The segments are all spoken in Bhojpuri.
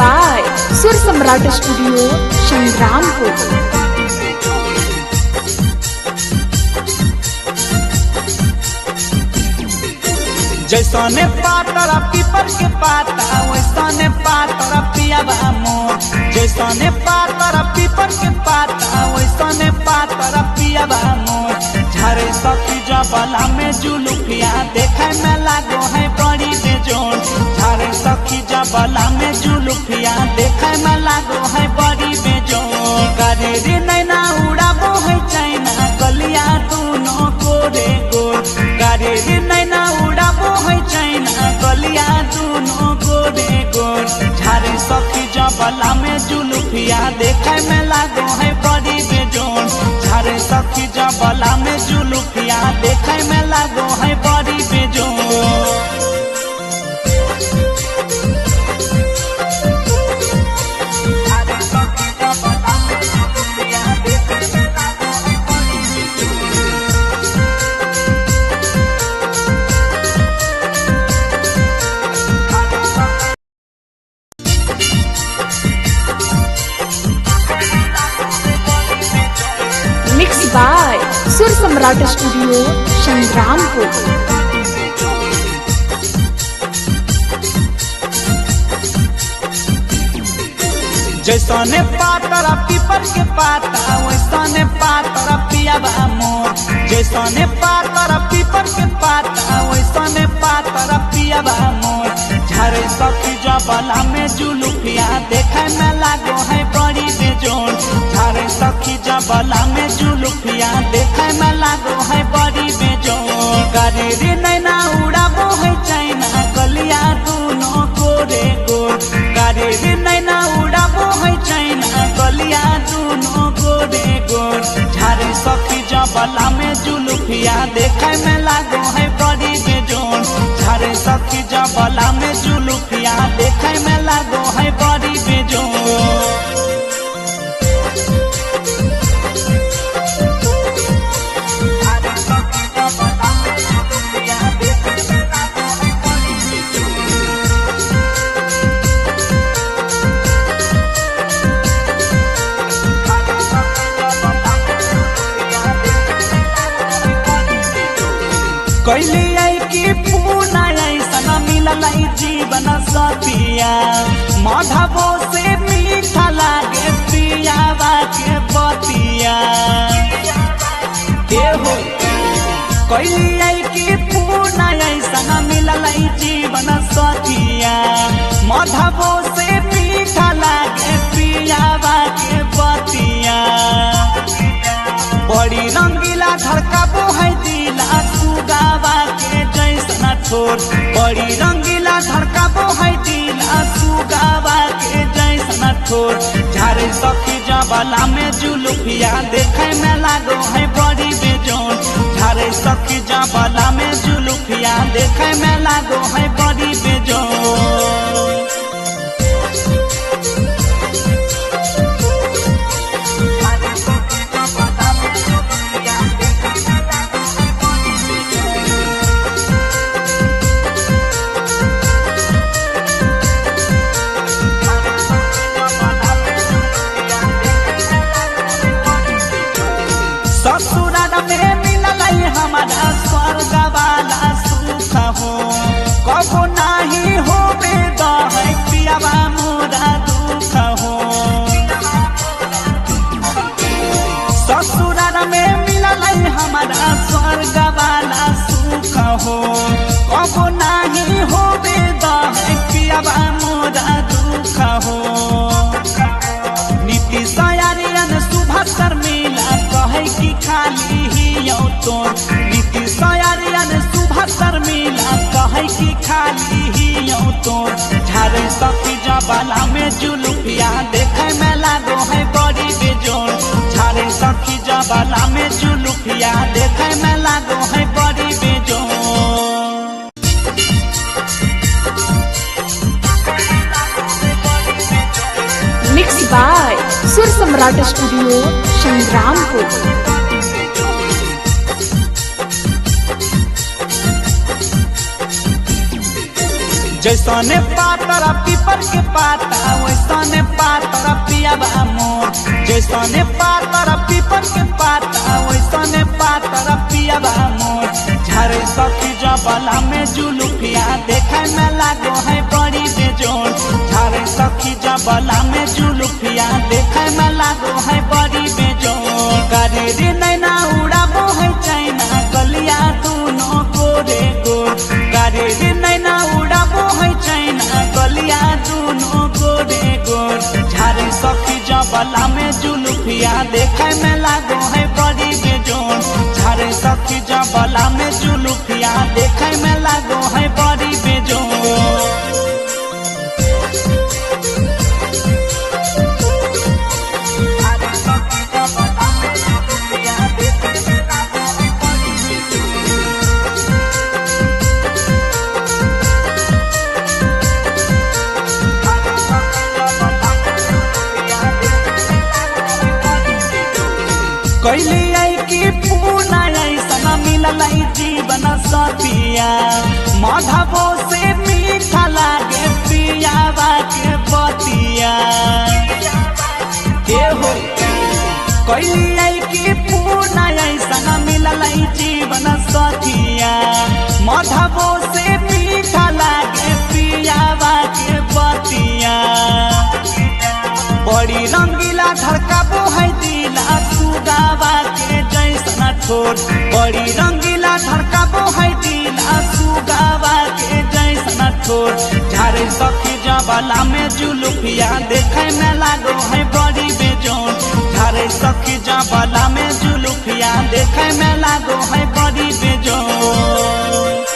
बाय सुर सम्राट स्टूडियो संग्रामपुर। जैसने पातर पीपर के पाता वैसने पातर पियाबा मोर। जैसने पातर पीपर के पाता वैसने पातर पियाबा मोर। झारे सखी जबला में जुलुकिया देखे में लागो है बड़ी बेजोड़। झारे सखी जबला में जुलुकिया देखे में लागो है बड़ी बेजोड़। करे रे नैना उड़ाबो है चाइना गलिया दोनों गोरे गोर। करे रे नैना उड़ाबो है चाइना गलिया दोनों गोरे गोर। झारे सखी जबला में जुलुकिया देखे में लागो है बड़ी बेजोड़। झारे सखी जबला में जुलुकिया देखे में लागो है बड़ी बेजोड़। मिक्स बाय सुर सम्राट स्टूडियो संग्रामपुर। जैसने पातर पीपर के पाता वैसने पातर पियाबा मोर। जैसने पातर पीपर के पाता वैसने पातर पियाबा मोर। झारे सखी जबला में जुलुकिया देखे में लागो है बड़ी बेजोड़। झारे सखी जबला में जुलुकिया देखे में लागो है बड़ी बेजोड़। करे रे नैना उड़ाबो है चाइना गलिया दोनों गोरे गोर। करे रे नैना उड़ाबो है चाइना गलिया दोनों गोरे गोर। झारे सखी जबला में जुलुकिया देखे में लागो है बड़ी बेजोड़। झारे सखी जबला में जुलुकिया देखे में लागो है बड़ी बेजोड़। कैली आई की पूना ऐसा मिलल जीवन सतिया। माधवो से मीठा लागे पियावा के बतिया। हो कैली आई की पूना ऐसा मिलल जीवन सतिया। माधवो से मीठा लागे पियावा के बतिया। बड़ी रंगीला धड़काबो है दिला सुगावा के जैसना ठोर। बड़ी रंगीला धड़काबो है दिला सुगावा के जैसना ठोर। झारे सखी जबला में जुलुकिया देखे में लागो है बड़ी बेजोड़। झारे सखी जबला में जुलुकिया देखे में लागो है बड़ी बेजोड़। ससुराल में मिलल हमारा स्वर्ग वाला सुख हो। कबो नहीं हो बेद है पियाबा मोरा दुख हो। ससुराल में मिलल हमारा स्वर्ग वाला सुख हो। कबो नहीं हो बेद है पियाबा मोरा दुख हो। नीति सयारियन सुबह शर्मिला कहे की खाली ही यौ तोर। नीति सयारियन सुबह शर्मिला कहे की खाली ही यौ तोर। झारे सखी जबला में जुलुकिया देखे में लागो है बड़ी बेजोड़। झारे सखी जबला में जुलुकिया देखे में लागो है बड़ी बेजोड़। मिक्स बाय सुर सम्राट स्टूडियो संग्रामपुर। जैसे जैसने पातर पीपर के पाता वैसने पातर पियाबा मोर। जैसने पातर पीपर के पाता वैसने पातर पियाबा मोर। झारे सखी जबला में जुलुफिया देखे में लागो है बड़ी बेजोर। झारे सखी जबला में जुलुफिया देखे में लागो है बड़ी बेजोर। करेरी नैना उड़ाबो है चैना गलिया दोनों गोरे गोर। करेरी नैना उड़ाबो है चैना गलिया दोनों गोरे गोर। झारे सखी जबला में जुलुफिया देखे में लागो है बड़ी बेजोर। झारे सखी जबला में जुलुफिया देखे में लागो है बड़ी बेजोर। कैली आई की पूना ऐसा मिलल जीवन सतिया। माधवो से मीठा लागे पियावा के बतिया। हो कैली आई की पूना ऐसा मिलल जीवन सतिया। माधवो से मीठा लागे पियावा के बतिया। बड़ी रंगीला धड़काबो है दिला सुगावा के जैसा ठोर। बड़ी रंगीला धड़काबो है दिला सुगावा के जैसा ठोर। झारे सखी जबला में जुलुफिया देखे में लागो है बड़ी बेजोर। झारे सखी जबला में जुलुफिया देखे में लागो है बड़ी बेजोर।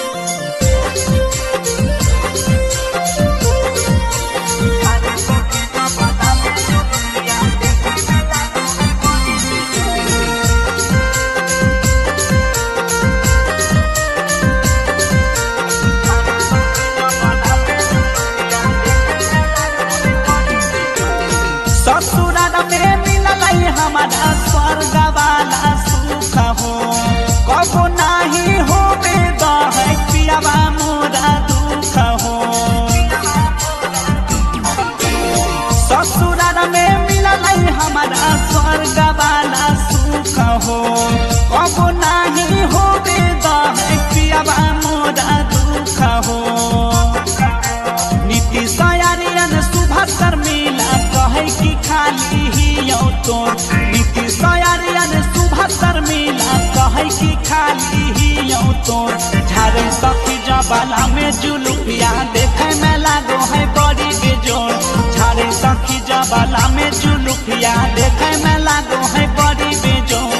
हमारा स्वर्ग वाला सुख हो कबो नहीं हो बेदा है पियाबा मोरा दुख हो। ससुराल में मिलल हमारा स्वर्ग वाला सुख हो कबो नहीं हो बेदा है पियाबा मोरा दुख हो। नीति सयारियन सुबह शर्मिला कहे की खाली ही तोर। नीति सयारियन सुबह शर्मिला कहे की खाली ही तोर। झारे सखी जबला में जुलुफिया देखे में लागो है बड़ी बेजोर। झारे सखी जबला में जुलुफिया देखे में लागो है बड़ी बेजोर।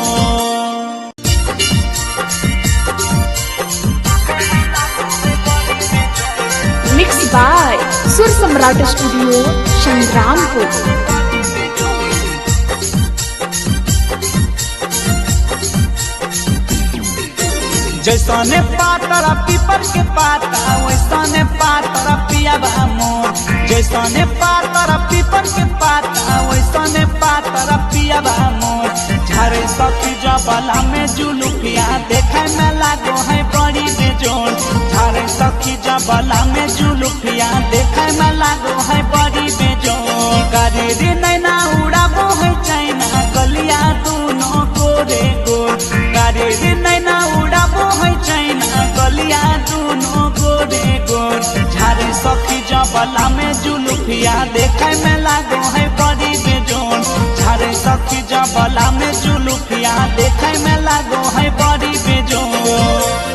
मिक्स बाय सुर सम्राट स्टूडियो संग्रामपुर। जैसने पातर पीपर के पाता वैसने पातर पियाबा मोर। जैसने पातर पीपर के पाता वैसने पातर पियाबा मोर। झारे सखी जबला में जुलुफिया देखे में लागो है बड़ी बेजोर। झारे सखी जबला में जुलुफिया देखे में लागो है बड़ी बेजोर। करेरी नैना उड़ाबो है चैना गलिया दोनों गोरे गोर। करेरी नैना उड़ाबो है चैना गलिया दोनों गोरे गोर। झारे सखी जबला में जुलुफिया देखे में लागो है बड़ी बेजोर। झारे सखी जबला में जुलुफिया देखे में लागो है बड़ी बेजोर।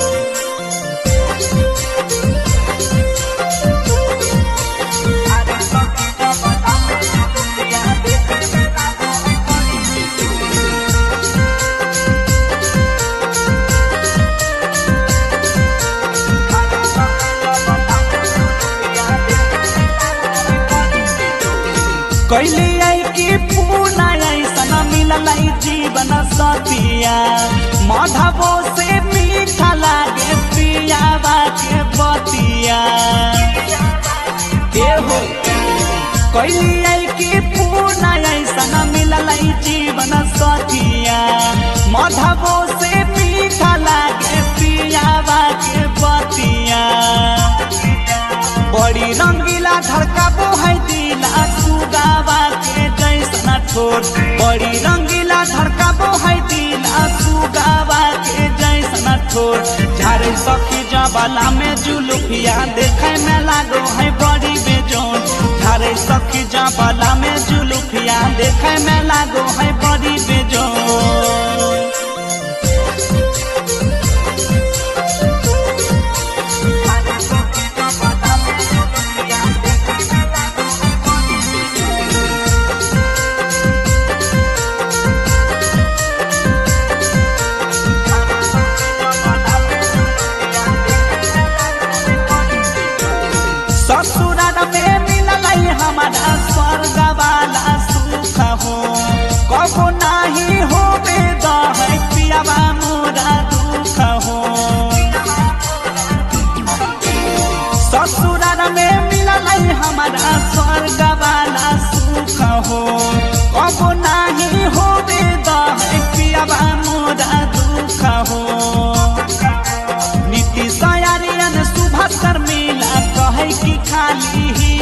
कैली आई की पूना ऐसा मिलल जीवन सतिया। माधवो से मीठा लागे पियावा के बतिया। हो कैली आई की पूना ऐसा मिलल जीवन सतिया। माधवो से मीठा लागे पियावा के बतिया। बड़ी ठोर बड़ी रंगीला धड़काबो है दिल सुगावा के जैसन ठोर झारे सखी जबाला में जुलुफिया देखे में लागो है बड़ी बेजोन झारे सखी जबाला में जुलुफिया देखे में लागो है बड़ी बेजोन। ससुराल में मिलल हमारा स्वर्ग वाला सुख हो कबो नाही हो बेदह पियावा मोरा दुख हो। ससुराल में मिलल हमारा स्वर्ग वाला सुख हो कबो नाही हो बेदह पियावा मोरा दुख हो। नीति सयारियन सुभाकर मिला कहे कि खाली ही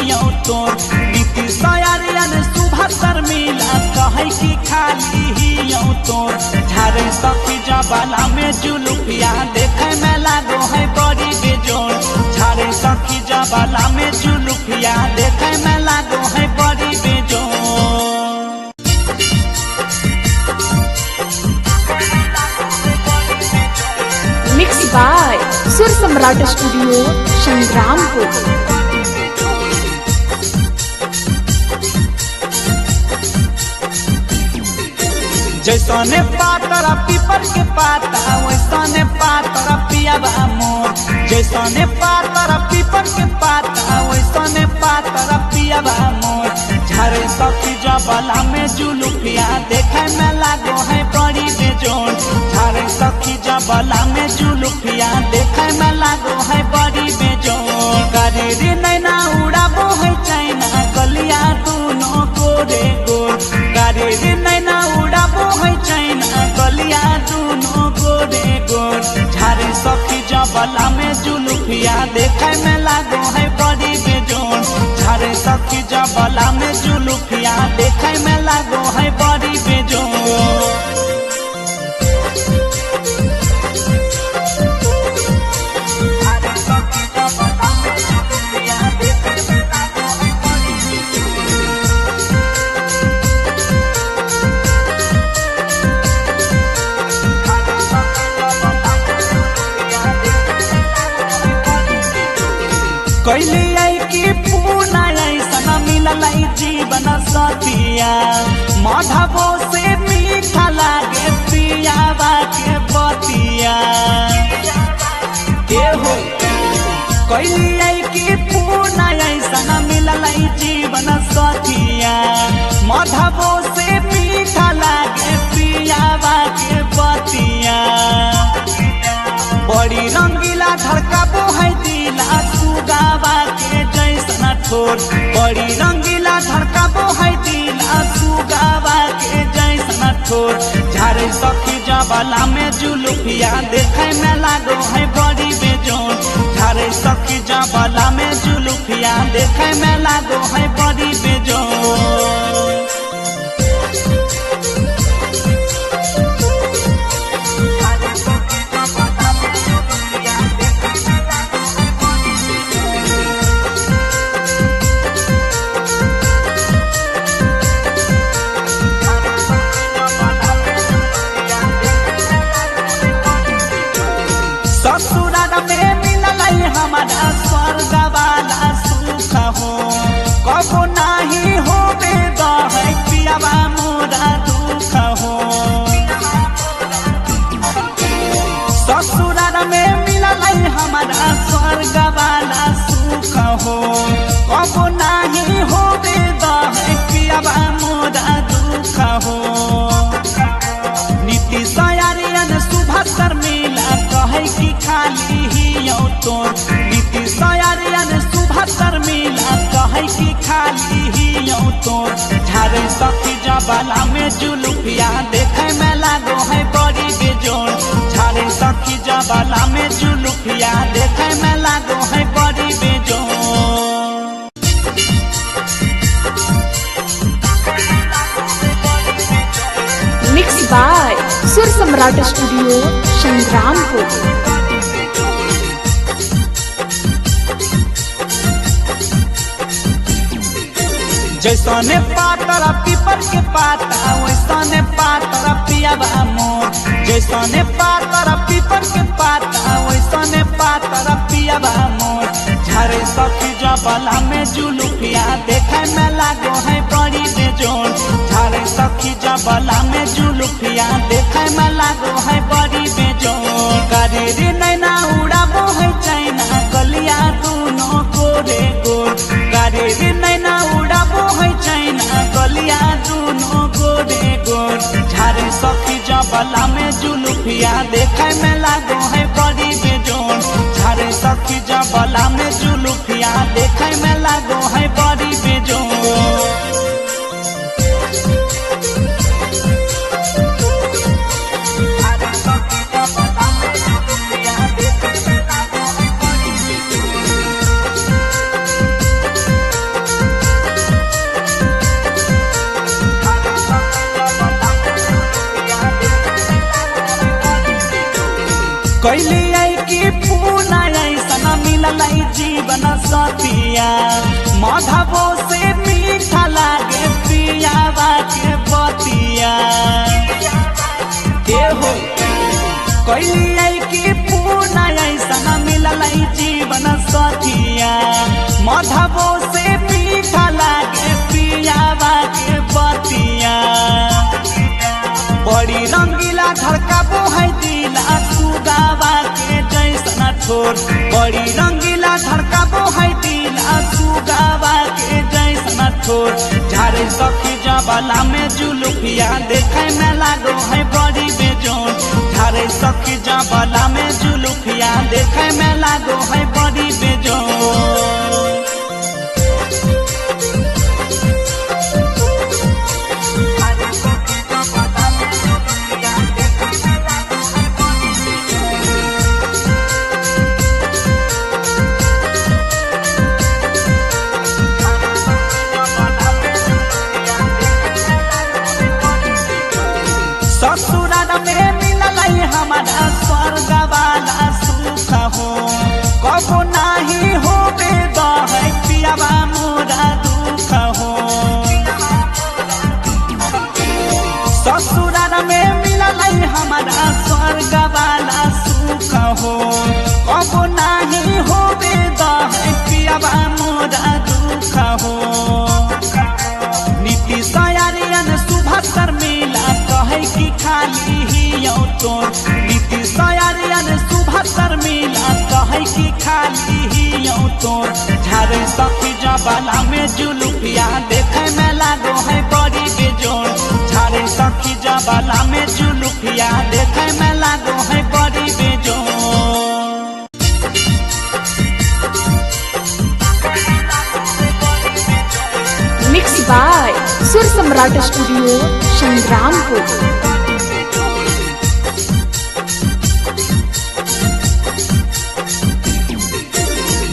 तोर नीति सयारियन सुभाकर मिला कहे कि खाली ही तोर झारे सखी जबाला में जुलुफिया देखे में लागो है बड़ी बेजोर झारे सखी जबाला में जुलुफिया देखे में लागो है बड़ी बेजोर। मिक्स बाय सुर सम्राट स्टूडियो संग्रामपुर। जैसने पातर पीपर के पाता वैसने पातर पियावा मोर जैसने पातर पीपर के पाता वैसने पातर पियावा मोर झारे सखी जबाला में जुलुफिया देखे में लागो है बड़ी बेजोन झारे सखी जबाला में जुलुफिया देखे में लागो है बड़ी बेजोन। गरेरी नैना उड़ाबो है चाइना गलिया दोनों गोरे गोर गरेरी नैना उड़ाबो है चाइना गलिया दोनों गोरे गोर झारे सखी जबाला में जुलुफिया देखे में लागो है बड़ी बेजोन झारे सखी जबाला में जुलुफिया देखे में लागो है बड़ी बेजोन। कैली आई की पूना ऐसा मिलल जीवन सतिया माधवो से मीठा लागे पियावा के बतिया हो कैली आई की पूना ऐसा मिलल जीवन सतिया माधवो से मीठा लागे पियावा के बतिया बड़ी रंगीला धड़काबो है दिला सुगावा के जैसन ठोर बड़ी रंगीला धड़काबो है दिला सुगावा के जैसन ठोर झारे सखी जबाला में जुलुफिया देखे में लागो है बड़ी बेजोन झारे सखी जबाला में जुलुफिया देखे में लागो है बड़ी बेजोन। ससुराल में मिलल हमारा स्वर्ग वाला सुख हो कबो नाही हो बेदह पियावा मोरा दुख हो। ससुराल में मिलल हमारा स्वर्ग वाला सुख हो कबो नाही हो बेदह पियावा मोरा दुख हो। नीति सयारियन सुभाकर मिला कहे कि खाली ही तोर नीति सयारियन सुभाकर मिला कहे कि खाली ही तोर झारे सखी जबाला में जुलुफिया देखे में लागो है बड़ी बेजोन झारे सखी जबाला में जुलुफिया देखे में लागो है बड़ी बेजोन। सम्राट स्टूडियो संग्रामपुर। जैसने पातर पीपर के पाता वैसने पातर पियाबा मोर। जैसने पातर पीपर के पाता वैसने पातर पियाबा मोर। झारे सखी जबला में जुलुफिया देखे में लागो है बड़ी बेजोर। झारे सखी जबला में जुलुफिया देखे में लागो है बड़ी बेजोर। करेरी नैना उड़ाबो है चाइना गलिया दोनों गोरे गोर। करेरी नैना उड़ाबो है चाइना गलिया दोनों गोरे गोर। झारे सखी जबला में जुलुफिया देखे में लागो है बड़ी बेजोर। झारे सखी जबला में जुलुफिया देखे में लागो है बड़ी बेजोर। कैली आई की पूना ऐसा मिलल जीवन सतिया। माधवो से मीठा लागे पियावा के बतिया। हो कैली आई की पूना ऐसा मिलल जीवन सतिया। माधवो से मीठा लागे पियावा के बतिया। बड़ी रंगीला धड़काबो है दिला सुगावा के जैसना ठोर। बड़ी रंगीला धड़काबो है दिला सुगावा के जैसना ठोर। झारे सखी जबला में जुलुफिया देखे में लागो है बड़ी बेजोर। झारे सखी जबला में जुलुफिया देखे में लागो है बड़ी बेजोर। ससुराल में मिलल हमारा स्वर्ग वाला सुख हो। कबो नाही होबे दहे पियाबा मोरा दुख हो। ससुराल में मिलल हमारा स्वर्ग वाला सुख हो। कबो नाही होबे दहे पियाबा मोरा दुख हो। नीति सयारियन सुबह शर्मिला कहे कि खाली ही यौ तोर। नीति सयारियन सुबह शर्मिला कहे कि खाली ही यौ तोर। झारे सखी जबला में जुलुफिया देखे में लागो है बड़ी बेजोर। झारे सखी जबला में जुलुफिया देखे में लागो है बड़ी बेजोर। मिक्स बाय सुर सम्राट स्टूडियो संग्रामपुर।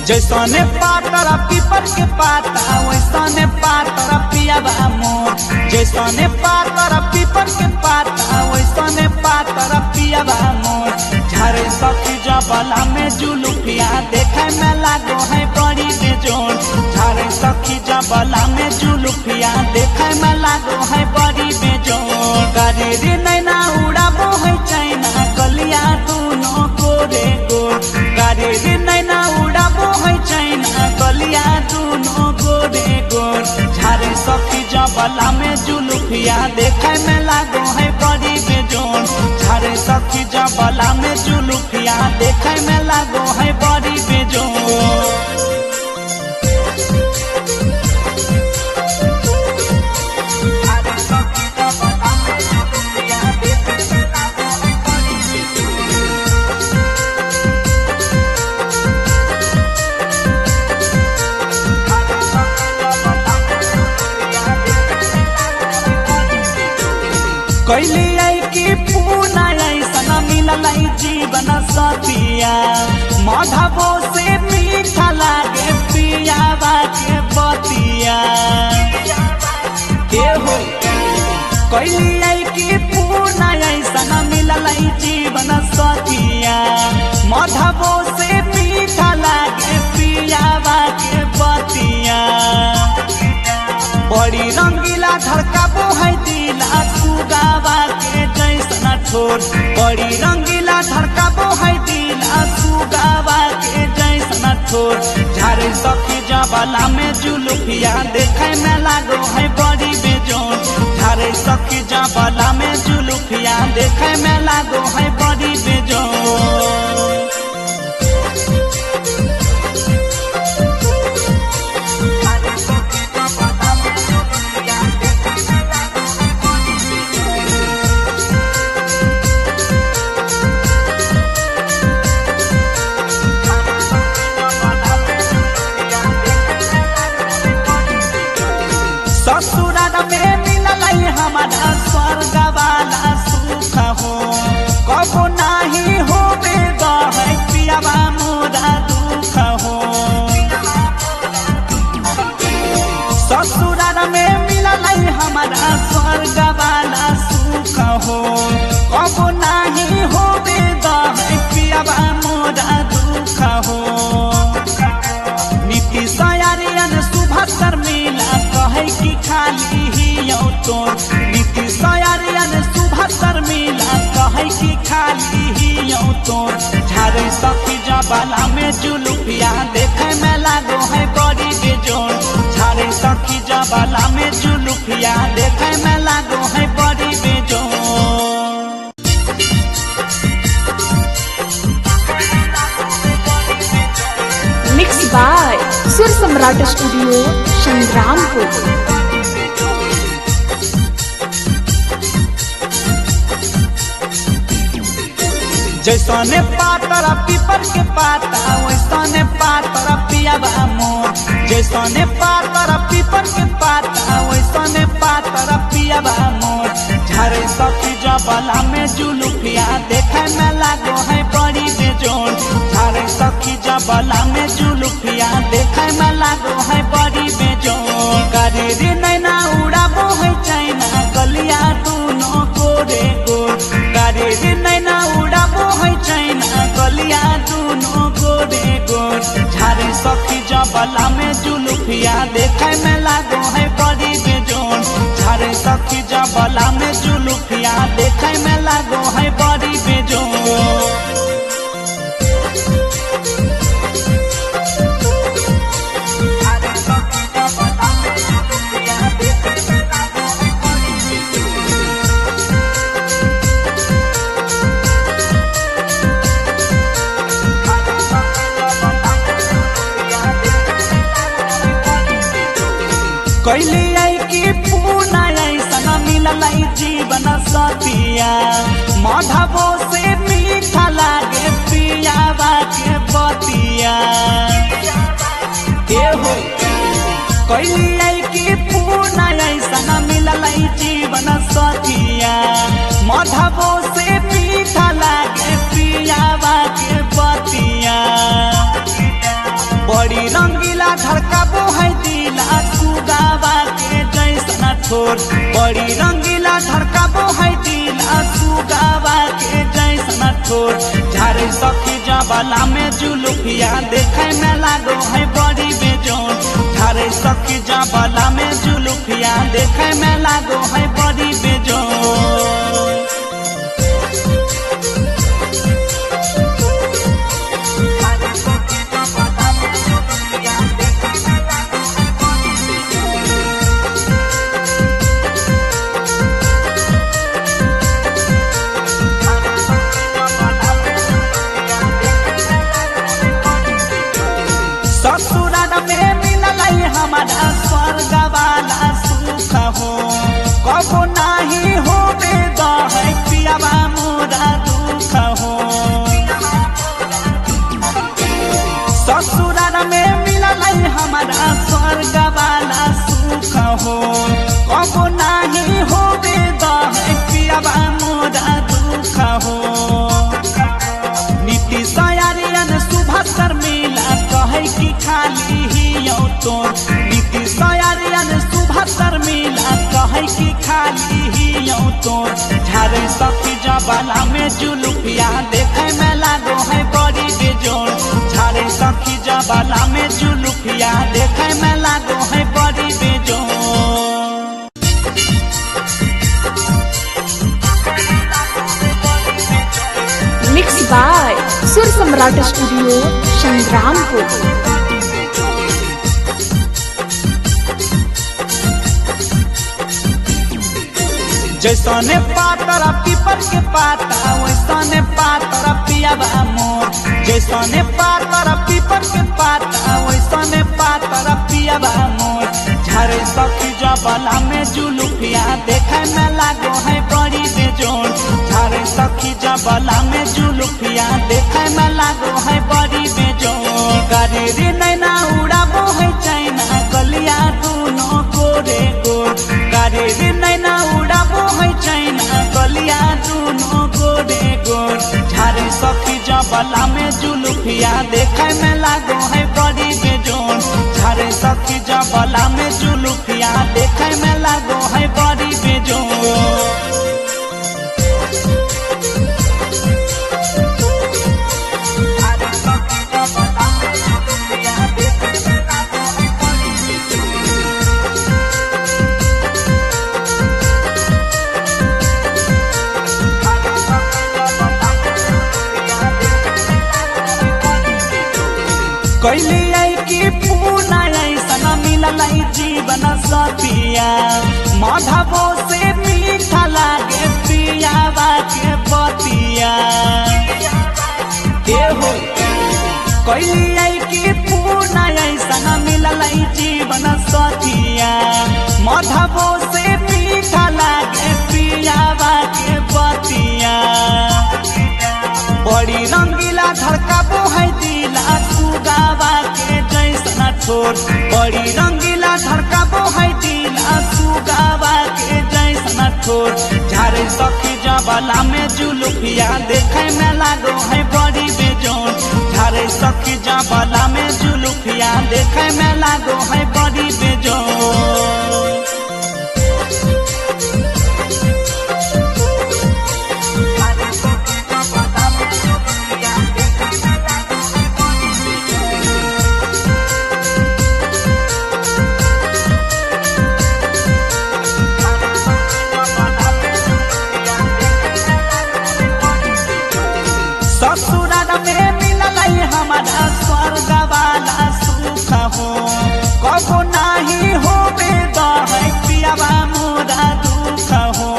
जैसने पातर पीपर के पाता वैसने पातर पियाबा मोर। जैसने पातर पीपर के पाता वैसने पातर पियाबा मोर। झारे सखी जबला में जुलुफिया देखे में लागो है बड़ी बेजोर। झारे सखी जबला में जुलुफिया देखे में लागो है बड़ी बेजोर। करेरी नैना उड़ाबो है चाइना गलिया दोनों गोरे गोर। करेरी नैना उड़ाबो है चाइना गलिया दोनों गोरे गोर। झारे सखी जबला में जुलुफिया देखे में लागो है बड़ी बेजोर। झारे सखी जबला में जुलुफिया देखे में लागो है बड़ी बेजोर। कैली आई की पूना ऐसा मिलल जीवन सतिया। माधवो से मीठा लागे पियावा के बतिया। हो कैली आई की पूना ऐसा मिलल जीवन सखिया मधबो से मीठा लागे पियावा के बतिया बड़ी रंगीला धड़काबो है दिला सुगावा के जैसन ठोर बड़ी रंगीला धड़काबो है दिला सुगावा के जैसन ठोर झारे सखी जबला में जुलुफिया देखे में लागो है बड़ी बेजोन झारे सखी जबला में जुलुफिया देखे में लागो है बड़ी बेजोन ससुराल में मिलल हमारा स्वर्ग वाला सुख हो कबो नाही होबे दहै पियावा मोरा दुख हो ससुराल में मिलल हमारा स्वर्ग वाला सुख हो कबो नाही होबे दहै पियावा मोरा दुख हो नीति सयारियन सुभाष शर्मिला कहे कि खाली ही तोर नीति सयारियन सुभाष शर्मिला कहे कि खाली ही तोर झारे सखी जबला में जुलुफिया देखे में लागो है बड़ी बेजोन झारे सखी जबला में जुलुफिया देखे में लागो है बड़ी बेजोन मिक्स बाय सुर सम्राट स्टूडियो संग्रामपुर। जैसने पातर पीपर के पाता वैसने पातर पियावा मोर जैसने पातर पीपर के पाता वैसने पातर पियावा मोर झारे सखी जबला में जुलुफिया देखे में लागो है बड़ी बेजोन झारे सखी जबला में जुलुफिया देखे में लागो है बड़ी बेजोन करेरी नैना उड़ाबो है चाइना गलिया दूनो गोरे गोर करेरी नैना उड़ाबो है चाइना गलिया दूनो गोरे गोर झारे सखी जबला में जुलुफिया देखे में लागो है बड़ी बेजोन झारे सखी जबला में जुलुफिया देखे में लागो है बड़ी बेजोन कैली आई कि पूना ऐसा मिलल जीवन सतिया मधबो से मीठा लागे पियावा के बतिया एहो कैली आई कि पूना ऐसा मिलल जीवन सतिया मधबो से मीठा लागे पियावा के बतिया बड़ी रंगीला धड़काबो है दिला सुगावा के जैसन ठोर बड़ी रंगीला धड़काबो है दिला सुगावा के जैसन ठोर झारे सखी जबला में जुलुफिया देखे में लागो है बड़ी बेजोन झारे सखी जबला में जुलुफिया देखे में लागो है बड़ी बेजोन ससुराल में मिलल हमारा स्वर्ग वाला सुख हो कबो नाही होबे दहै पियावा मोरा दुख हो ससुराल में मिलल हमारा स्वर्ग वाला सुख हो कबो नाही होबे दहै पियावा मोरा दुख हो नीति सयारियन सुभाष शर्मिला कहे कि खाली ही तोर नीति सयारियन सुभाष शर्मिला कहे कि खाली ही तोर झारे सखी जबाला में जुलुफिया देखे में लागो है बड़ी बेजोड़ झारे सखी जबाला में जुलुफिया देखे में लागो है बड़ी बेजोड़। मिक्स बाय सुर सम्राट स्टूडियो संग्रामपुर। जैसने पातरा पीपर के पाता वैसने पातरा पियाबा मोर जैसने पातरा पीपर के पाता वैसने पातरा पियाबा मोर झारे सखी जबाला में जुलुफिया देखे में लागो है बड़ी बेजोड़ झारे सखी जबाला में जुलुफिया देखे में लागो है बड़ी बेजोड़। करे रे नैना उड़ाबो है चाइना गलिया दोनों गोरे गोर करे रे नैना उड़ाबो है चाइना गलिया दोनों गोरे गोर झारे सखी जबाला में जुलुफिया देखे में लागो है बड़ी बेजोड़ झारे सखी जबाला में जुलुफिया देखे में लागो है बड़ी बेजोड़। कैली आई की पूना ऐसा मिलल जीवन सतिया माधवो से मीठा लागे पियावा के बतिया हो कैली आई की पूना ऐसा मिलल जीवन सतिया माधवो से मीठा लागे पियावा के बतिया बड़ी रंगीला धड़काबो है दिला सुगावा के जैसना ठोर बड़ी रंगीला धड़काबो है दिला सुगावा के जैसना ठोर झारे सखी जबाला में जुलुफिया देखे में लागो है बड़ी बेजोड़ झारे सखी जबाला में जुलुफिया देखे में लागो है बड़ी बेजोड़। ससुराल में मिलल हमारा स्वर्ग वाला सुख हो कबो नाही हो बेदा है पियावा मोरा दुख हो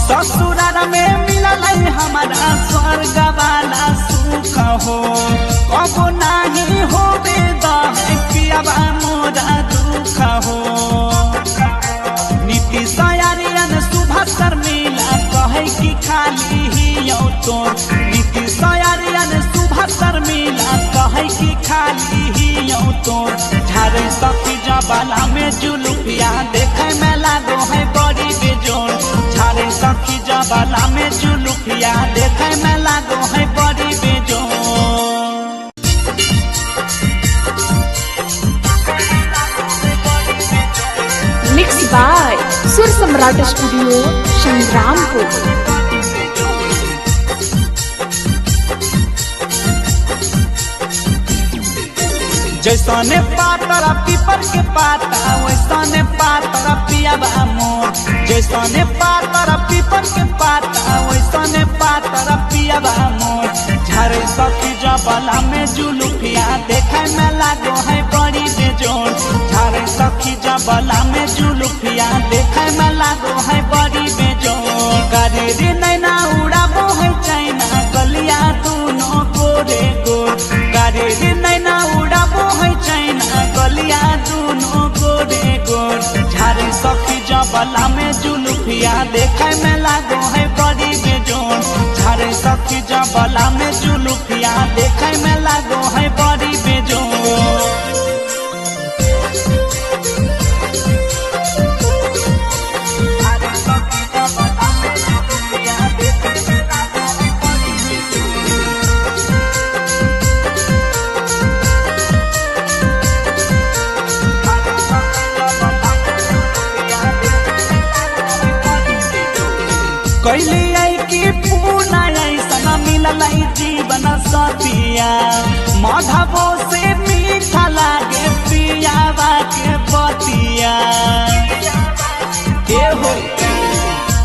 ससुराल में मिलल हमारा स्वर्ग वाला सुख हो कबो नाही हो बेदा है पियावा मोरा दुख हो। नीति सयारियन सुबह शर्मिला कहे कि खाली ही तोर नीति सयारियन सुबह शर्मिला कहे कि खाली ही तोर झारे सखी जबाला में जुलुफिया देखे में लागो है बड़ी बेजोड़ झारे सखी जबाला में जुलुफिया देखे में लागो है बड़ी बेजोड़। मिक्स बाय सुर सम्राट स्टूडियो संग्रामपुर। जैसने पातरा पीपर के पाता वैसने पातरा पियाबा मोर जैसने पातरा पीपर के पाता वैसने पातरा पियाबा मोर झारे सखी जबाला में जुलुफिया देखे में लागो है बड़ी बेजोड़ झारे सखी जबाला में जुलुफिया देखे में लागो है बड़ी बेजोड़। करे रे नैना उड़ाबो है चाइना गलिया दोनों गोरे गोर करे रे नैना उड़ाबो है चाइना गलिया दोनों गोरे गोर झारे सखी जबाला में जुलुफिया देखे में लागो है बड़ी बेजोड़ झारे सखी जबाला में जुलुफिया देखे में लागो है बड़ी बेजोड़। सखिया माधवो से मीठा लागे पियावा के बतिया हो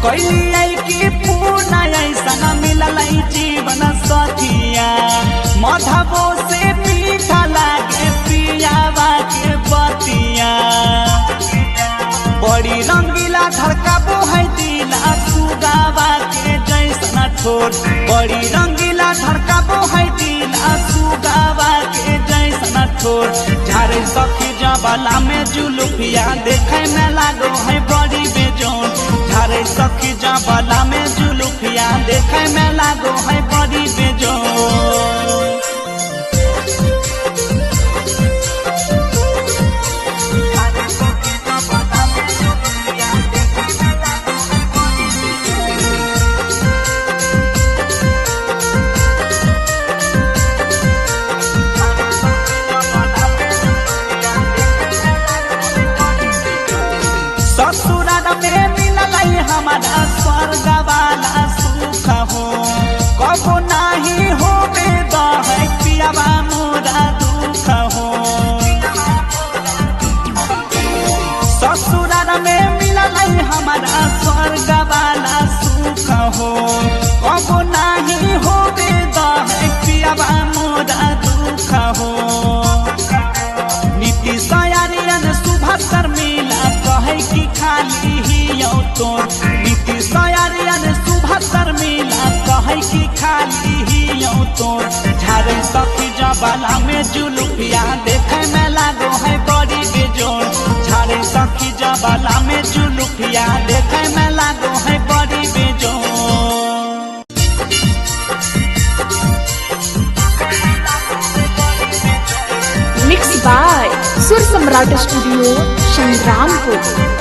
कैली की पूना ऐसा मिलल जीवन सखिया माधवो से मीठा लागे पियावा के बतिया बड़ी रंगीला धड़काबो है दिला सुगावा के जैसा ठोर बड़ी रंगीला धड़काबो है दिला सुगावा के जैसा ठोर झारे सखी जबला में जुलुफिया देखे में लागो है बड़ी बेजोन झारे सखी जबला में जुलुफिया देखे में लागो है बड़ी बेजोन ससुराल में मिलल हमारा स्वर्ग वाला सुख हो कबो नहीं हो है पियावा मोरा दुख हो ससुराल में मिलल हमारा स्वर्ग वाला सुख हो कबो नहीं हो है पियावा मोरा दुख हो नीति सयारियन सुबह शर्मिला कहे की खाली ही तोर नीति सयारियन सुबह शर्मिला कहे की खाली ही तोर झारे सखी जबला में जुलुफिया देखे में लागो है बड़ी बेजोर झारे सखी जबला में जुलुफिया देखे में लागो है बड़ी बेजोर मिक्स बाय सुर सम्राट स्टूडियो संग्रामपुर।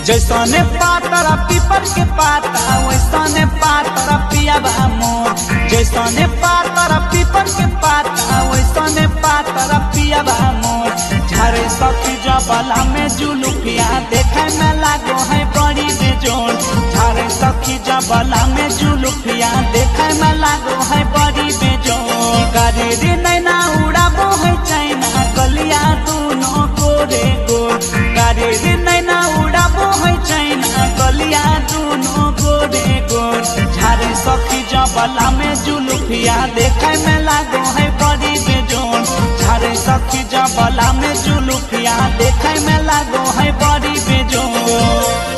जैसने पातर पीपर के पाता वैसने पातर पियावा मोर जैसने पातर पीपर के पाता वैसने पातर पियावा मोर झारे सखी जबला में जुलुफिया देखे में लागो है बड़ी बेजोर झारे सखी जबला में जुलुफिया देखे में लागो है बड़ी बेजोर गाड़ी नैना उड़ाबो है चाइना गलिया दोनों गोरे गोर गाड़ी नैना उड़ाबो है चाइना गलिया दोनों गोरे गोर झारे सखी जबला में जुलुफिया देखे में लागो है बड़ी बेजोर झारे सखी जबला में जुलुफिया देखे में लागो है बड़ी बेजोर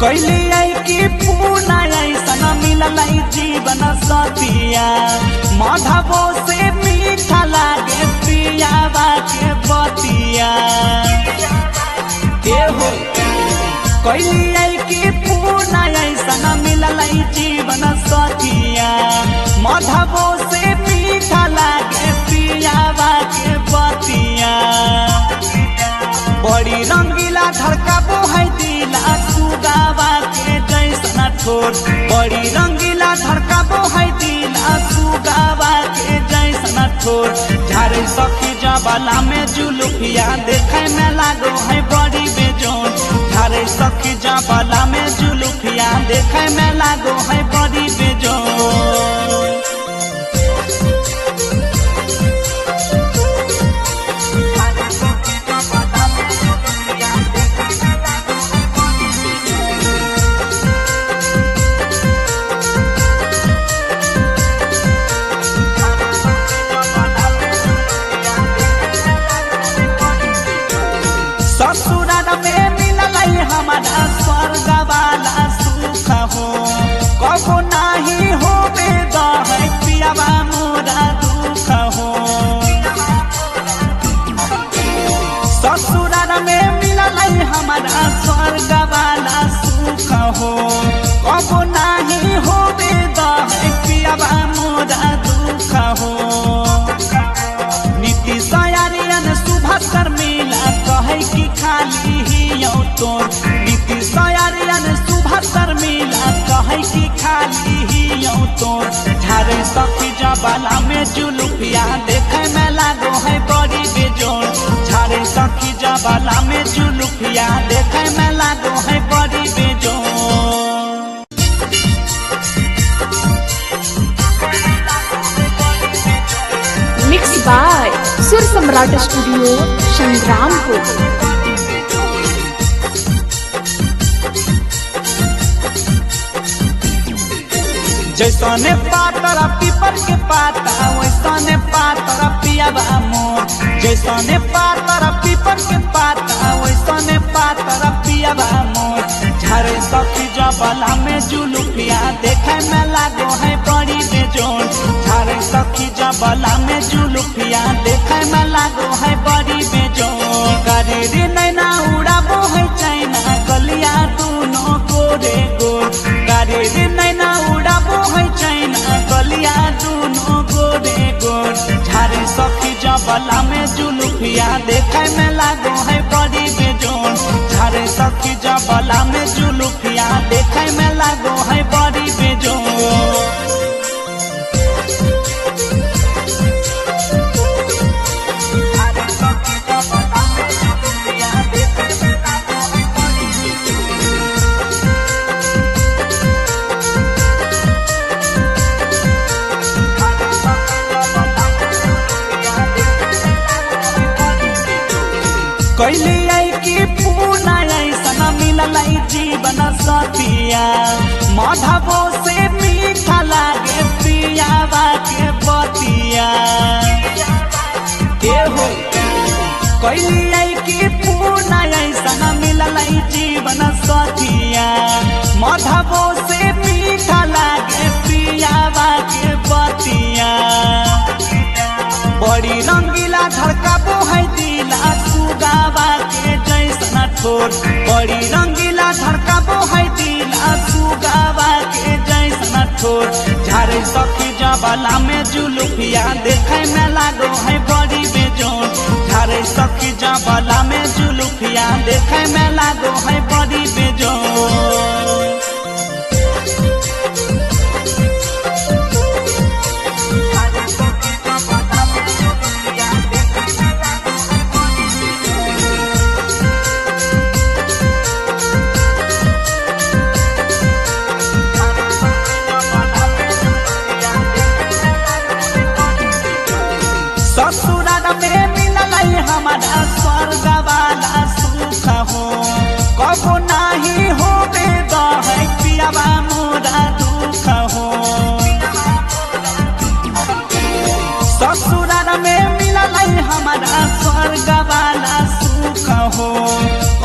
कैली की पूना ऐसा मिलल जीवन सतिया माधवो से मीठा लागे पियावा के बतिया हो कैली की पूना ऐसा मिलल जीवन सतिया माधवो से मीठा लागे पियावा के बतिया बड़ी रंगीला धड़काबो है दिला सुगावा के जैसा ठोर बड़ी रंगीला धड़काबो है दिला सुगावा के जैसा ठोर झारे सखी जबला में जुलुफिया देखे में लागो है बड़ी बेजोर झारे सखी जबला में जुलुफिया देखे में लागो है बड़ी बेजोर ससुराल में मिलल हमारा स्वर्ग वाला सुख हो कबो नहीं हो है पियावा मोरा दुख हो ससुराल में मिलल हमारा स्वर्ग वाला सुख हो कबो नहीं हो है पियावा मोरा दुख हो नीति सयारी खाली ही यौ तोर नीतीश आर्यन सुभाष शर्मिला कहे कि खाली ही यौ तोर झारे सखी जबाला में जुलुफिया देखे में लागो है बड़ी बेजोड़ झारे सखी जबाला में जुलुफिया देखे में लागो है बड़ी बेजोड़। मिक्स बाय सुर सम्राट स्टूडियो संग्रामपुर। जैसने पातर पीपर के पाता वैसने पातर पियाबा मोर जैसने पातर पीपर के पाता वैसने पातर पियाबा मोर झारे सखी जबाला में जुलुफिया देखे में लागो है बड़ी बेजोड़ झारे सखी जबाला में जुलुफिया देखे में लागो है बड़ी बेजोड़। करे रे नैना उड़ाबो है चाइना गलिया दोनों गोरे गोर करे रे नैना उड़ाबो है चाइना गलिया दोनों गोरे गोर झारे सखी जबाला में जुलुफिया देखे में लागो है बड़ी बेजोड़ झारे सखी जबाला में जुलुफिया देखे में लागो है बड़ी बेजोड़। कैली आई की पूना ऐसा मिलल जीवन सतिया माधवो से मीठा लागे पियावा के बतिया हो कैली आई की पूना ऐसा मिलल जीवन सतिया माधवो से मीठा लागे पियावा के बतिया बड़ी रंगीला धड़काबो है दिला सुगावा के जैसना ठोर बड़ी रंगीला धड़काबो है दिला सुगावा के जैसना ठोर झारे सखी जबाला में जुलुफिया देखे में लागो है बड़ी बेजोड़ झारे सखी जबाला में जुलुफिया देखे में लागो है बड़ी बेजोड़। ससुराल में मिलल हमारा स्वर्ग वाला सुख हो कबो नाही हो बेदा है पियाबा मोरा दुख हो ससुराल में मिलल हमारा स्वर्ग वाला सुख हो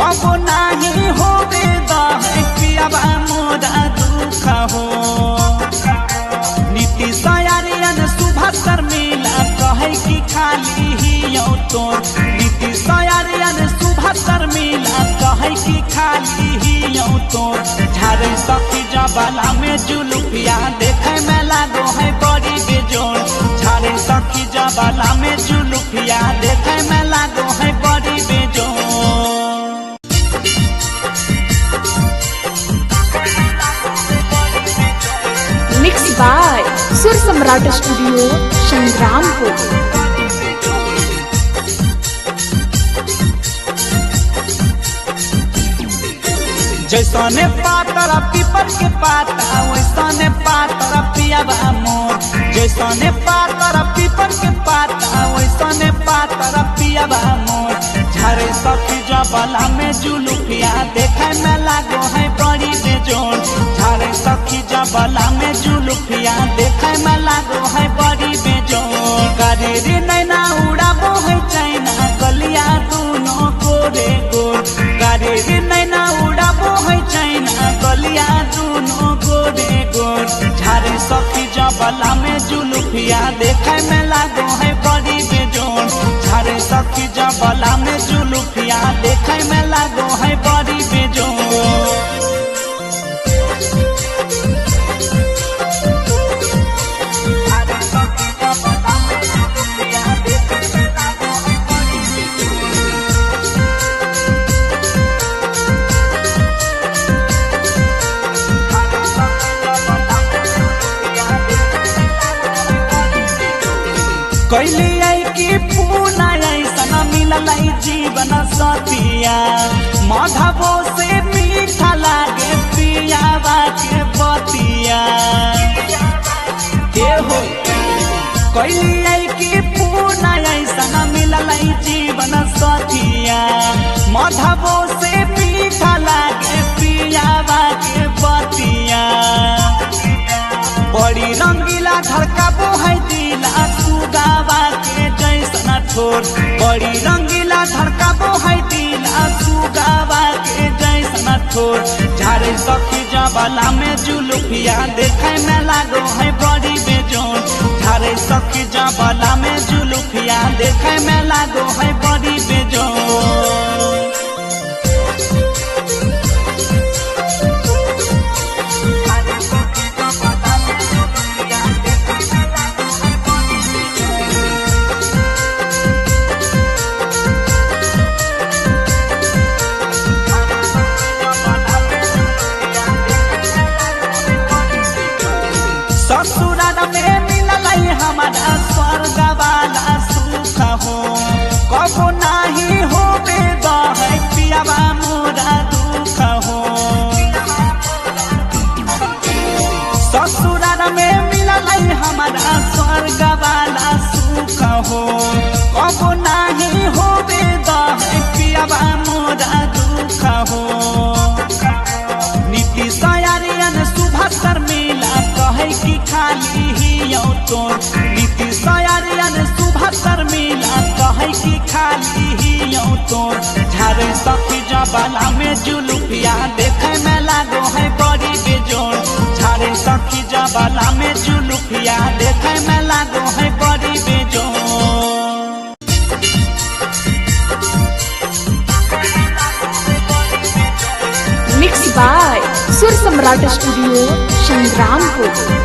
कबो नाही हो बेदा है पियाबा मोरा दुख हो। नीतीश आर्यन सुभाष शर्मिला कहे कि खाली ही यौ तोर नीतीश आर्यन सुभाष शर्मिला कहे कि खाली ही यौ तोर झारे सखी जबाला में जुलुफिया देखे में लागो है बड़ी बेजोड़ झारे सखी जबाला में जुलुफिया देखे में लागो है बड़ी बेजोड़। मिक्स बाय सुर सम्राट स्टूडियो संग्रामपुर। जैसने पातर पीपर के पाता वैसने पातर पियाबा मोर जैसने पातर पीपर के पाता वैसने पातर पियाबा मोर झारे सखी जबाला में जुलुफिया देखे में लागो है बड़ी बेजोड़ झारे सखी जबाला में जुलुफिया देखे में लागो है बड़ी बेजोड़। करे रे नैना उड़ाबो है चाइना गलिया दोनों गोरे गोर करे रे नैना उड़ाबो है चाइना गलिया दोनों गोरे गोर झारे सखी जबाला में जुलुफिया देखे में लागो है बड़ी बेजोड़ झारे सखी जबाला में जुलुफिया देखे में लागो है बड़ी बेजोड़। आई कि पूना ऐसा मिलल जीवन सतिया माधवो से मीठा लागे पियावा के बतिया के हो कैली आई कि पूना ऐसा मिलल जीवन सतिया माधवो से मीठा लागे पियावा के बतिया बड़ी रंगीला धड़काबो है दिला सुगावा के जैसन ठोर बड़ी रंगीला धड़काबो है दिला सुगावा के जैसन ठोर झारे सखी जबला में जुलुफिया देखे में लागो है बड़ी बेजोन झारे सखी जबला में जुलुफिया देखे में लागो है बड़ी बेजोन ससुराल में मिलल हमारा स्वर्ग वाला सुख हो कबो नाही होबे दह पियावा मोरा दुख हो ससुराल में मिलल हमारा स्वर्ग वाला सुख हो कबो नाही होबे दह पियावा मोरा दुख हो नीति सयारियन सुभाष शर्मिला कहे कि खाली ही तोर नीति सयारियन सुभाष शर्मिला कहे कि खाली ही तोर झारे सखी जबला में जुलुफिया देखे में लागो है बड़ी बेजोर झारे सखी जबला में जुलुफिया देखे में लागो है बड़ी बेजोर मिक्स बाय सुर सम्राट स्टूडियो संग्रामपुर।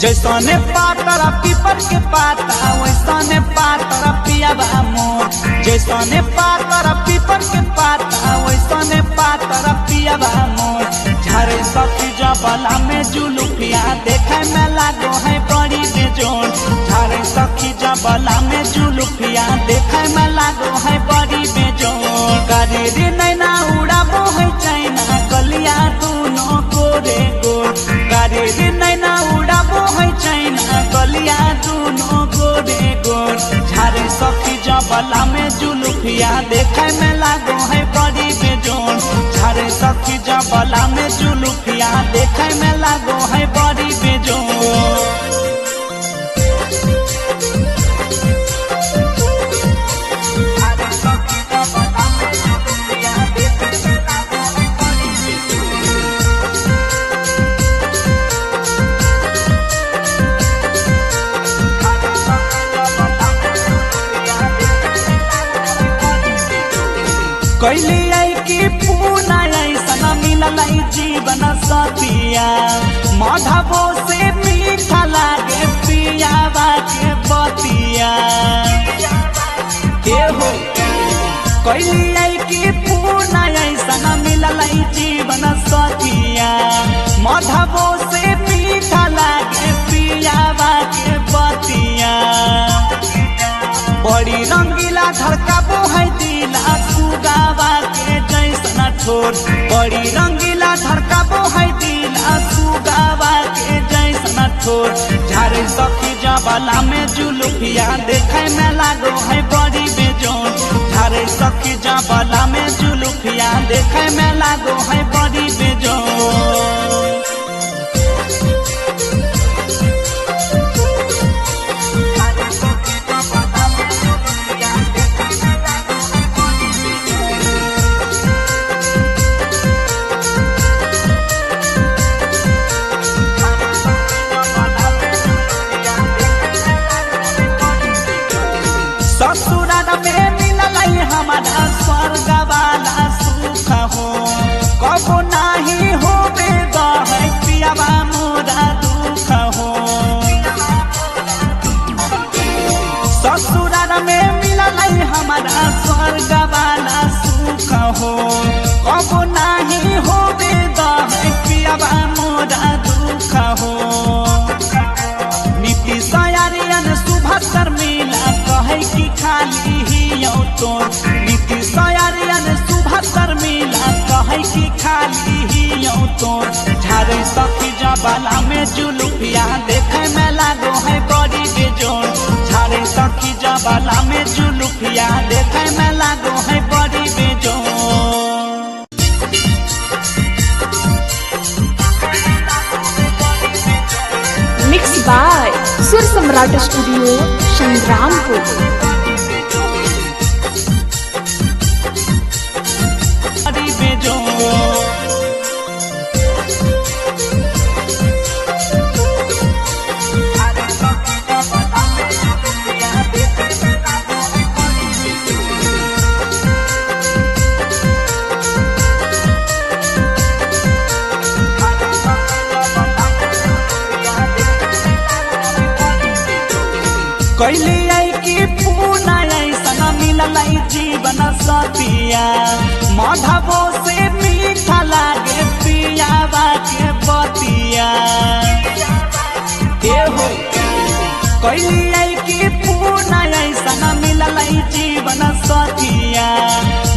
जैसने पातर पीपर के पाता वैसने पातर पियावा मोर जैसने पातर पीपर के पाता वैसने पातर पियावा मोर झारे सखी जबला में जुलुफिया देखे में लागो है बड़ी बेजोन झारे सखी जबला में जुलुफिया देखे में लागो है बड़ी बेजोन करेरी नैना उड़ाबो है चाइना गलिया दोनों गोरे गोर करेरी नैना उड़ाबो है चाइना गलिया दोनों गोरे गोर झारे सखी जबला में जुलुफिया देखे में लागो है बड़ी बेजोन झारे सखी जबला में जुलुफिया देखे में लागो है बड़ी बेजोन कैली आई कि पूना ऐसा मिलल जीवन सतिया माधवो से मीठा लागे पियावा के बतिया के हो कैली आई कि पूना ऐसा मिलल जीवन सतिया माधवो से मीठा लागे पियावा के बतिया बड़ी रंगीला धड़काबो है दिला सुगावा के जैसन ठोर बड़ी रंगीला धड़काबो है दिला सुगावा के जैसन ठोर झारे सखी जबला में जुलुफिया देखे में लागो है बड़ी बेजोन झारे सखी जबला में जुलुफिया देखे में लागो है बड़ी बेजोन ससुराल में मिलल हमारा स्वर्ग वाला सुख हो कबो नाही होबे द तोर झारे सखी जबाला में जुलुफिया देखे में लागो है बड़ी बेजोर झारे सखी जबाला में जुलुफिया देखे में लागो है बड़ी बेजोर। मिक्स बाय सुर सम्राट स्टूडियो संग्रामपुर। कैली आई की पूना ऐसा मिलल जीवन सतिया माधवो से मीठा लागे पियावा के बतिया हो कैली आई की पूना ऐसा मिलल जीवन सतिया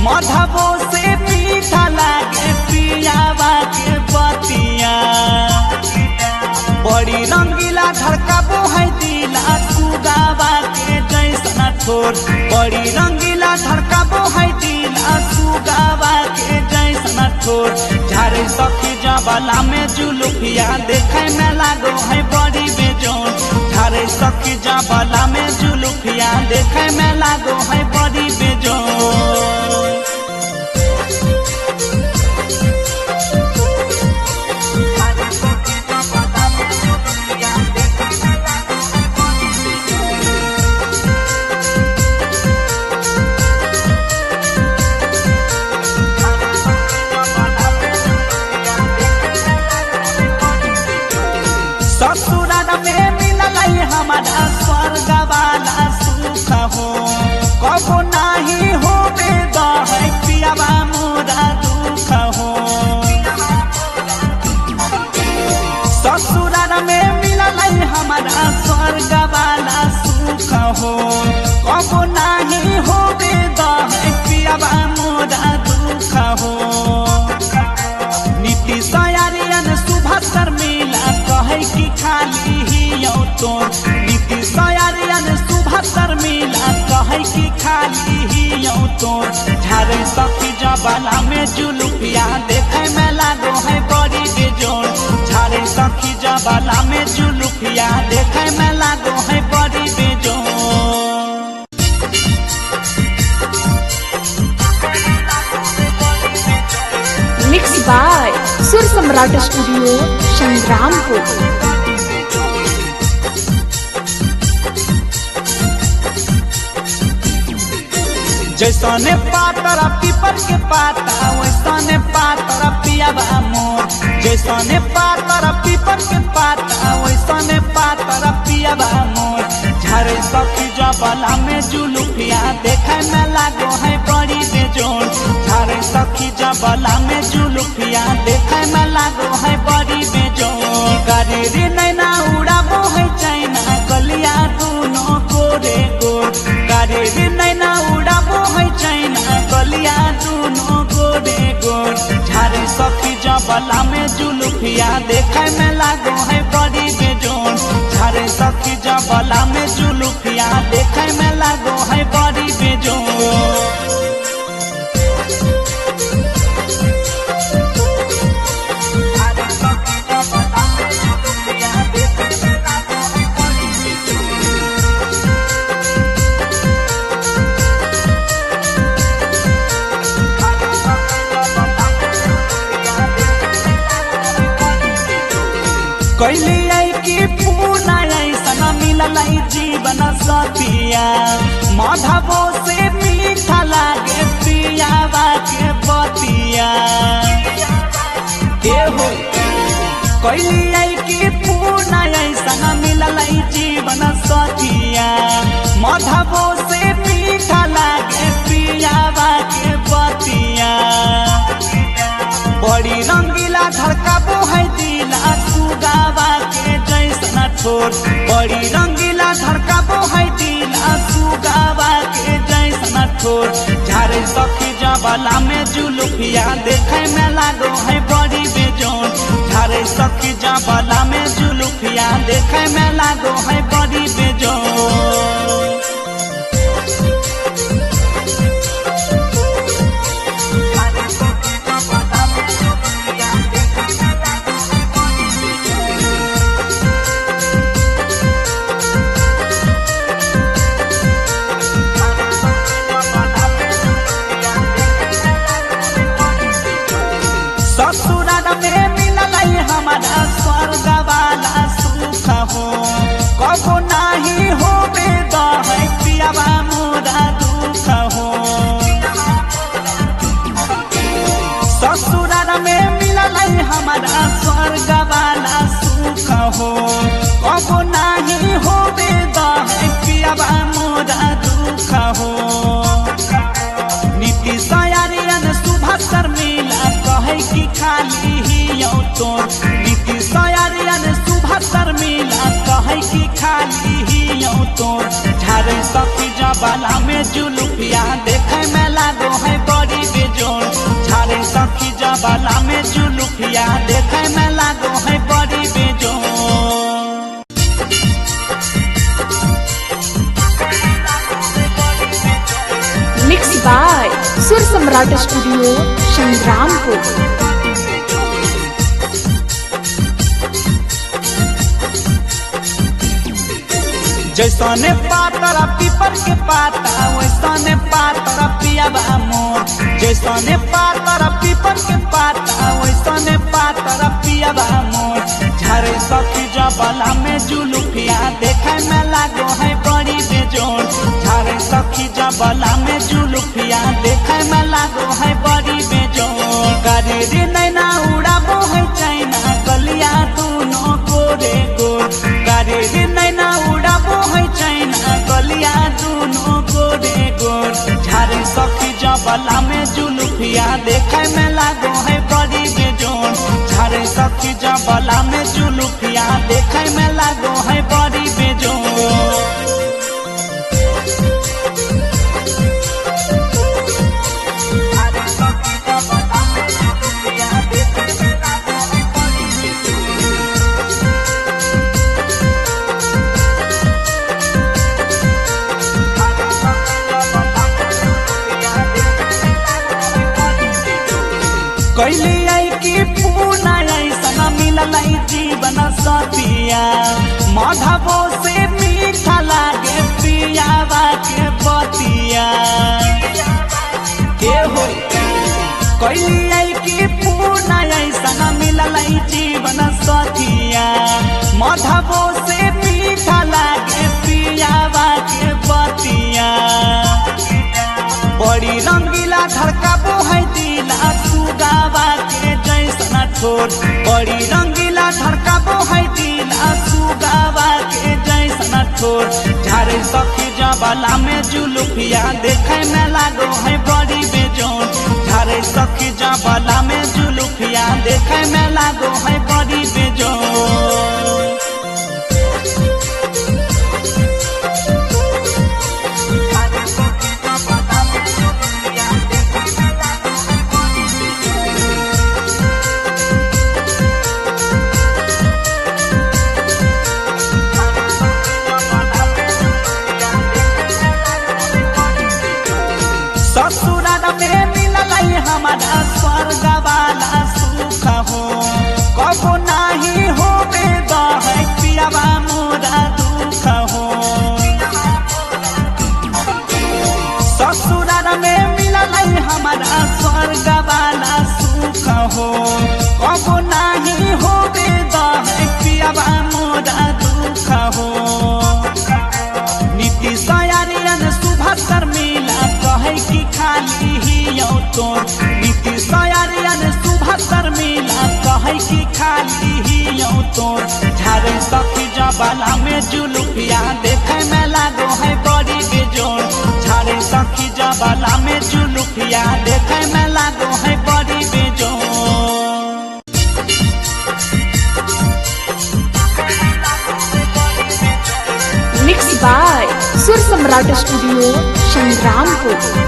माधवो से मीठा लागे पियावा के बतिया बड़ी रंगीला धड़काबो है दिला सुगावा के जैसा ठोर बड़ी रंगीला धड़काबो है दिला सुगावा के जैसा ठोर झारे सखी जबाला में जुलुफिया देखे में लागो है बड़ी बेजोर झारे सखी जबाला में जुलुफिया देखे में लागो है बड़ी बेजोर। हमारा स्वर्ग वाला सुख हो कबो नहीं हो बेदा है पियावा मोरा दुख हो ससुराल में मिलल हमारा स्वर्ग वाला सुख हो कबो नहीं हो बेदा है पियावा मोरा दुख हो नीति सयारियन सुभाष मिला कहे की खाली तोर नीति सयारियन सुभाष मिला कहे की खाली ही तोर झारे सखी जबाला में जुलुफिया देखे में लागो है बड़ी बेजोर झारे सखी जबाला में जुलुफिया देखे में लागो है बड़ी बेजोर। मिक्स बाय सुर सम्राट स्टूडियो संग्रामपुर। जैसने पातर पीपर के पाता वैसने पातर पियावा मोर जैसने पातर पीपर के पाता वैसने पातर पियावा मोर झारे सखी जबाला में जुलुफिया देखे में लागो है बड़ी बेजोर झारे सखी जबाला में जुलुफिया देखे में लागो है बड़ी बेजोर। गाड़ी रे नैना उड़ाबो है चाइना गलिया दोनों गोरे गोर गाड़ी रे नैना उड़ाबो है चाइना गलिया दोनों गोरे गोर झारे सखी जबाला में जुलुफिया देखे में लागो है बड़ी बेजोर झारे सखी जबाला में जुलुफिया देखे में लागो है बड़ी बेजोर। कैली आई की पूना ऐसा मिलल जीवन सतिया माधवो से मीठा लागे पियावा के बतिया हो कैली आई की पूना ऐसा मिलल जीवन सतिया माधवो से मीठा लागे पियावा के बतिया बड़ी रंगीला धड़काबो है दिला सुगावा के जैसा ठोर बड़ी रंगीला धड़काबो है दिला सुगावा के जैसा ठोर झारे सखी जबाला में जुलुफिया देखे में लागो है बड़ी बेजोर। बेजोड़ झारे सखी जबला में जुलुफिया देखे में लागो है बड़ी बेजोड़। ससुराल में मिलल हमारा स्वर्ग वाला सुख हो कबो नहीं हो बेदा है पियावा मोरा दुख हो। ससुराल में मिलल हमारा स्वर्ग वाला सुख हो कबो नहीं हो बेदा है पियावा मोरा दुख हो। नीति सयारियन सुबह शर्मिला कहे कि खाली ही यौ तोर नीति सयारियन सुबह शर्मिला कहे कि खाली ही यौ तोर झारे सखी जबला में जुलुफिया देखे में लागो है बड़ी बेजोड़ झारे सखी जबला में जुलुफिया देखे में लागो है बड़ी बेजोड़। मिक्स बाय सुर सम्राट स्टूडियो संग्रामपुर। जैसने पातरा पीपर के पाता वैसने पातरा पियावा मोर जैसने पातरा पीपर के पाता वैसने पातरा पियावा मोर झारे सखी जबला में जुलुफिया देखे में लागो है बड़ी बेजोड़ झारे सखी जबला में जुलुफिया देखे में लागो है बड़ी बेजोड़। करे रे नैना उड़ाबो है चाइना गलिया दोनों गोरे गोर करे रे नैना उड़ाबो है चाइना गलिया दोनों गोरे गोर झारे सखी जबला में जुलुफिया देखे में लागो है बड़ी बेजोड़ झारे सखी जबला में जुलुफिया देखे में लागो है बड़ी बेजोड़। कैली आई की पूना ऐसा मिलल जीवन सतिया माधवो से मीठा लागे पियावा के बतिया के हो। कैली आई की पूना ऐसा मिलल जीवन सतिया माधवो से मीठा लागे पियावा के बतिया बड़ी रंगीला धड़काबो है दिला सुगावा के जैसना ठोर बड़ी रंगीला धड़काबो है दिला सुगावा के जैसना ठोर झारे सखी जबला में जुलुफिया देखे में लागो है बड़ी बेजोड़ झारे सखी जबला में जुलुफिया देखे में लागो है बड़ी बेजोड़। ससुराल में मिलल हमारा स्वर्ग वाला सुख हो कबो नहीं हो बेदा है पियावा मोरा दुख हो। ससुराल में मिलल हमारा स्वर्ग वाला सुख हो कबो नहीं हो बेदा है पियावा मोरा दुख हो। नीति सयारियन सुबह शर्मिला कहे कि खाली ही यौ तोर नीति सयारियन सुबह शर्मिला कहे कि खाली ही यौ तोर झारे सखी जबला में जुलुफिया देखे में लागो है बड़ी बेजोड़ झारे सखी जबला में जुलुफिया देखे में लागो है बड़ी बेजोड़। मिक्स बाय सुर सम्राट स्टूडियो संग्रामपुर।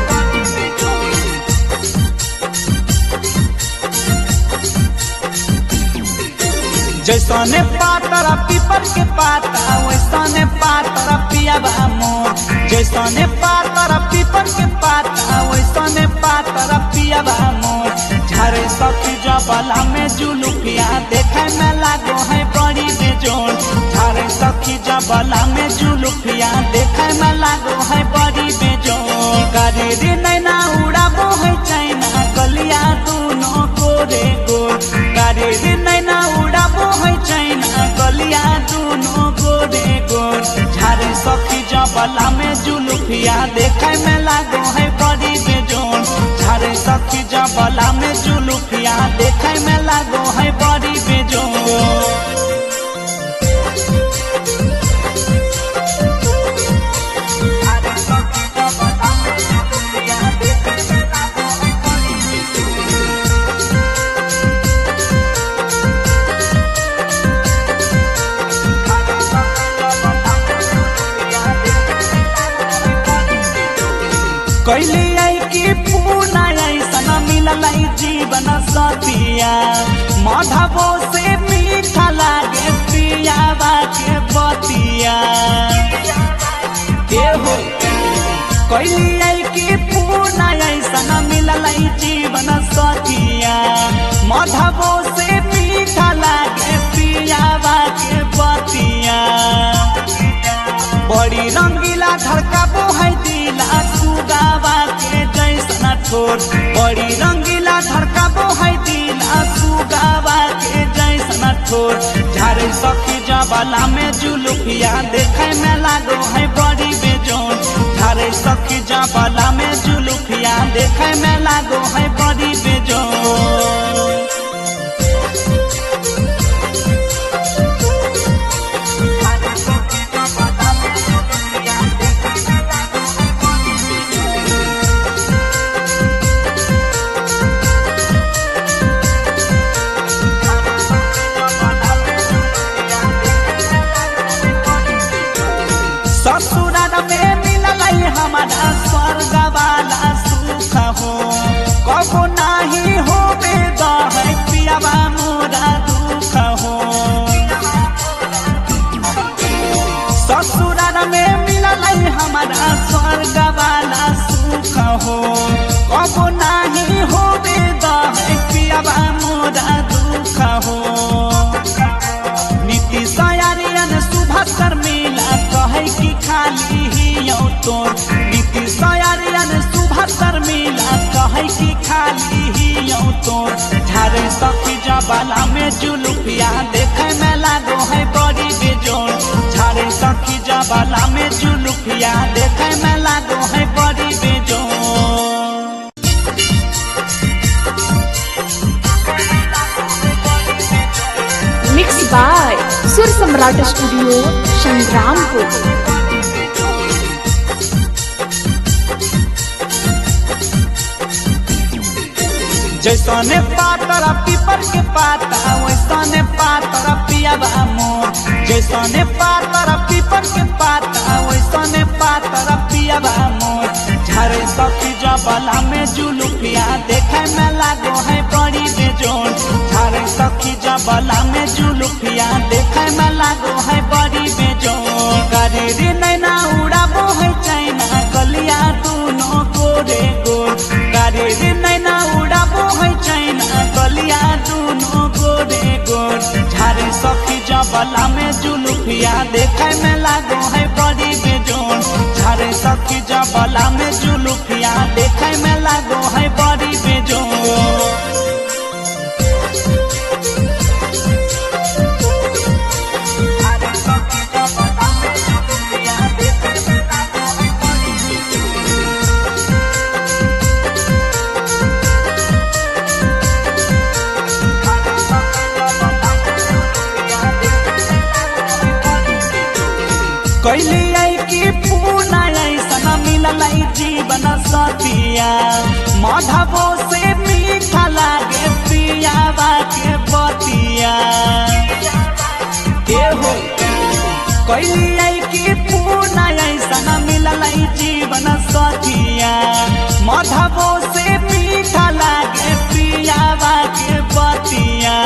जैसने पातर पीपर के पाता वैसने पातर पियाबा मोर। जैसने पातर पीपर के पाता वैसने पातर पियाबा मोर। झारे सखी जबला में जुलुकिया देखे में लागो है बड़ी बेजोड़। झारे सखी जबला में जुलुकिया देखे में लागो है बड़ी बेजोड़। करेरी नैना उड़ाबो है चाइना गलिया दोनों गोरे गोर। करेरी नैना उड़ाबो है चाइना गलिया दोनों गोरे गोर। झारे सखी जबला में जुलुकिया देखे में लागो है बड़ी बेजोड़। झारे सखी जबला में जुलुकिया देखे में लागो है बड़ी बेजोड़। कैली आई की पूना ऐसा मिलल जीवन सतिया। माधवो से मीठा लागे पियावा के बतिया। कैली आई की पूना ऐसा मिलल जीवन सतिया। माधवो से मीठा लागे पियावा के बतिया। बड़ी रंगीला धड़काबो है दिला सुगावा के जैसना ठोर। बड़ी रंगीला धड़काबो है दिला सुगावा के जैसना ठोर। झारे सखी जबला में जुलुकिया देखे में लागो है बड़ी बेजोड़। झारे सखी जबला में जुलुकिया देखे में लागो है बड़ी बेजोड़। ससुराल में मिलल हमारा स्वर्ग वाला सुख हो। कबो नाही होबे दह पियाबा मोरा दुख हो। ससुराल में मिलल हमारा स्वर्ग वाला सुख हो। कबो नाही होबे दह पियाबा मोरा दुख हो। नीति सयारियन सुभाकर मिला कहे कि खाली ही यौ तोर। नीति सयारियन सुभाकर मिला कहे कि खाली ही यौ तोर। झारे सखी जबला में जुलुकिया देखे में लागो है बड़ी बेजोड़। झारे सखी जबला में जुलुकिया देखे में लागो है बड़ी बेजोड़। मिक्स बाय सुर सम्राट स्टूडियो संग्रामपुर। जैसने पातर पीपर के पाता वैसने पातर पियाबा मोर। जैसने पातर पीपर के पाता वैसने पातर पियाबा मोर। झारे सखी जबला में जुलुकिया देखे में लागो है बड़ी बेजोड़। झारे सखी जबला में जुलुकिया देखे में लागो है बड़ी बेजोड़। करेरी नैना उड़ाबो है चाइना गलिया दोनों गोरे गोर। करेरी नैना उड़ाबो है चाइना गलिया दोनों गोरे गोर। झारे सखी जबला में जुलुकिया देखे में लागो है बड़ी बेजोड़। झारे सखी जबला में जुलुकिया देखे में लागो है बड़ी बेजोड़। कैली आई की पूना ऐसा मिलल जीवन सतिया। माधवो से मीठा लागे पियावा के बतिया। कैली आई की पूना ऐसा मिलल जीवन सतिया। माधवो से मीठा लागे पियावा के बतिया।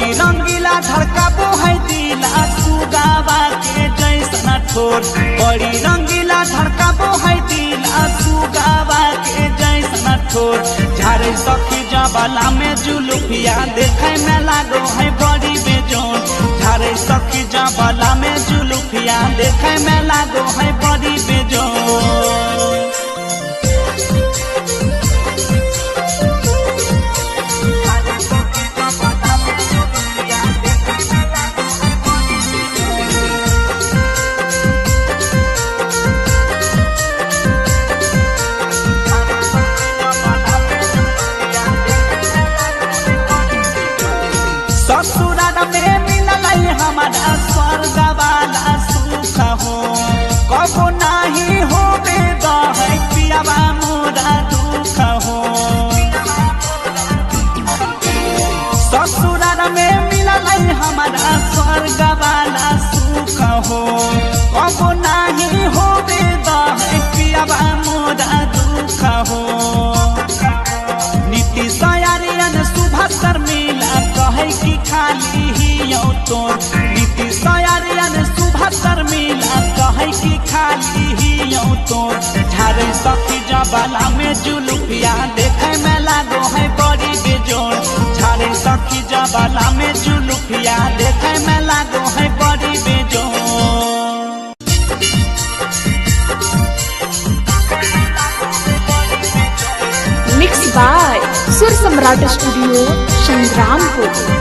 बड़ी रंगीला धड़काबो है दिला सुगावा के जैसन ठोर। बड़ी रंगीला धड़काबो है दिला सुगावा के जैसन ठोर। झारे सखी जबाला में जुलुफिया देखे में लागो है बड़ी बेजोन। झारे सखी जबाला में जुलुफिया देखे में लागो है बड़ी बेजोन। ससुराल में मिलल हमारा स्वर्ग वाला सुख हो। कबो नहीं होबे दहे पियावा मोरा दुख हो। ससुराल में मिलल हमारा स्वर्ग वाला सुख हो। कबो नहीं होबे दहे पियावा मोरा दुख हो। नीति सयारियन सुभाष शर्मिला कहे कि खाली ही यौ तोर। नीति सयारियन सुभाष शर्मिला कहे कि खाली ही यौ तोर। झारे सखी जबाला में जुलुफिया देखे में लागो है बड़ी बेजोर। झारे सखी जबाला में जुलुफिया देखे में लागो है बड़ी बेजोर। मिक्स बाय सुर सम्राट स्टूडियो संग्रामपुर।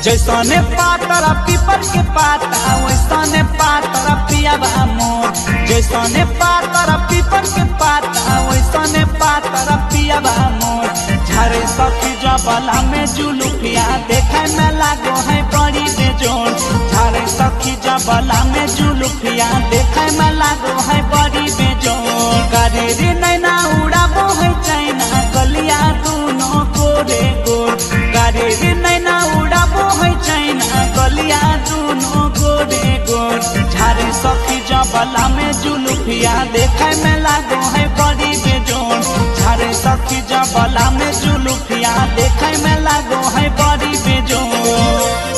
जैसने पातर पीपर के पाता वैसने पातर पियावा मोर। जैसने पातर पीपर के पाता वैसने पातर पियावा मोर। झारे सखी जबाला में जुलुफिया देखे में लागो है बड़ी बेजोर। झारे सखी जबाला में जुलुफिया देखे में लागो है बड़ी बेजोर। कारेरी नैना उड़ाबो है चैना गलिया दोनों गोरे गोर। कारेरी नैना उड़ाबो है चैना गलिया दोनों गोरे गोर। झारे सखी जबाला में जुलुफिया देखे में लागो है बड़ी बेजोर। झारे सखी जबाला में जुलुफिया देखे में लागो है बड़ी बेजोर।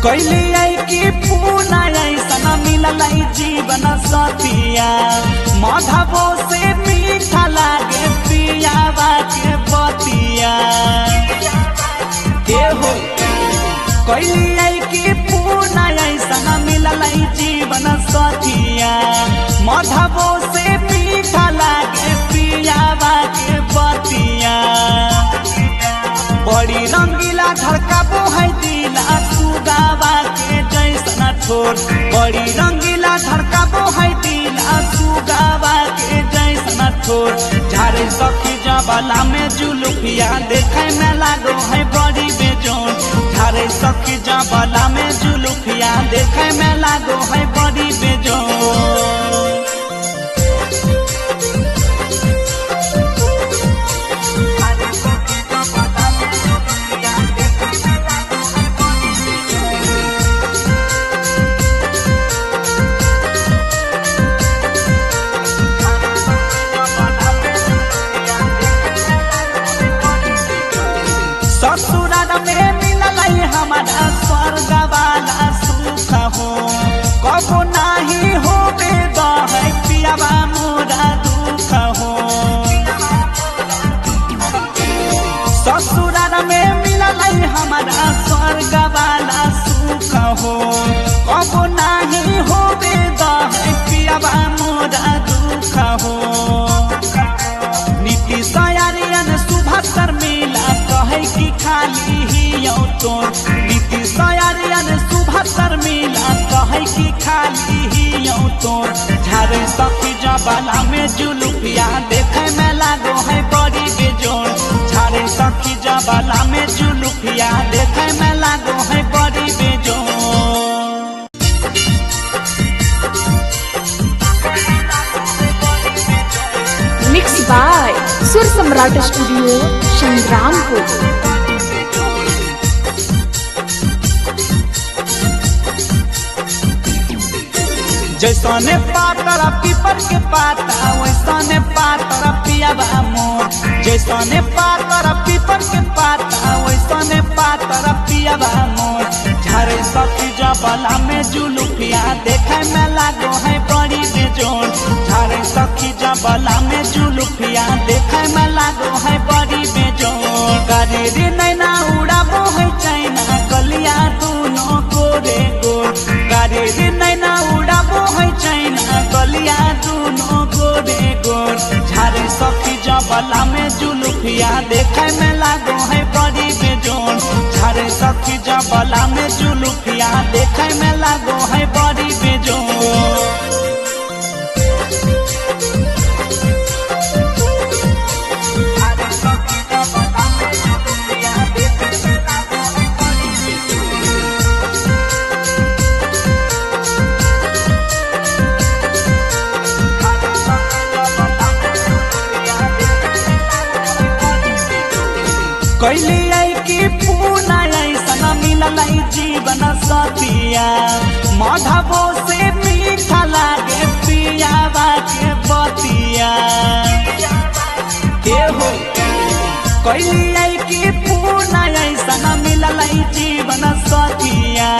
कैली आई की पूना ऐसा मिलल जीवन सतिया। माधवो से मीठा लागे पियावा के बतिया। हो कैली आई की पूना ऐसा मिलल जीवन सतिया। माधवो से मीठा लागे पियावा के बतिया। बड़ी रंगीला धड़काबो है दिला सुगावा के जैसन ठोर। बड़ी रंगीला धड़काबो है दिला सुगावा के जैसन ठोर। झारे सखी जबाला में जुलुफिया देखे में लागो है बड़ी बेजोर। झारे सखी जबाला में जुलुफिया देखे में लागो है बड़ी बेजोर। ससुराल में मिलल हमारा स्वर्ग वाला सुख हो। कबो नहीं होबे दहे पियावा मोरा दुख हो। ससुराल में मिलल हमारा स्वर्ग वाला सुख हो। कबो नहीं होबे दहे पियावा मोरा दुख हो। नीति सयारियन सुभाष शर्मिला कहे कि खाली ही यौ तोर। नीति सयारियन सुभाष शर्मिला कहे कि खाली ही यौ तोर। झारे सखी जबाला में जुलुफिया देखे में लागो है बड़ी बेजोर। झारे सखी जबाला में जुलुफिया देखे में लागो है बड़ी बेजोर। सम्राट स्टूडियो संग्रामपुर। जैसने पातर पीपर के पाता वैसने पातर पियाबा मोर। जैसने पातर पीपर के पाता वैसने पातर पियाबा मोर। झारे सखी जबला में जुलुफिया देखे में लागो है बड़ी बेजोड़। झारे सखी जबला में जुलुफिया देखे में लागो है बड़ी बेजोड़। करे रे नैना उड़ाबो है चाइना गलिया दोनों गोरे गोर। करे रे नैना उड़ाबो है चाइना गलिया दोनों गोरे गोर। झारे सखी जबला में जुलुफिया देखे में लागो है बड़ी बेजोड़। झारे सखी जबला में जुलुफिया देखे में लागो है बड़ी बेजोड़। कैली आई की पूना ऐसा मिलल जीवन सतिया। मधबो से मीठा लागे पियावा के बतिया। हो कैली आई की पूना ऐसा मिलल जीवन सतिया।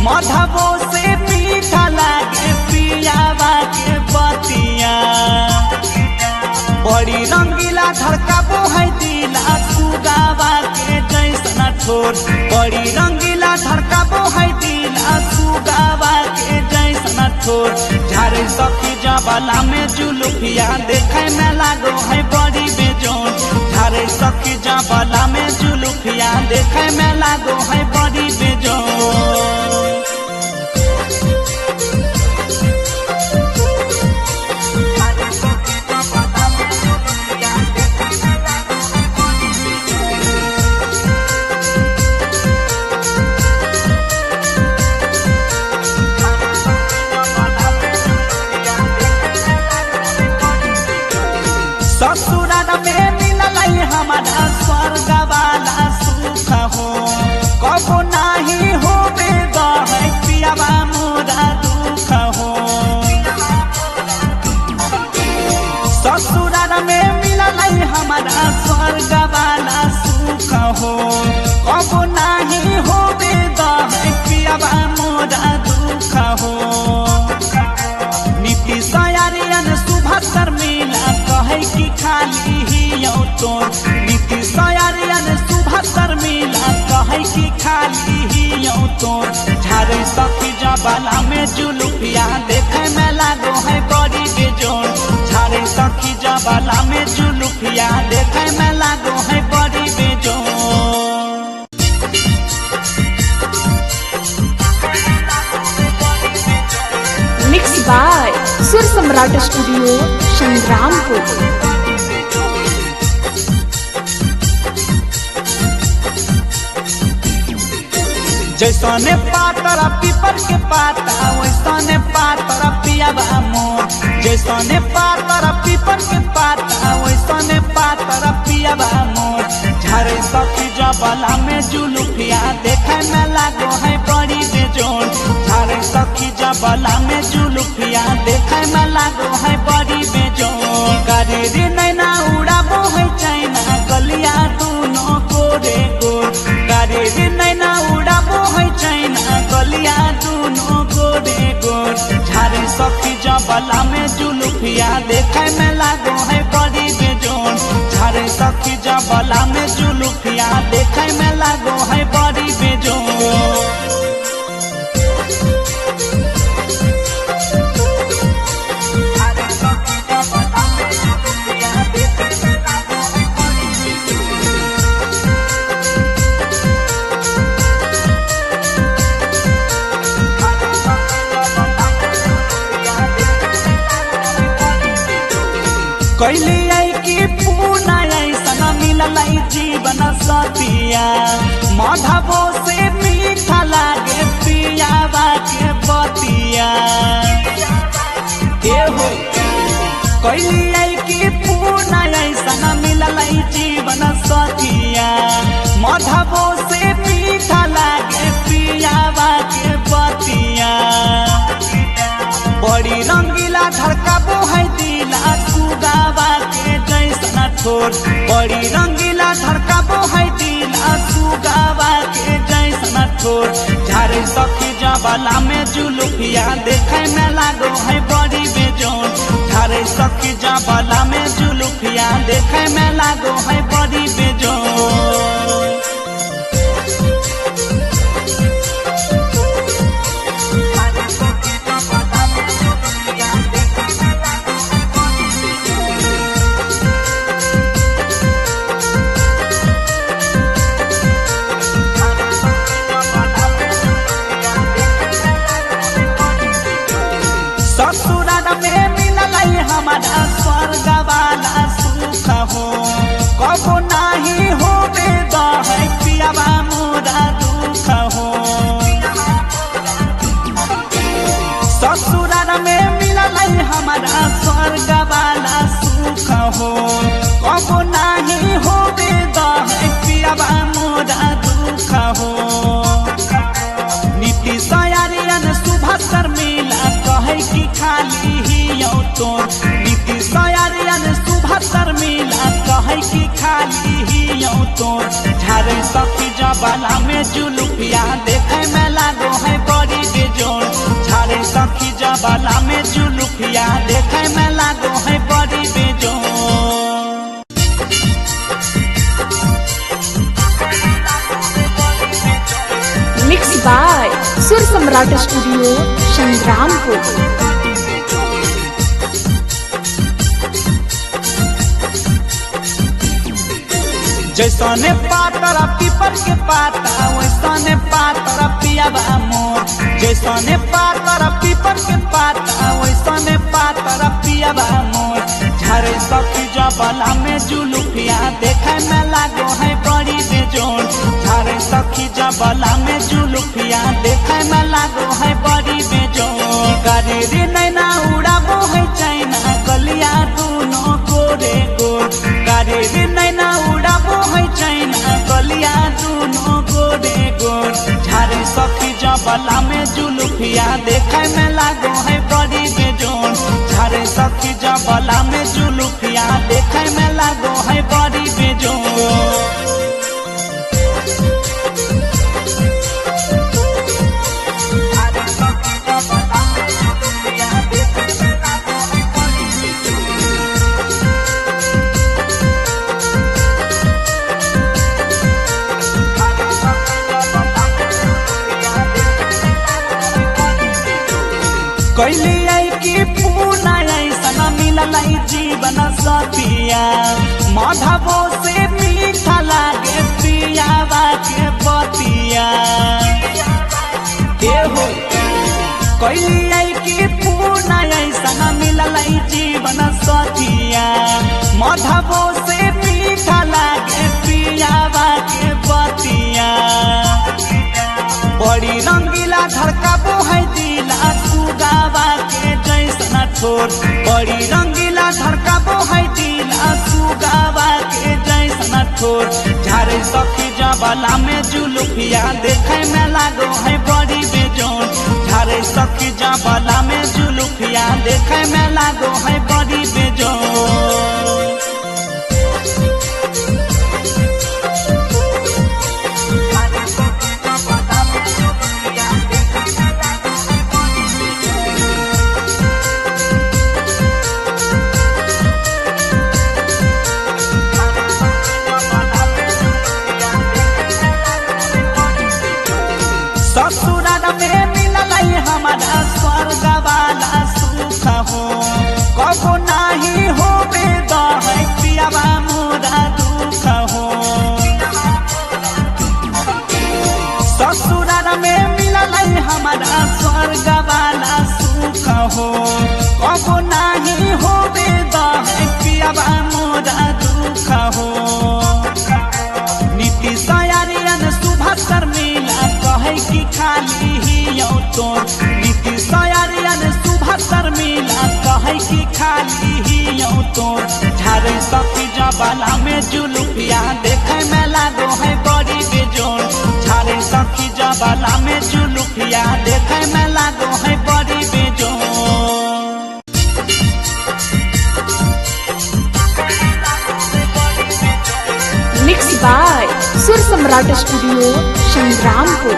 मधबो से मीठा लागे पियावा के बतिया। बड़ी रंगीला धड़काबो है दिला सुगावा के जैसना ठोर। बड़ी रंगीला धड़काबो है दिला सुगावा के जैसना ठोर। झारे सखी जबला में जुलुफिया देखे में लागो है बड़ी बेजोड़। झारे सखी जबला में जुलुफिया देखे में लागो है बड़ी बेजोड़। ससुराल में मिलल हमारा स्वर्ग वाला सुख हो। कबो नाही होबे दहे पियावा मोरा दुख हो। ससुराल में मिलल हमारा स्वर्ग वाला सुख हो। कबो नाही होबे दहे पियावा मोरा दुख हो। नीति सयारियन सुबह शर्मिला कहे कि खाली ही तोर। नीति सयारियन सुबह शर्मिला कहे कि खाली ही तोर। झारे सखी जबला में जुलुफिया देखे में लागो है बड़ी बेजोड़। झारे सखी जबला में जुलुफिया देखे में लागो है बड़ी बेजोड़। मिक्स बाय सुर सम्राट स्टूडियो संग्रामपुर। जैसने पातर पीपर के पाता वैसने पातर पियाबा मोर। जैसने पातर पीपर के पाता वैसने पातर पियाबा मोर। झारे सखी जबला में जुलुफिया देखे में लागो है बड़ी बेजोड़। झारे सखी जबला में जुलुफिया देखे में लागो है बड़ी बेजोड़। करे रे नैना उड़ाबो है चाइना गलिया दोनों गोरे गोर। करे रे नैना उड़ाबो है चाइना गलिया दोनों गोरे गोर। झारे सखी जबला में जुलुफिया देखे में लागो है बड़ी बेजोड़। झारे सखी जबला में जुलुफिया देखे में लागो है बड़ी बेजोड़। कैली आई की पूना ऐसा मिलल जीवन सतिया। मधबो से मीठा लागे पियावा के बतिया। हो कैली आई की पूना ऐसा मिलल ठोर बड़ी रंगीला धड़काबो है दिल सुगावा के जैसन ठोर झारे सखी जबला में जुलुफिया देखे में लागो है बड़ी बेजोन झारे सखी जबला में जुलुफिया देखे में लागो है बड़ी बेजोन। ससुराल में मिलल हमारा स्वर्ग वाला सुख हो कबो नहीं होबे दहे पियावा मोरा दुख हो। ससुराल में मिलल हमारा स्वर्ग वाला सुख हो कबो नहीं होबे दहे पियावा मोरा दुख हो। नीति सयारियन सुभाष शर्मिला कहे कि खाली ही यौ तोर नीति सयारियन सुभाष शर्मिला कहे कि खाली ही यौ तोर झारे सखी जबला में जुलुफिया देखे में लागो है बड़ी बेजोर झारे सखी जबला में जुलुफिया देखे में लागो है बड़ी बेजोर। मिक्स बाय सुर सम्राट स्टूडियो संग्रामपुर। जैसने पातर पीपर के पाता वैसने पातर पियावा मोर जैसने पातर पीपर के पाता वैसने पातर पियावा मोर झारे सखी जबला में जुलुफिया देखे में लागो है बड़ी बेजोर झारे सखी जबला में जुलुफिया देखे में लागो है बड़ी बेजोर। गाड़ी नैना उड़ाबो है चाइना गलिया दोनों गोरे गोर गाड़ी नैना उड़ाबो है चाइना गलिया दोनों गोरे गोर झारे सखी जबला में जुलुफिया देखे में लागो है बड़ी बेजोर झारे सखी जबला में जुलुफिया देखे में लागो है बड़ी बेजोर। कैली आई की पूना ऐसा मिलल जीवन सतिया माधवो से मीठा लागे पियावा के बतिया हो कैली आई की पूना ऐसा मिलल जीवन सतिया माधवो से मीठा लागे पियावा के बतिया बड़ी रंगीला धड़काबो है दिला सुगावा के जैसन ठोर बड़ी रंगीला धड़काबो है दिला सुगावा के जैसन ठोर झारे सखी जबला में जुलुफिया देखे में लागो है बड़ी बेजोर झारे सखी जबला में जुलुफिया देखे में लागो है बड़ी बेजोर। ससुराल में मिलल हमारा स्वर्ग वाला सुख हो कबो नहीं होबे दहे पियावा मोरा दुख हो। ससुराल में मिलल हमारा स्वर्ग वाला सुख हो कबो नहीं होबे दहे पियावा मोरा दुख हो। नीति सयारियन सुभाष शर्मिला कहे कि खाली ही यौ तोर नीति सयारियन सुभाष शर्मिला कहे कि खाली ही यौ तोर झारे सखी जबला में जुलुफिया देखे में लागो है बड़ी बेजोर झारे सखी जबला में जुलुफिया देखे में लागो है बड़ी बेजोर। सम्राट स्टूडियो संग्रामपुर।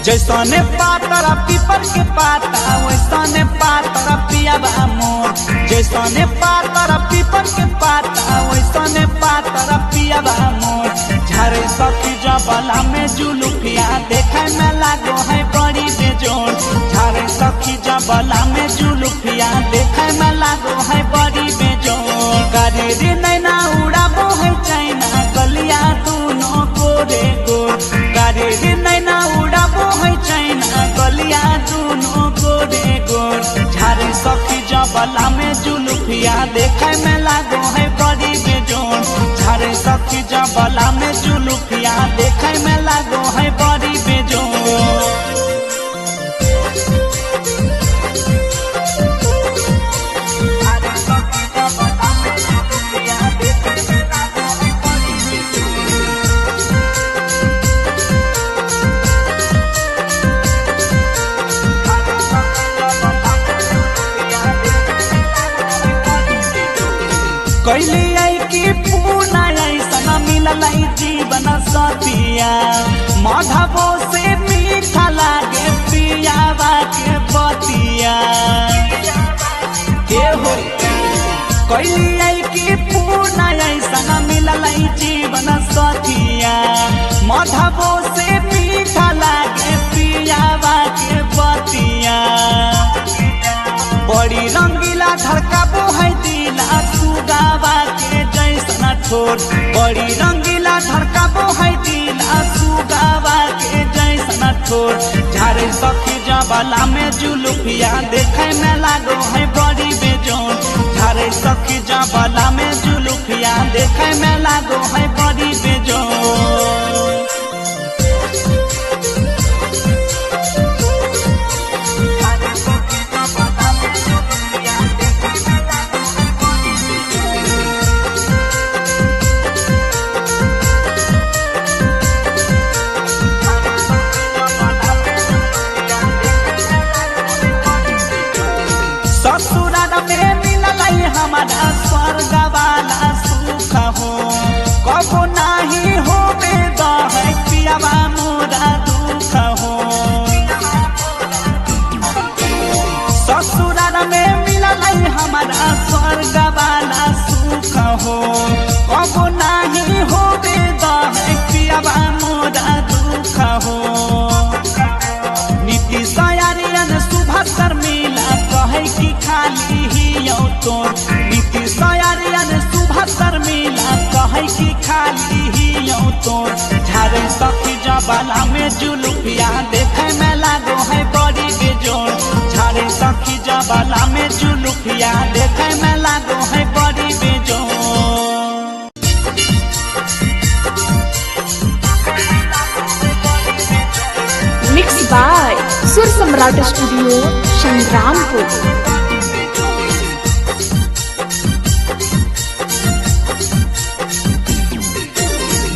जैसने पातर पीपर के पाता वैसने पातर पियाबा मोर। जैसने पातर पीपर के पाता वैसने पातर पियाबा मोर। झारे सखी जबला में जुलुफिया देखे में लागो है बड़ी बेजोड़। झारे सखी जबला में जुलुफिया देखे में लागो है बड़ी बेजोड़। करे रे नैना उड़ाबो है चाइना गलिया दोनों गोरे गोर। करे रे नैना उड़ाबो है चाइना गलिया दोनों गोरे गोर। झारे सखी जबला में जुलुफिया देखे में लागो है बड़ी बेजोड़। झारे सखी जबला में जुलुफिया देखे में लागो है बड़ी बेजोड़। कैले आई की पूना ऐसा मिलल जीवन सतिया। माधवो से मीठा लागे पियावा के बतिया। हो कैले आई की पूना ऐसा मिलल जीवन सतिया। माधवो से मीठा लागे पियावा के बतिया। बड़ी रंगीला धड़काबो है दिला सुगावा के जैसना ठोर। बड़ी रंगीला धड़काबो है दिला सुगावा के जैसना ठोर। झारे सखी जबला में जुलुफिया देखे में लागो है बड़ी बेजोड़। झारे सखी जबला में जुलुफिया देखे में लागो है बड़ी बेजोड़। हमारा स्वर्ग वाला सुख हो कबो नहीं हो बेदा है पियावा मोरा दुख हो। ससुराल में मिलल हमारा स्वर्ग वाला सुख हो कबो नहीं हो बेदा है पियावा मोरा दुख हो। नीति सयारियन सुबह शर्मिला कहे कि खाली ही तोर। नीति सयारियन सुबह शर्मिला कहे कि खाली ही तोर। झारे सखी जबला में जुलुफिया देखे में लागो है बड़ी बेजोड़। झारे सखी जबला में जुलुफिया देखे में लागो है बड़ी बेजोड़। मिक्स बाय सुर सम्राट स्टूडियो संग्रामपुर।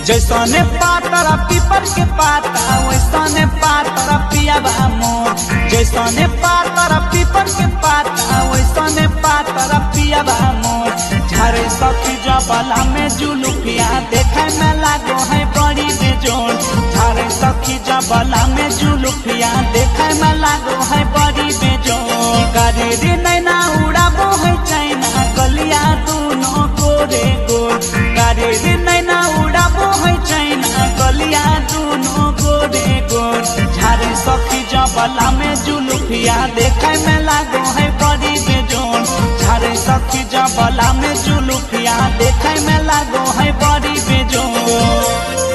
जैसने पातर पीपर के पाता वैसने पातर पियाबा मोर। जैसने पातर पीपर के पाता वैसने पातर पियाबा मोर। झारे सखी जबला में जुलुफिया देखे में लागो है बड़ी बेजोड़। झारे सखी जबला में जुलुफिया देखे में लागो है बड़ी बेजोड़। करे रे नैना उड़ाबो है चाइना गलिया दोनों गोरे गोर। करे रे नैना उड़ाबो है चाइना गलिया दोनों गोरे गोर। झारे सखी जबला में जुलुफिया देखे में लागो है बड़ी बेजोड़। झारे सखी जबला में जुलुफिया देखे में लागो है बड़ी बेजोड़।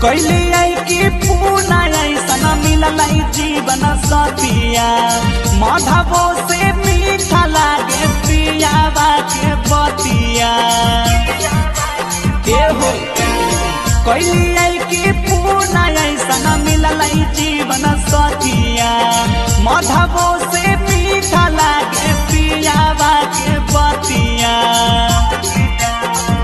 कैले आई की पूना ऐसा मिलल जीवन सतिया। माधवो से मीठा लागे पियावा के बतिया। हो कैली आई की पूना ऐसा मिलल जीवन सखिया मधबो से मीठा लागे पियावा के बतिया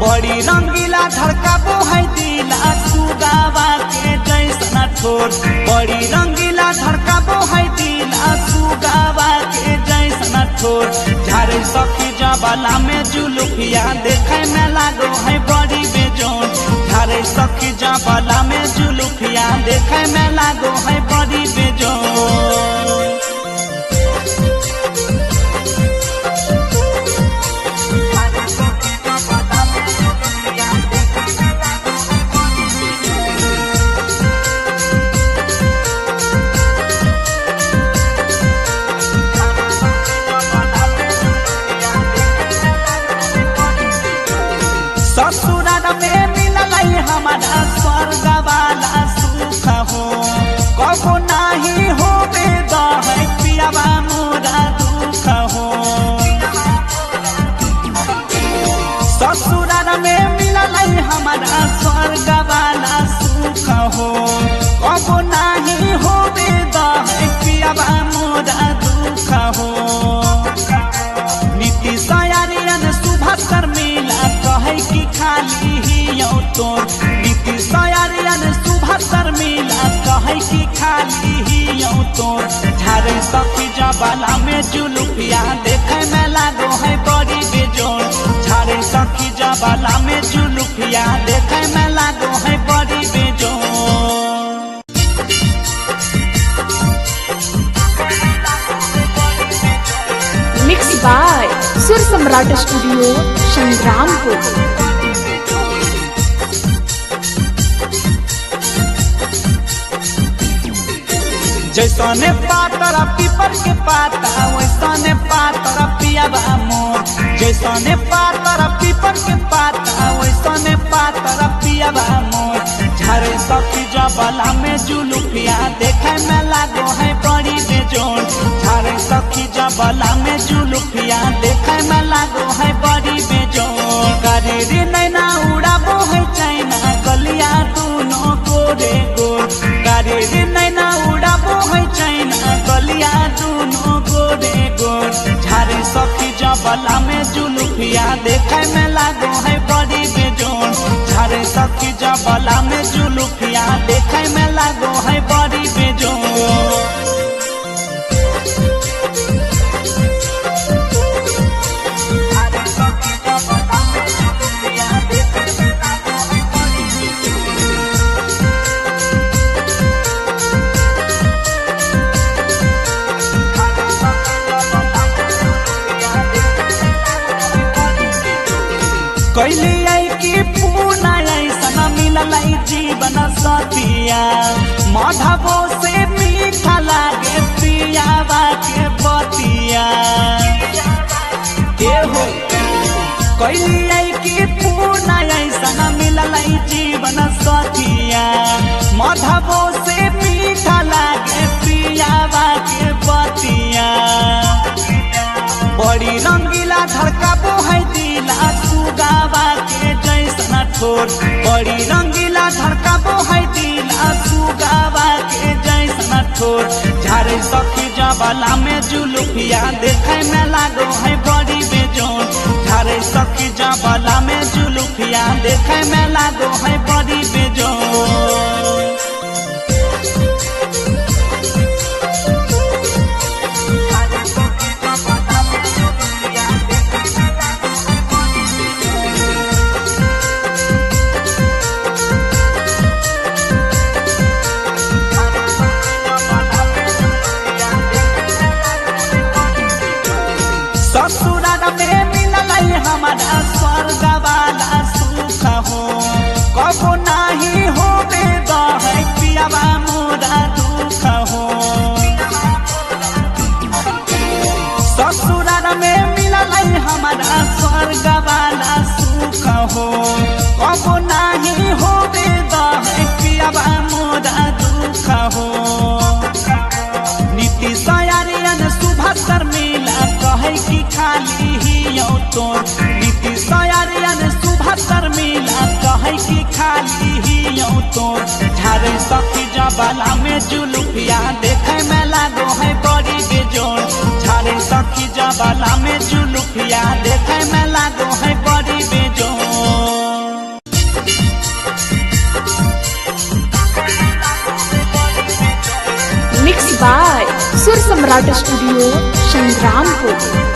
बड़ी रंगीला धड़काबो है दिला सुगावा के जैसन ठोर बड़ी रंगीला धड़काबो है दिला सुगावा के जैसन ठोर झारे सखी जबाला में जुलुफिया देखे में लागो है बड़ी बेजोन झारे सखी जबाला में जुलुफिया देखे में लागो है बड़ी बेजोन ससुराल में मिलल हमारा स्वर्ग वाला सुख हो कबो नाही होबे दहै पियावा मोरा दुख हो ससुराल में मिलल हमारा स्वर्ग वाला सुख हो कबो नाही होबे दहै पियावा मोरा दुख हो नीति सयारियन सुभाष मिला कहे कि खाली ही तोर नीति सयारियन सुभाष मिला कहे कि खाली ही तोर झारे सखी जबाला में जुलुफिया देखे में लागो है बड़ी बेजोर झारे सखी जबाला में जुलुफिया देखे में लागो है बड़ी बेजोर मिक्स बाय सुर सम्राट स्टूडियो संग्रामपुर। जैसने पातर पीपर के पाता वैसने पातर पियावा मोर जैसने पातर पीपर के पाता वैसने पातर पियावा मोर झारे सखी जबाला में जुलुफिया देखे में लागो है बड़ी बेजोर झारे सखी जबाला में जुलुफिया देखे में लागो है बड़ी बेजोर करेरी नैना उड़ाबो है चाइना गलिया दोनों गोरे गोर करेरी नैना उड़ाबो है चाइना गलिया दोनों गोरे गोर झारे सखी जबाला में जुलुफिया देखे में लागो है बड़ी बेजोर झारे सखी जबाला में जुलुफिया देखे में लागो है बड़ी बेजोर कैली आई की पूना ऐसा मिलल जीवन सतिया मधबो से मीठा लागे पियावा के बतिया हो कैली आई की पूना ऐसा मिलल जीवन सतिया मधबो से मीठा लागे पियावा के बतिया बड़ी रंगीला धड़काबो है दिला सुगावा के जैसन ठोर बड़ी रंगीला धड़काबो है दिला सुगावा के जैसन ठोर झारे सखी जबाला में जुलुफिया देखे में लागो है बड़ी बेजोर झारे सखी जबाला में जुलुफिया देखे में लागो है बड़ी बेजोर ससुराल में मिलल हमारा स्वर्ग वाला सुख हो कबो नाही होबे दहै पियावा मोरा दुख हो ससुराल में मिलल हमारा स्वर्ग वाला सुख हो कबो नाही होबे दहै पियावा मोरा दुख हो नीति सयारियन सुभाष मिला कहे कि खाली ही तोर नीति सयारियन सुभाष मिला कहे कि खाली ही ही तोर झारे सखी जबाला में जुलुफिया देखे में लागो है बड़ी बेजोड़ झारे सखी जबाला में जुलुफिया देखे में लागो है बड़ी बेजोड़। मिक्स बाय सुर सम्राट स्टूडियो संग्रामपुर।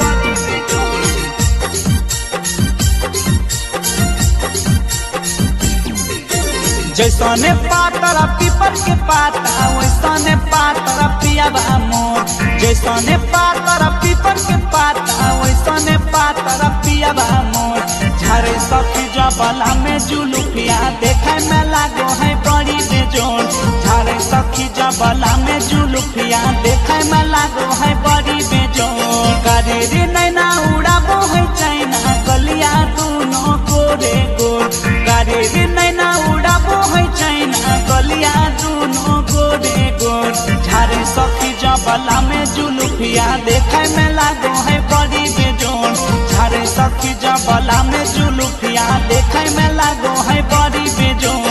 जैसने पातर पीपर के पाता वैसने पातर पियाबा मोर जैसने पातर पीपर के पाता वैसने पातर पियाबा मोर झारे सखी जबाला में जुलुफिया देखे में लागो है बड़ी बेजोड़ झारे सखी जबाला में जुलुफिया देखे में लागो है बड़ी बेजोड़। करेरी नैना उड़ाबो है चाइना गलिया दोनों गोरे गोर करेरी नैना उड़ाबो है चाइना गलिया दोनों गोरे गोर झारे सखी जबाला में जुलुफिया देखे में लागो है बड़ी बेजोड़ झारे सखी जबाला में जुलुफिया देखे में लागो है बड़ी बेजोड़।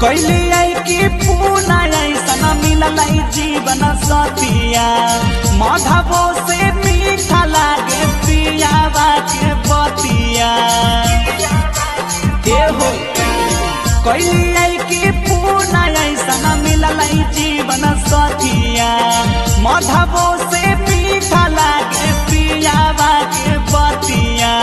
कैली आई की पूना ऐसा मिलल जीवन सतिया माधवो से मीठा लागे पियावा के बतिया हो कैली आई की पूना ऐसा मिलल जीवन सतिया माधवो से मीठा लागे पियावा के बतिया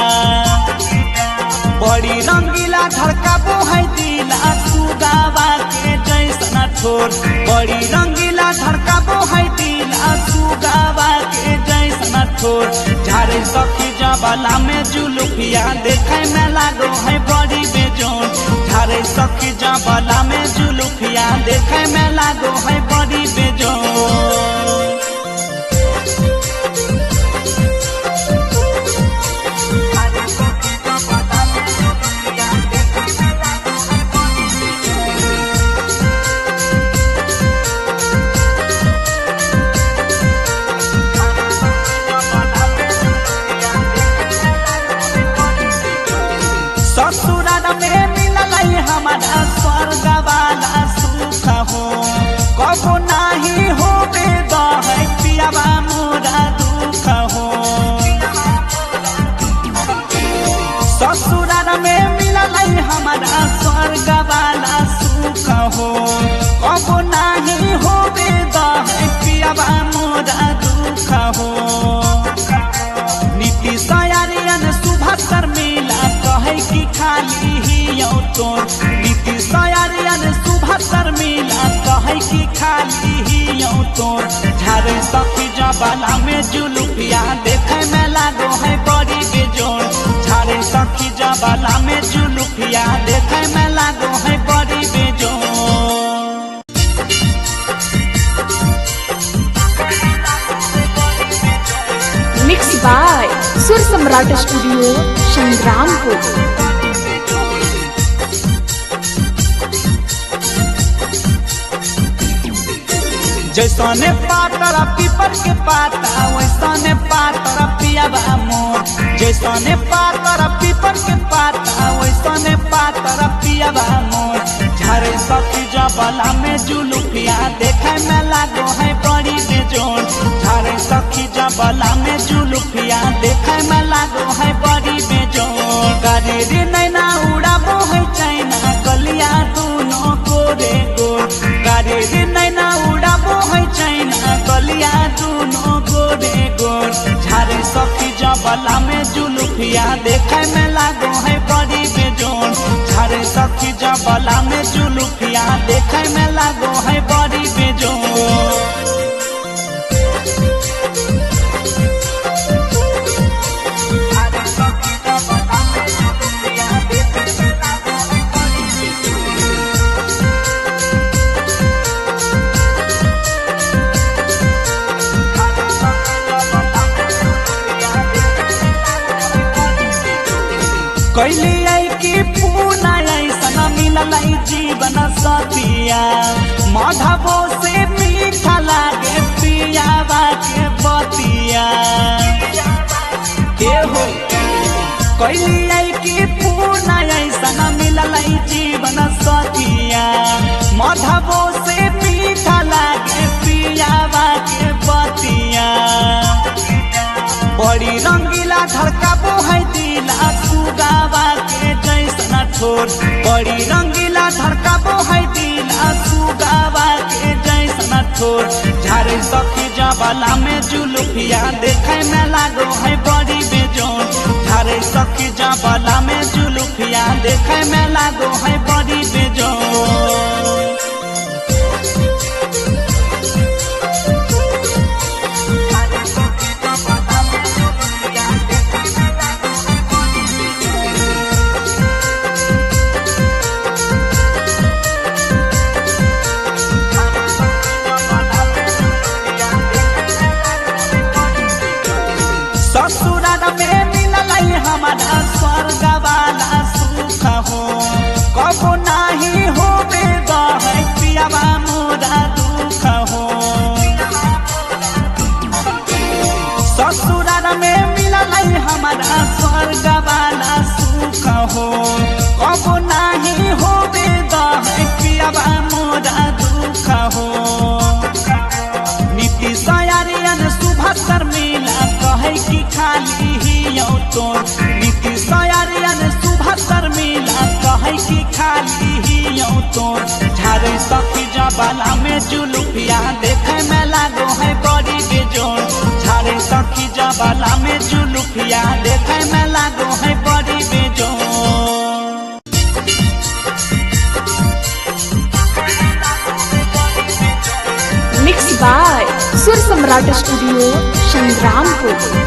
बड़ी रंगीला धड़काबो है दिला सुगावा के जैसन ठोर बड़ी रंगीला धड़काबो है दिला सुगावा के जैसन ठोर झारे सखी जबाला में जुलुफिया देखे में लागो है बड़ी बेजोड़ झारे सखी जबाला में जुलुफिया देखे में लागो है बड़ी बेजोड़। ससुराल में मिलल हमारा स्वर्ग वाला सुख हो कबो नाही हो बेद है पियाबा मोरा दुख हो ससुराल में मिलल हमारा स्वर्ग वाला सुख हो कबो नाही हो बेद है पियाबा मोरा दुख हो। नीति सयारियन सुभाष मिला कहे की खाली ही तोर नीति सयारियन सुभाष मिला कहे की खाली ही तोर झारे सखी जबाला में जुलुफिया देखे में लागो है बड़ी बेजोड़ झारे सखी जबाला में जुलुफिया देखे में लागो है बड़ी बेजोड़। मिक्स बाय सुर सम्राट स्टूडियो संग्रामपुर। जैसने पातर पीपर के पाता वैसने पातर पियाबा मोर जैसने पातर पीपर के पाता वैसने पातर पियाबा मोर झारे सखी जबाला में जुलुफिया देखे में लागो है बड़ी बेजोड़ झारे सखी जबाला में जुलुफिया देखे में लागो है बड़ी बेजोड़। करेरी नैना उड़ाबो है चाइना गलिया दोनों गोरे गोर करेरी नैना उड़ाबो है चाइना गलिया दोनों गोरे गोर झारे सखी जबाला में जुलुफिया देखे में लागो है बड़ी बेजोड़ झारे सखी जबाला में जुलुफिया देखे में लागो है बड़ी बेजोड़। कैली आई कि पूना ऐसन मिलल जीवन सतिया माधवो से मीठा लागे पियावा के बतिया के हो कैली आई कि पूना ऐसन मिलल जीवन सतिया माधवो से मीठा लागे पियावा के बतिया बड़ी रंगीला धड़काबो है दिला सुगावा के जैसन ठोर बड़ी रंगीला धड़काबो है दिला सुगावा के जैसन ठोर झारे सखी जबाला में जुलुफिया देखे में लागो है बड़ी बेजोन झारे सखी जबाला में जुलुफिया देखे में लागो है बड़ी बेजोन ससुराल में मिलल हमारा स्वर्ग वाला सुख हो कबो नाही हो है पियावा मोरा दुख हो ससुराल में मिलल हमारा स्वर्ग वाला सुख हो कबो नाही हो है पियावा मोरा दुख हो नीति सयारियन सुभद्र मिला कहे कि खाली ही तोर नीति सयारियन सुभद्र मिला कहे कि खाली ही तोर झारे सखी जबाला में जुलुफिया देखे में लागो है बड़ी बेजोर झारे सखी जबाला में जुलुफिया देखे में लागो है बड़ी बेजोर मिक्स बाय सुर सम्राट स्टूडियो संग्रामपुर।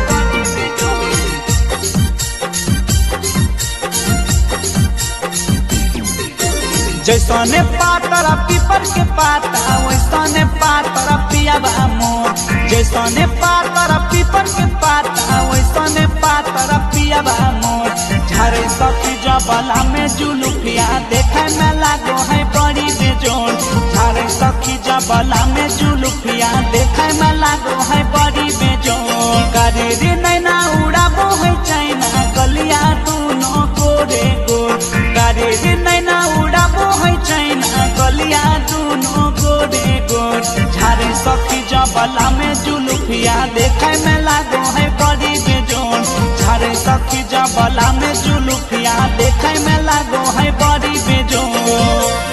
जैसने पातर पीपर के पाता वैसने पातर पियावा मोर जैसने पातर पीपर के पाता वैसने पातर पियावा मोर झारे सखी जबाला में जुलुफिया देखे में लागो है बड़ी बेजोर झारे सखी जबाला में जुलुफिया देखे में लागो है बड़ी बेजोर करे रे नैना उड़ाबो है चाइना गलिया दूनो गोरे गोर करे रे नैना उड़ाबो है चाइना गलिया दूनो गोरे गोर झारे सखी जबाला में जुलुफिया देखे में लागो है बड़ी बेजोर झारे सखी जबाला में जुलुफिया देखे में लागो है बड़ी बेजोर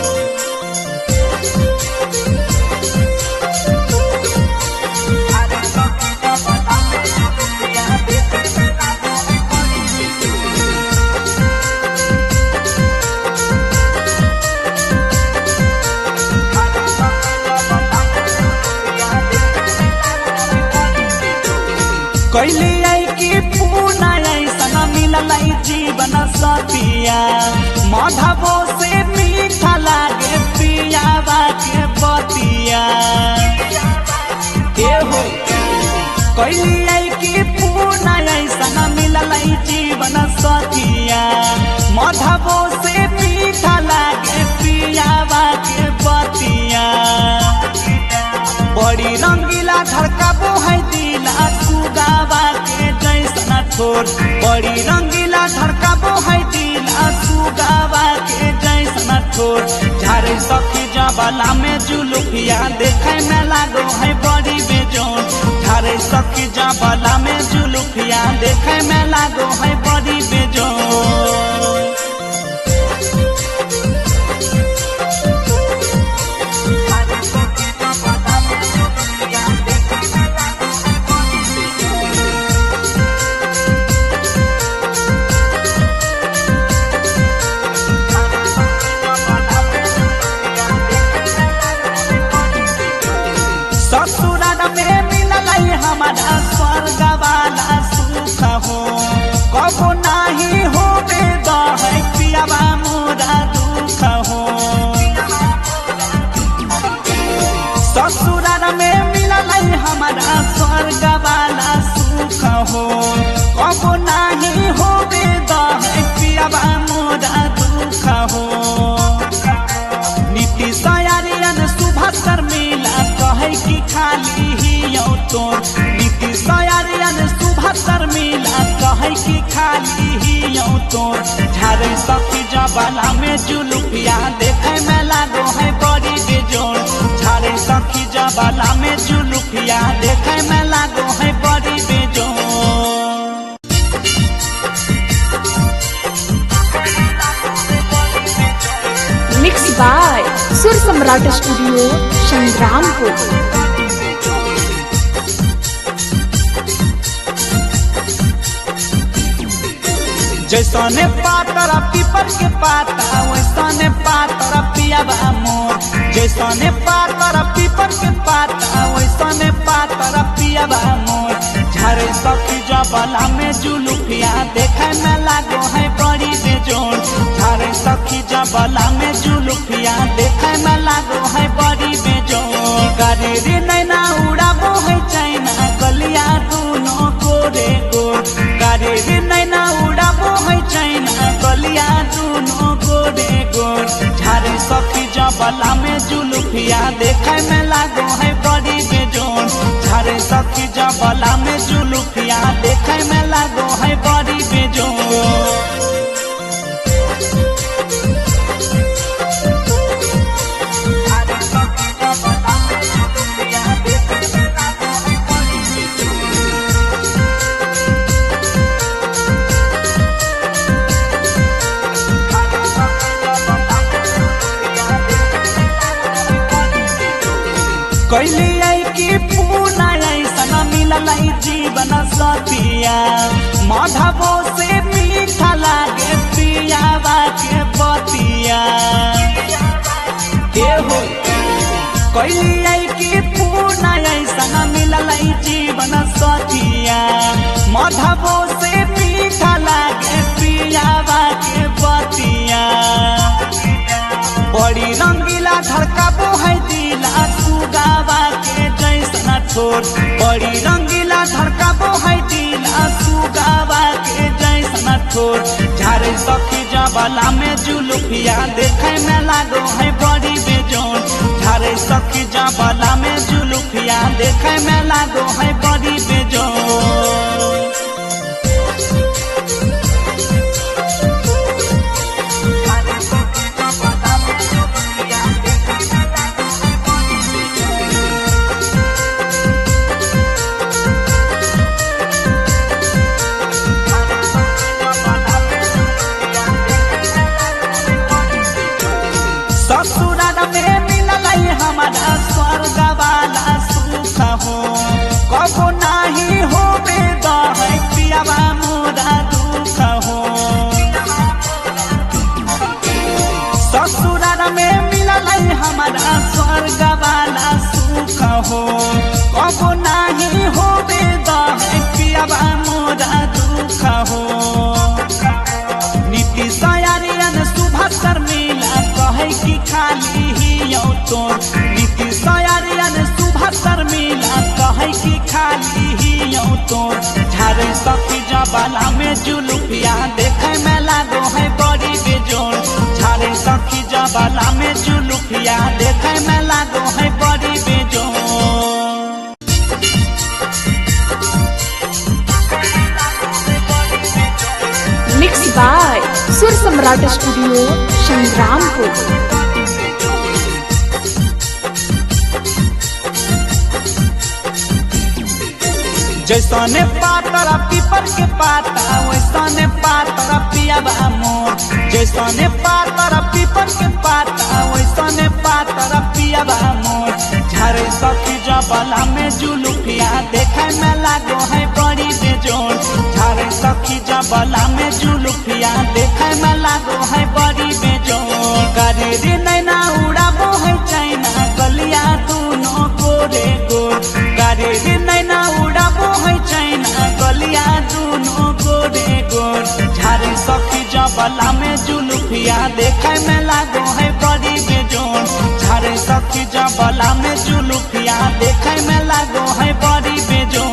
कैली आई कि पूना ऐसन मिलल जीवन सतिया माधवो से मीठा लागे पियावा के बतिया के हो कैली आई कि पूना ऐसन मिलल जीवन सतिया माधवो से मीठा लागे पियावा के बतिया बड़ी रंगीला धड़काबो है दिला सुगावा के जैसन ठोर बड़ी रंगीला धड़काबो है दिला सुगावा के जैसन ठोर झारे सखी जबाला में जुलुफिया देखे में लागो है बड़ी बेजोर झारे सखी जबाला में जुलुफिया देखे में लागो है बड़ी बेजोर ससुराल में मिलल हमारा स्वर्ग वाला सुख हो कबो नाही हो है पियावा मोरा दुख हो ससुराल में मिलल हमारा स्वर्ग वाला सुख हो कबो नाही हो है पियाबा मोरा दुख हो। नीतीश आर्यन सुभाष शर्मिला कहे कि खाली ही तोर। नीतीश आर्यन सुभाष शर्मिला कहे कि खाली ही तोर। झारे सखी जबाला में जुलुफिया देखे में लागो है बड़ी बेजोड़। झारे सखी जबाला में जुलुफिया देखे में लागो है बड़ी बेजोड़। मिक्स बाय सुर सम्राट स्टूडियो संग्रामपुर। जैसने पातरा पीपर के पाता वैसने पातरा पियाबा मोर। जैसने पातरा पीपर के पाता वैसने पातरा पियाबा मोर। झारे सखी जबाला में जुलुफिया देखे में लागो है बड़ी बेजोड़। झारे सखी जबाला में जुलुफिया देखे में लागो है बड़ी बेजोड़। गाड़ी नैना उड़ाबो है चाइना गलिया दोनों गोरे गोर। गाड़ी नैना उड़ाबो है चाइना गलिया दोनों गोरे गोर। झारे सखी जबाला में जुलुफिया देखे में लागो है बड़ी बेजोड़। झारे सखी जबाला में जुलुफिया देखे में लागो है बड़ी बेजोड़। कैली आई की पूना ऐसा मिलल जीवन सतिया। माधवो से मीठा लागे पियावा के बतिया। कैली आई की पूना ऐसा मिलल जीवन सतिया। माधवो से मीठा लागे पियावा के बतिया। बड़ी रंगीला धड़काबो है दिला सुगावा के जैसना ठोर। बड़ी रंगीला धड़काबो है दिला सुगावा के जैसना ठोर। झारे सखी जबाला में जुलुफिया देखे में लागो है बड़ी बेजोड़। झारे सखी जबाला में जुलुफिया देखे में लागो है बड़ी बेजोड़। ससुराल में मिलल हमारा स्वर्ग वाला सुख हो। कबो नहीं हो बेदा है पियाबा मोरा दुख हो। ससुराल में मिलल हमारा स्वर्ग वाला सुख हो। कबो नहीं हो बेदा है पियाबा मोरा दुख हो। नीतीश आर्यन सुभाष शर्मिला कहे कि खाली ही तोर। नीतीश आर्यन सुभाष शर्मिला कहे कि खाली ही तोर। झारे सखी जबाला में जुलुफिया देखे में लागो है बड़ी बेजोड़। झारे सखी जबाला में जुलुफिया देखे में लागो है बड़ी बेजोड़। मिक्स बाय सुर सम्राट स्टूडियो संग्रामपुर। जैसने पातरा पीपर के पाता वैसने पातरा पियाबा मोर। जैसने पातरा पीपर के पाता वैसने पातरा पियाबा मोर। झारे सखी जबाला में जुलुफिया देखे में लागो है बड़ी बेजोड़। झारे सखी जबाला में जुलुफिया देखे में लागो है बड़ी बेजोड़। गाड़ी नैना उड़ाबो है चाइना गलिया दोनों गोरे गोर। गाड़ी नैना उड़ाबो है चाइना गलिया दोनों गोरे गोर। झारे सखी जबाला में जुलुफिया देखे में लागो है बड़ी बेजोड़। झारे सखी जबाला में जुलुफिया देखे में लागो है बड़ी बेजोड़।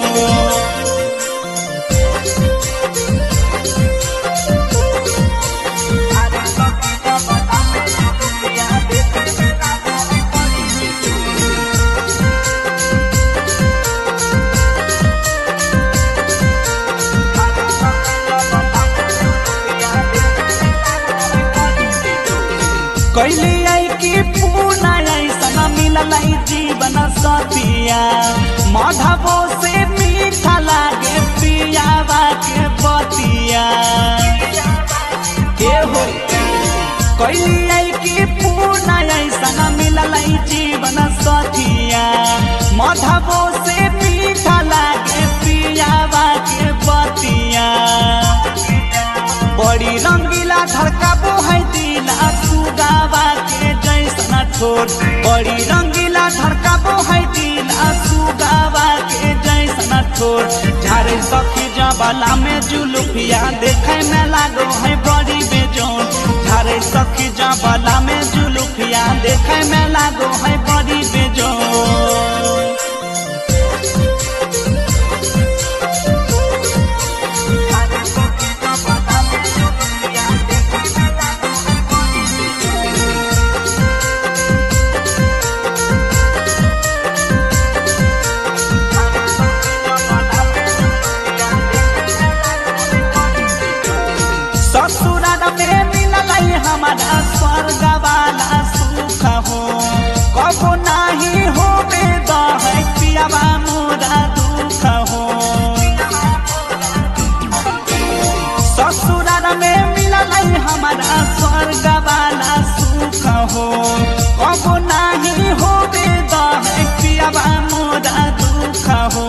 कैली आई की पूना ऐसा मिलल जीवन सतिया माधवो से मीठा लागे पियावा के बतिया के हो कैली आई की पूना ऐसा मिलल जीवन सतिया माधवो से मीठा लागे पियावा के बतिया बड़ी रंगीला धड़काबो है दिला सुगावा के जैसा ठोर बड़ी रंगीला धड़काबो है दिला सुगावा के जैसा ठोर झारे सखी जबाला में जुलुफिया देखे में लागो है बड़ी बेजोन झारे सखी जबाला में जुलुफिया देखे में लागो है बड़ी बेजोन हमारा स्वर्ग वाला सुख हो कबो नहीं हो बेद है पियावा मोरा दुख हो ससुराल में मिलल हमारा स्वर्ग वाला सुख हो कबो नहीं हो बेद है पियावा मोरा दुख हो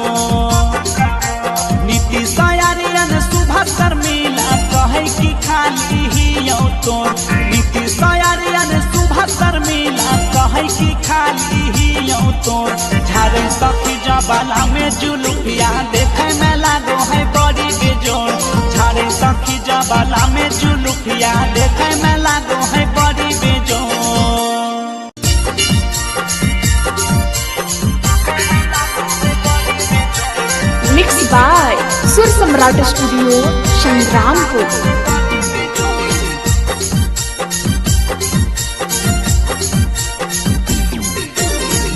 नीति सयारियन सुभाष मिला कहे की खाली ही तो नीति सयारियन सुभाष मिला कहे की खाली ही तो झारे सखी जबाला में जुलुफिया देखे में लागो है बड़ी बेजोर झारे सखी जबाला में जुलुफिया देखे में लागो है बड़ी बेजोर मिक्स बाय सुर सम्राट स्टूडियो संग्रामपुर।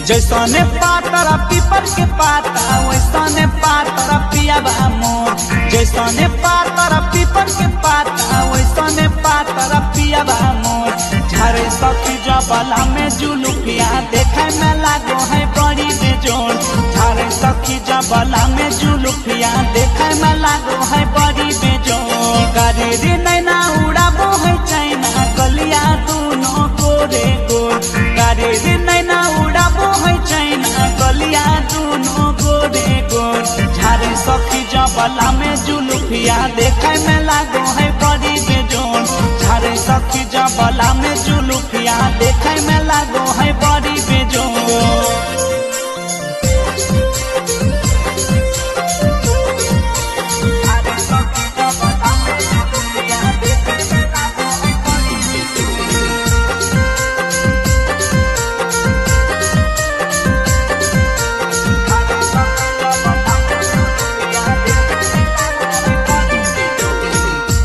जैसने पातर पीपर के पाता वैसने पातर पियावा मोर जैसने पातर पीपर के पाता वैसने पातर पियावा मोर झारे सखी जबाला में जुलुफिया देखे में लागो है बड़ी बेजोर झारे सखी जबाला में जुलुफिया देखे में लागो है बड़ी बेजोर गाड़ी नैना उड़ाबो है चाइना गलिया दोनों गोरे गोर गाड़ी नैना उड़ाबो है चाइना गलिया दोनों गोरे गोर झारे सखी जबाला में जुलुफिया देखे में लागो है बड़ी बेजोर झारे सखी जबाला में जुलुफिया देखे में लागो है बड़ी बेजोर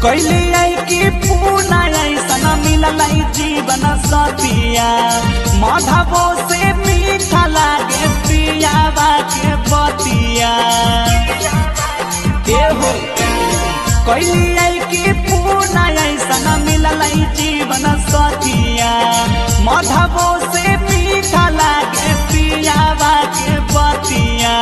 कैली आई की पूना ऐसा मिलल जीवन सतिया माधवो से मीठा लागे पियावा के बतिया के हो कैली आई की पूना ऐसा मिलल जीवन सतिया माधवो से मीठा लागे पियावा के बतिया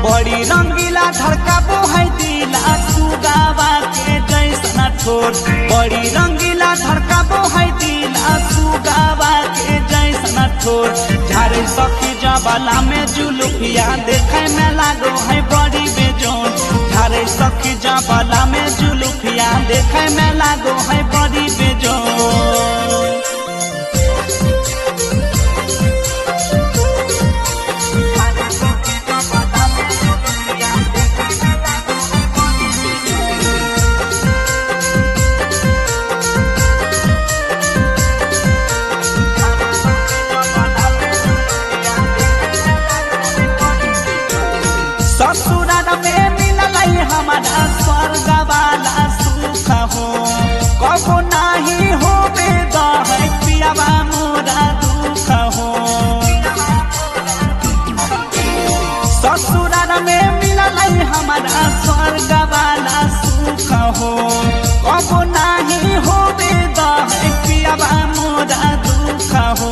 बड़ी रंगीला धड़काबो है दिला सुगावा के जैसा ठोर बड़ी रंगीला धड़काबो है दिला सुगावा के जैसा ठोर झारे सखी जबाला में जुलुफिया देखे में लागो है बड़ी बेजोर झारे सखी जबाला में जुलुफिया देखे में लागो है बड़ी बेजोर ससुराल में मिलल हमारा स्वर्ग वाला सुख हो कबो नहीं हो बेद है पियावा मोरा दुख हो ससुराल में मिलल हमारा स्वर्ग वाला सुख हो कबो नहीं हो बेद है पियाबा मोरा दुख हो।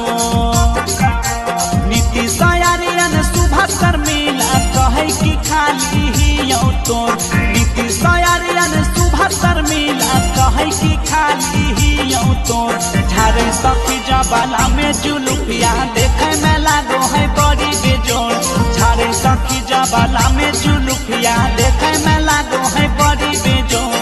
नीतीश आर्यन सुभाष शर्मिला कहे कि खाली ही तोर। नीतीश आर्यन सुभाष शर्मिला कहे कि खाली ही तोर। झारे सखी जबाला में जुलुफिया देखे में लागो है बड़ी बेजोड़। झारे सखी जबाला में जुलुफिया देखे में लागो है बड़ी बेजोड़।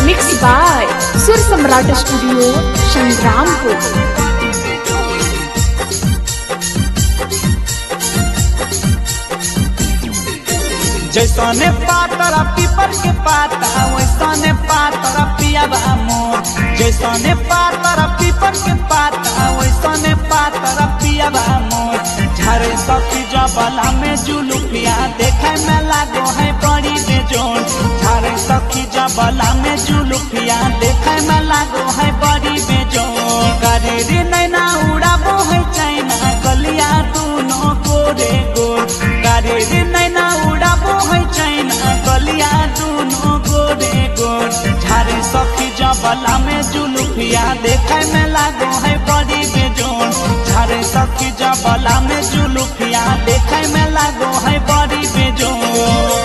मिक्स बाय सुर सम्राट स्टूडियो संग्रामपुर। जैसने पातरा पीपर के पाता वैसने पातरा पियाबा मोर। जैसने पातरा पीपर के पाता वैसने पातरा पियाबा मोर। झारे सखी जबाला में जुलुफिया देखे में लागो है बड़ी बेजोड़। झारे सखी जबाला में जुलुफिया देखे में लागो है बड़ी बेजोड़। करे रे नैना उड़ाबो है चाइना गलिया दोनों गोरे गोर। करे रे नैना उड़ाबो है चाइना गलिया दोनों गोरे गोर। झारे सखी जबाला में जुलुफिया देखे में लागो है बड़ी बेजोड़। झारे सखी जबाला में जुलुफिया देखे में लागो है बड़ी बेजोड़।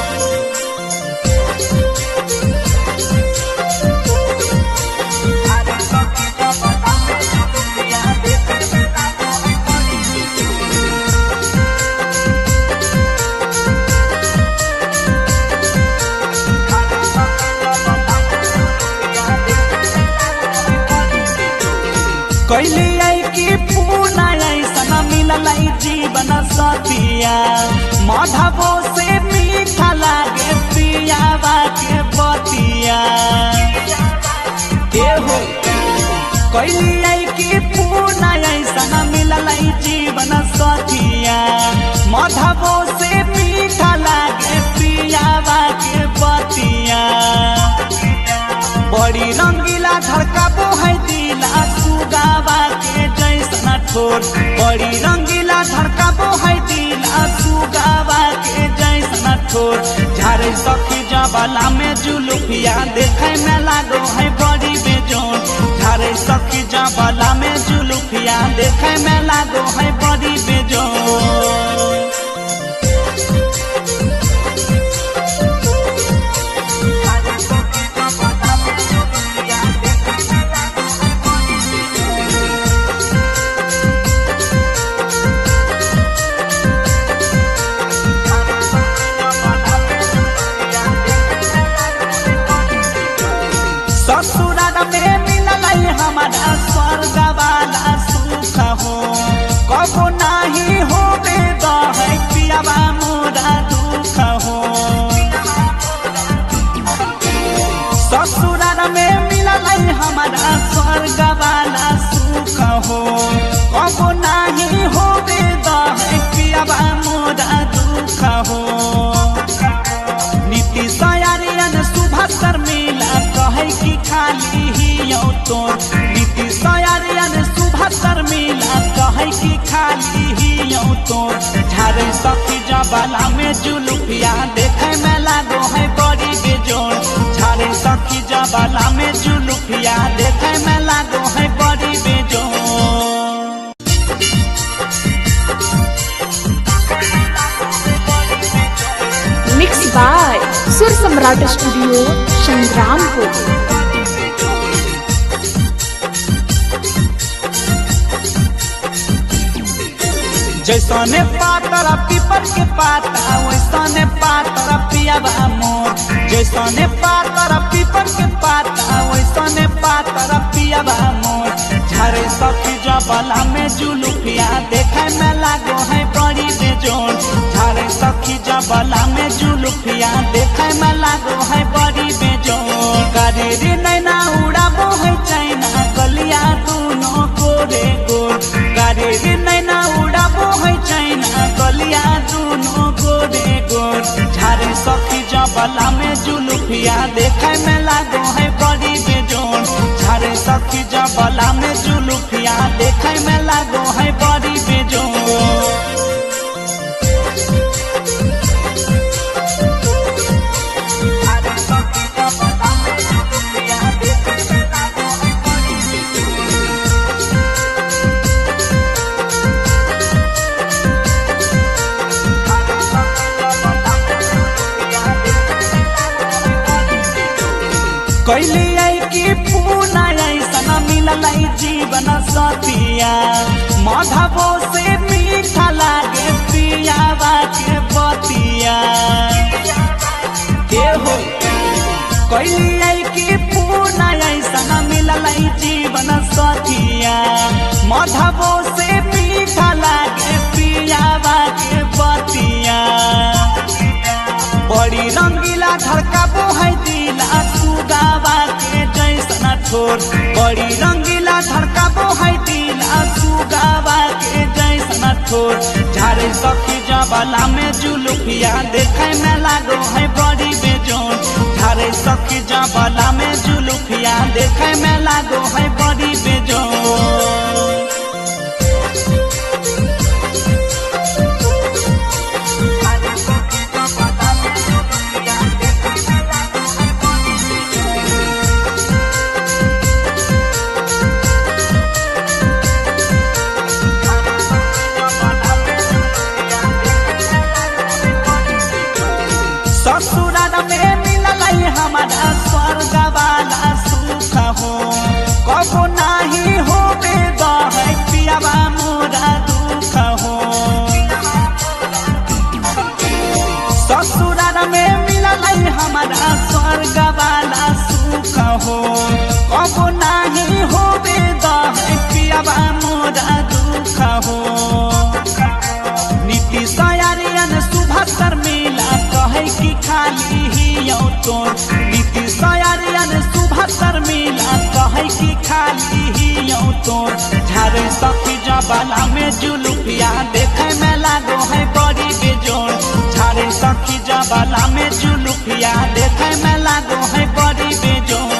कैली आई की पूना ऐसा मिलल जीवन सतिया। माधवो से मीठा लागे पियावा के बतिया। हो कैली आई की पूना ऐसा मिलल जीवन सतिया। माधवो से मीठा लागे पियावा के बतिया। बड़ी रंगीला धड़काबो है दिला सुगावा के जैसना ठोर। बड़ी रंगीला धड़काबो है दिला सुगावा के जैसना ठोर। झारे सखी जबाला में जुलुफिया देखे में लागो है बड़ी बेजोड़। झारे सखी जबाला में जुलुफिया देखे में लागो है बड़ी बेजोड़। ससुराल में मिलल हमारा स्वर्ग वाला सुख हो। कबो नाही होबे दहे पियाबा मोरा दुख हो। ससुराल में मिलल हमारा स्वर्ग वाला सुख हो। कबो नाही होबे दहे पियाबा मोरा दुख हो। नीतीश आर्यन सुभाष शर्मिला कहे कि खाली ही तोर। नीतीश आर्यन सुभाष शर्मिला कहे कि खाली ही तोर। झारे सखी जबाला में जुलुफिया देखे में लागो है बड़ी बेजोड़। झारे सखी जबाला में जुलुफिया देखे में लागो है बड़ी बेजोड़। मिक्स बाय सुर सम्राट स्टूडियो संग्रामपुर। जैसने पातरा पीपर के पाता वैसने पातरा पियाबा मोर। जैसने पातरा पीपर के पाता वैसने पातरा पियाबा मोर। झारे सखी जबाला में जुलुफिया देखे में लागो है बड़ी बेजोड़। झारे सखी जबाला में जुलुफिया देखे में लागो है बड़ी बेजोड़। करे रे नैना उड़ाबो है चाइना गलिया दोनों गोरे गोर। करे रे नैना उड़ाबो है चाइना गलिया दोनों गोरे गोर। झारे सखी जबाला में जुलुफिया देखे में लागो है बड़ी बेजोड़। झारे सखी जबाला में जुलुफिया देखे में लागो है बड़ी बेजोड़। कि पूना ऐसा मिलल जीवन सतिया माधवो से मीठा लागे पियावा के बतिया हो कैली कि पूना ऐसा मिलल जीवन सतिया माधवो से मीठा लागे पियावा के बतिया बड़ी रंगीला धड़काबो है दिला सुगावा के जैसन ठोर बड़ी रंगीला धड़काबो है दिला सुगावा के जैसन ठोर झारे सखी जबला में जुलुफिया देखे में लागो है बड़ी बेजोन झारे सखी जबला में जुलुफिया देखे में लागो है बड़ी बेजोन ससुराल में मिलल हमारा स्वर्ग वाला सुख हो कबो नहीं हो है पियावा मोरा दुख हो ससुराल में मिलल हमारा स्वर्ग वाला सुख हो कबो नहीं हो है पियावा मोरा दुख हो नीति सयारियन सुबह शर्मिला कहे कि खाली ही तोर नीति सयारियन सुबह शर्मिला कहे कि खाली ही तोर झारे सखी जबला में जुलुफिया देखे में लागो है बड़ी बेजोर झारे सखी जबला में जुलुफिया देखे में लागो है बड़ी बेजोर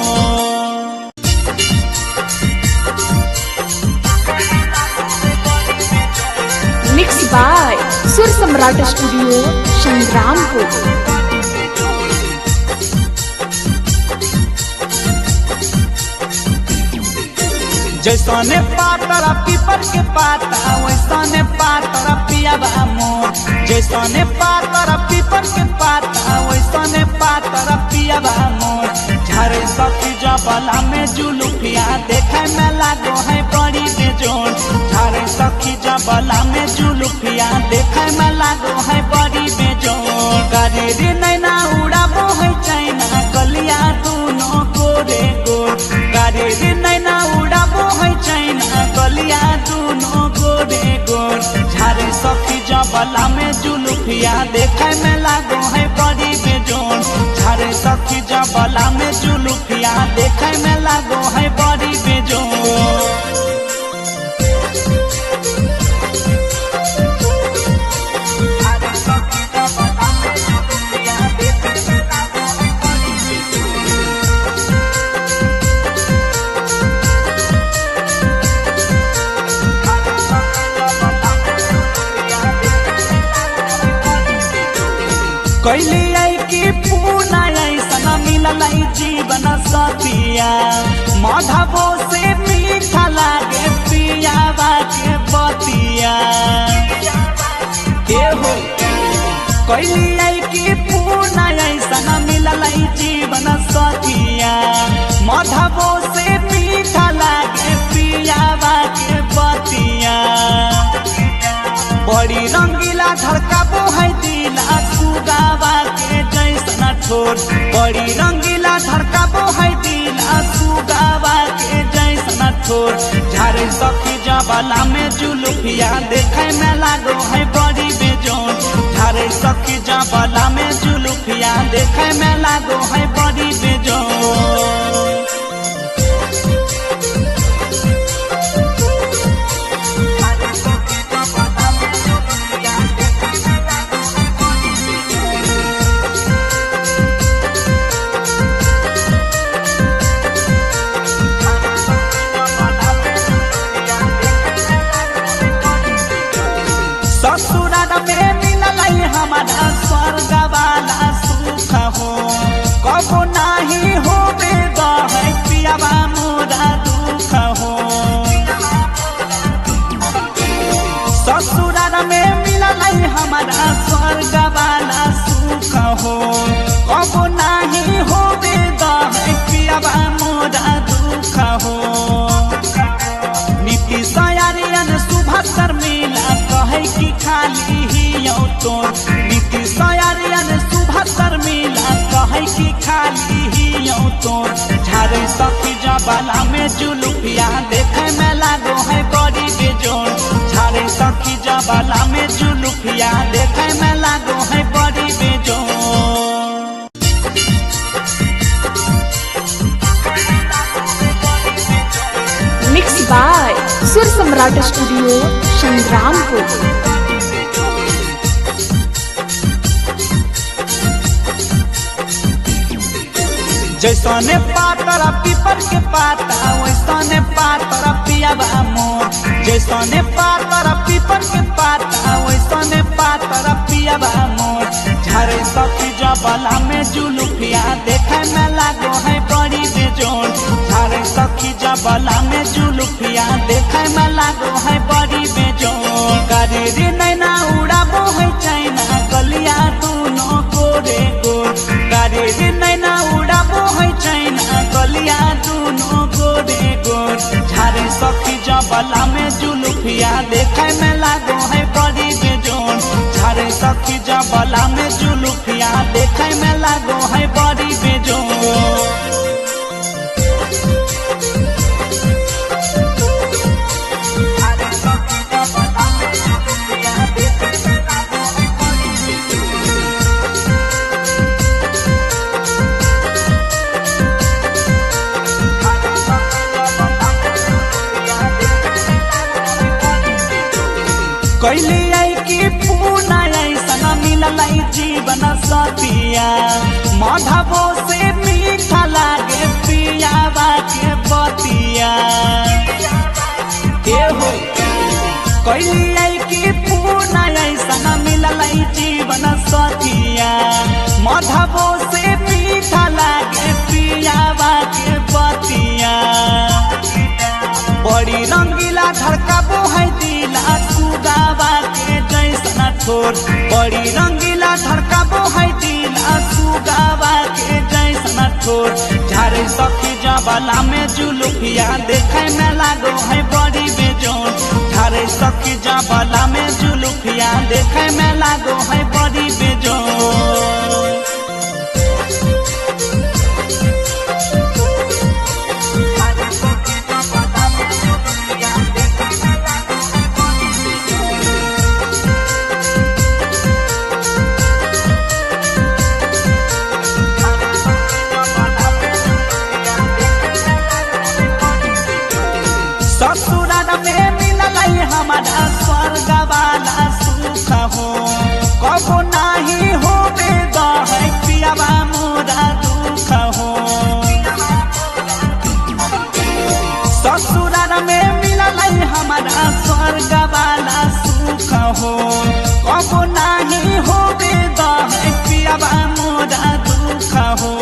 मिक्स बाय सुर सम्राट स्टूडियो संग्रामपुर। जैसने पातर पीपर के पाता वैसने पातर पियावा मोर जैसने पातर पीपर के पाता वैसने पातर पियावा मोर झारे सखी जबला में जुलुफिया देखे में लागो है बड़ी बेजोर झारे सखी जबला में जुलुफिया देखे में लागो है बड़ी बेजोर गाड़ी रे नैना उड़ाबो है चाइना गलिया दोनों गोरे गोर गाड़ी रे नैना उड़ाबो है चाइना गलिया दोनों गोरे गोर झारे सखी जबला में जुलुफिया देखे में लागो है बड़ी बेजोर झारे सखी जबला में जुलुफिया देखे में लागो है बड़ी बेजोर कैली कि पूना ऐसा मिलल जीवन सतिया माधवो से मीठा लागे पियावा के बतिया हो कैली कि पूना ऐसा मिलल जीवन सतिया माधवो से मीठा लागे पियावा के बतिया बड़ी रंगीला धड़काबो है दिला सुगावा के जैसन ठोर बड़ी रंगीला धड़काबो है दिला सुगावा के जैसन ठोर झारे सखी जबला में जुलुफिया देखे में लागो है बड़ी बेजोर झारे सखी जबला में जुलुफिया देखे में लागो है बड़ी बेजोर ससुराल में मिलल हमारा स्वर्ग वाला सुख हो कबो नहीं हो है पियावा मोरा दुख हो ससुराल में मिलल हमारा स्वर्ग वाला सुख हो कबो नहीं हो है पियावा मोरा तोर नीतीश आर्यन सुबह शर्मिला कहे कि खाली ही तोर झारे सखी जबाला में जुलुफिया देखे में लागो है बड़ी बेजोर झारे सखी जबाला में जुलुफिया देखे में लागो है बड़ी बेजोर। मिक्स बाय सुर सम्राट स्टूडियो संग्रामपुर। जैसने पातर पीपर के पाता वैसने पातर पियाबा मोर जैसने पातर पीपर के पाता वैसने पातर पियाबा मोर झारे सखी जबाला में जुलुफिया देखे में लागो है बड़ी बेजोर झारे सखी जबाला में जुलुफिया देखे में लागो है बड़ी बेजोर। करेरी नैना उड़ाबो है चाइना गलिया दोनों गोरे गोर करेरी नैना उड़ाबो है चाइना गलिया दोनों गोरे गोर झारे सखी जबाला में जुलुफिया देखे में लागो है बड़ी बेजोर झारे सखी जबाला में जुलुफिया देखे में लागो है बड़ी बेजोर। कैली आई की पूना ऐसा मिलल जीवन सतिया माधवो से मीठा लागे पियावा के बतिया एहो कैली आई की पूना ऐसा मिलल जीवन सतिया माधवो से मीठा लागे पियावा के बतिया बड़ी रंगीला धड़काबो है दिला सुगावा के जैसा ठोर बड़ी रंगीला धड़काबो है दिला सुगावा के जैसा ठोर झारे सखी जबाला में जुलुफिया देखे में लागो है बड़ी बेजोर झारे सखी जबाला में जुलुफिया देखे में लागो है बड़ी बेजोर। हमारा स्वर्ग वाला सुख हो कबो नहीं हो बेदा है पियाबा मोरा दुख हो ससुराल में मिलल हमारा स्वर्ग वाला सुख हो कबो नहीं हो बेदा है पियाबा मोरा दुख हो।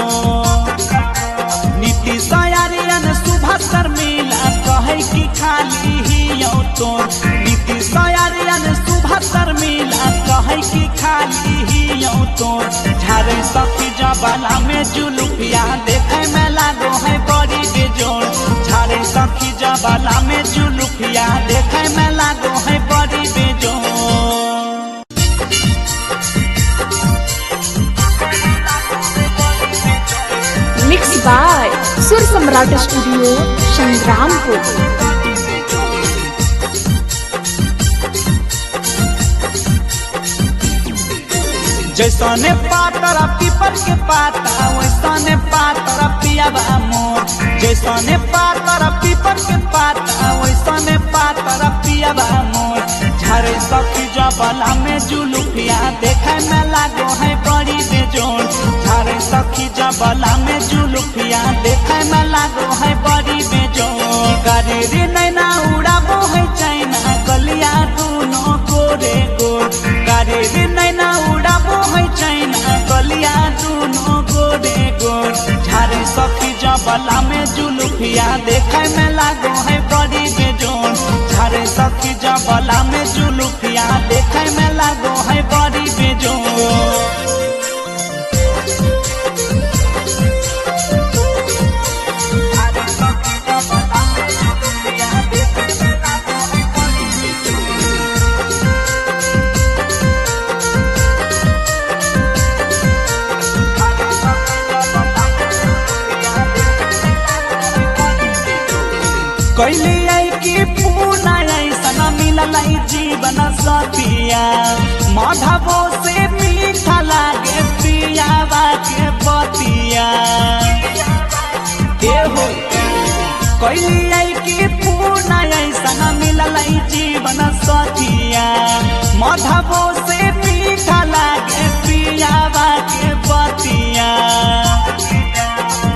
नीतीश आर्यन सुबह शर्मिला कहे कि खाली ही तोर नीतीश आर्यन सुबह शर्मिला कहे कि खाली ही तोर झारे सखी जबाला में जुलुफिया देखे में लागो है बड़ी बेजोर झारे सखी जबाला में जुलुफिया देखे में लागो है बड़ी बेजोर। मिक्स बाय सुर सम्राट स्टूडियो संग्रामपुर। जैसने पातर पीपर के पाता वैसने पातर पियाबा मोर जैसने पातर पीपर के पाता वैसने पातर पियाबा मोर झारे सखी जबाला में जुलुफिया देखे में लागो है बड़ी बेजोर झारे सखी जबाला में जुलुफिया देखे में लागो है बड़ी बेजोर। करेरी नैना उड़ाबो है चाइना गलिया दोनों गोरे गोर करेरी नैना उड़ाबो है चाइना गलिया दोनों गोरे गोर झारे सखी जबाला में जुलुफिया देखे में लागो है बड़ी बेजोर झारे सखी जबाला में जुलुफिया देखे में लागो है बड़ी बेजोर। कैली आई की पूना ऐसा मिलल जीवन सतिया माधवो से मीठा लागे पियावा के बतिया हो कैली आई की पूना ऐसा मिलल जीवन सतिया माधवो से मीठा लागे पियावा के बतिया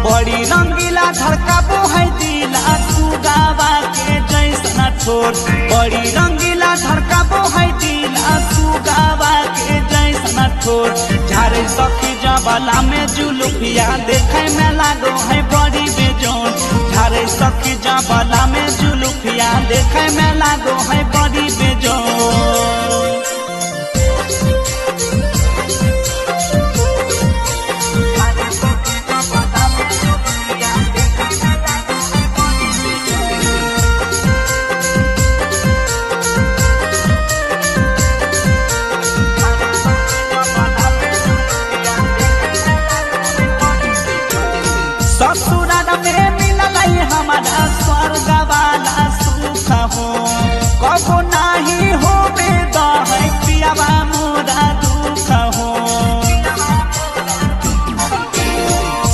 बड़ी रंगीला धड़काबो है दिला सुगावा के जैसा ठोर बड़ी रंगीला धड़काबो है दिला सुगावा के जैसा ठोर झारे सखी जबला में जुलुफिया देखे में लागो है बड़ी बेजोन झारे सखी जबला में जुलुफिया देखे में लागो है बड़ी बेजोन ससुराल में मिलल हमारा स्वर्ग वाला सुख हो कबो नाही हो बेद है पियावा मोरा दुख हो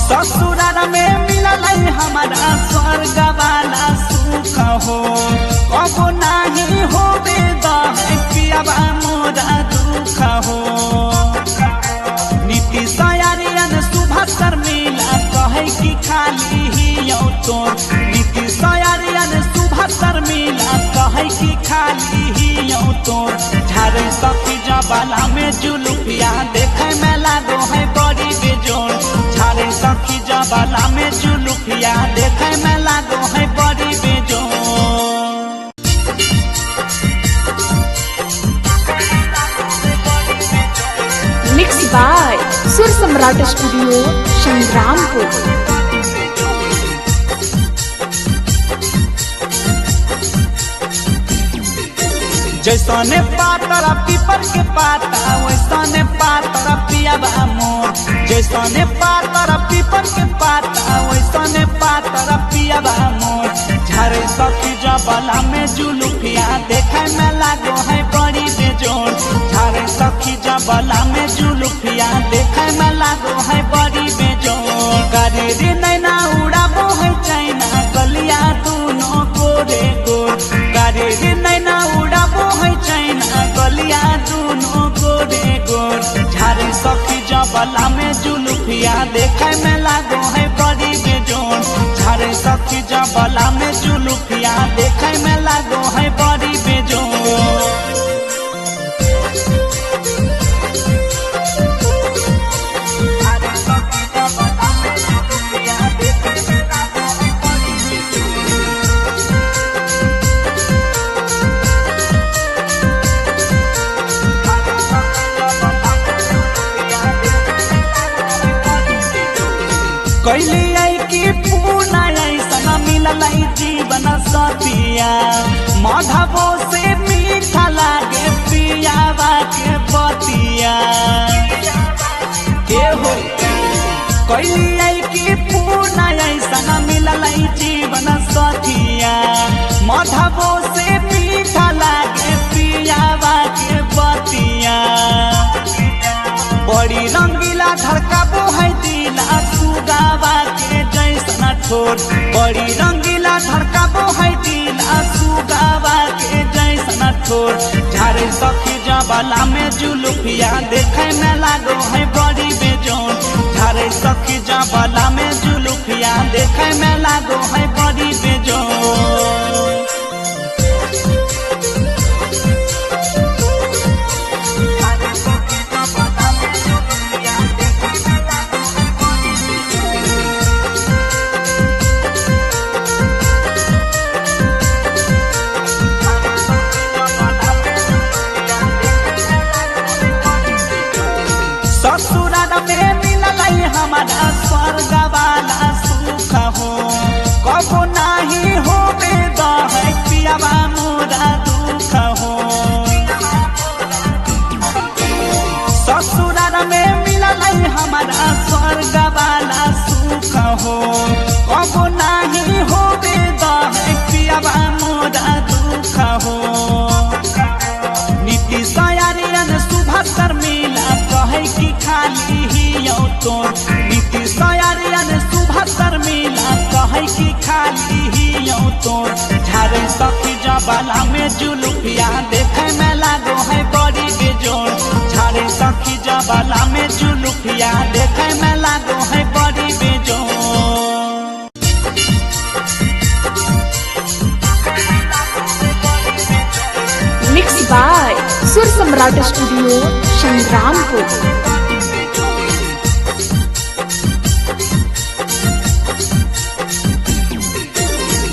ससुराल में मिलल हमारा स्वर्ग वाला सुख हो कबो नाही हो बेद है पियावा मोरा दुख हो नीति सयारियन सुबह शर्मिला कहे कि खाली ही तोर नीति सयारियन सुबह शर्मिला कहे कि खाली ही तोर झारे सखी जबला में जुलुफिया देखे में लागो है बड़ी बेजोर झारे सखी जबला में जुलुफिया देखे में लागो है बड़ी बेजोर मिक्स बाय सुर सम्राट स्टूडियो संग्रामपुर। जैसने पातर पीपर के पाता वैसने पातर पियावा मोर जैसने पातर पीपर के पाता वैसने पातर पियावा मोर झारे सखी जबला में जुलुफिया देखे में लागो है बड़ी बेजोर झारे सखी जबला में जुलुफिया देखे में लागो है बड़ी बेजोर करेरी नैना उड़ाबो है चाइना गलिया दोनों गोरे गोर करेरी नैना उड़ाबो है चाइना गलिया दोनों गोरे गोर झारे सखी जबला में जुलुफिया देखे में लागो है बड़ी बेजोर झारे सखी जबला में जुलुफिया देखे में लागो है बड़ी बेजोर कैली आई की पूना ऐसा मिलल जीवन सतिया माधवो से मीठा लागे पियावा के बतिया हो कैली आई की पूना ऐसा मिलल जीवन सतिया माधवो से मीठा लागे पियावा के बतिया बड़ी रंगीला धड़काबो है दिला सुगावा के जैसा ठोर बड़ी रंगीला धड़काबो है दिला सुगावा के जैसा ठोर झारे सखी जबला में जुलुफिया देखे में लागो है बड़ी बेजोर झारे सखी जबला में जुलुफिया देखे में लागो है बड़ी बेजोर ससुराल में मिलल हमारा स्वर्ग वाला सुख हो कबो नाही हो बेद है पियावा मोरा दुख हो ससुराल में मिलल हमारा स्वर्ग वाला सुख हो कबो नाही हो बेद है पियावा सखी खाली ही तोर झारे सखी जबाला में जुलुफिया देखे में लागो है बड़ी बेजोर झारे सखी जबाला में जुलुफिया देखे में लागो है बड़ी बेजोर। मिक्स बाय सुर सम्राट स्टूडियो संग्रामपुर।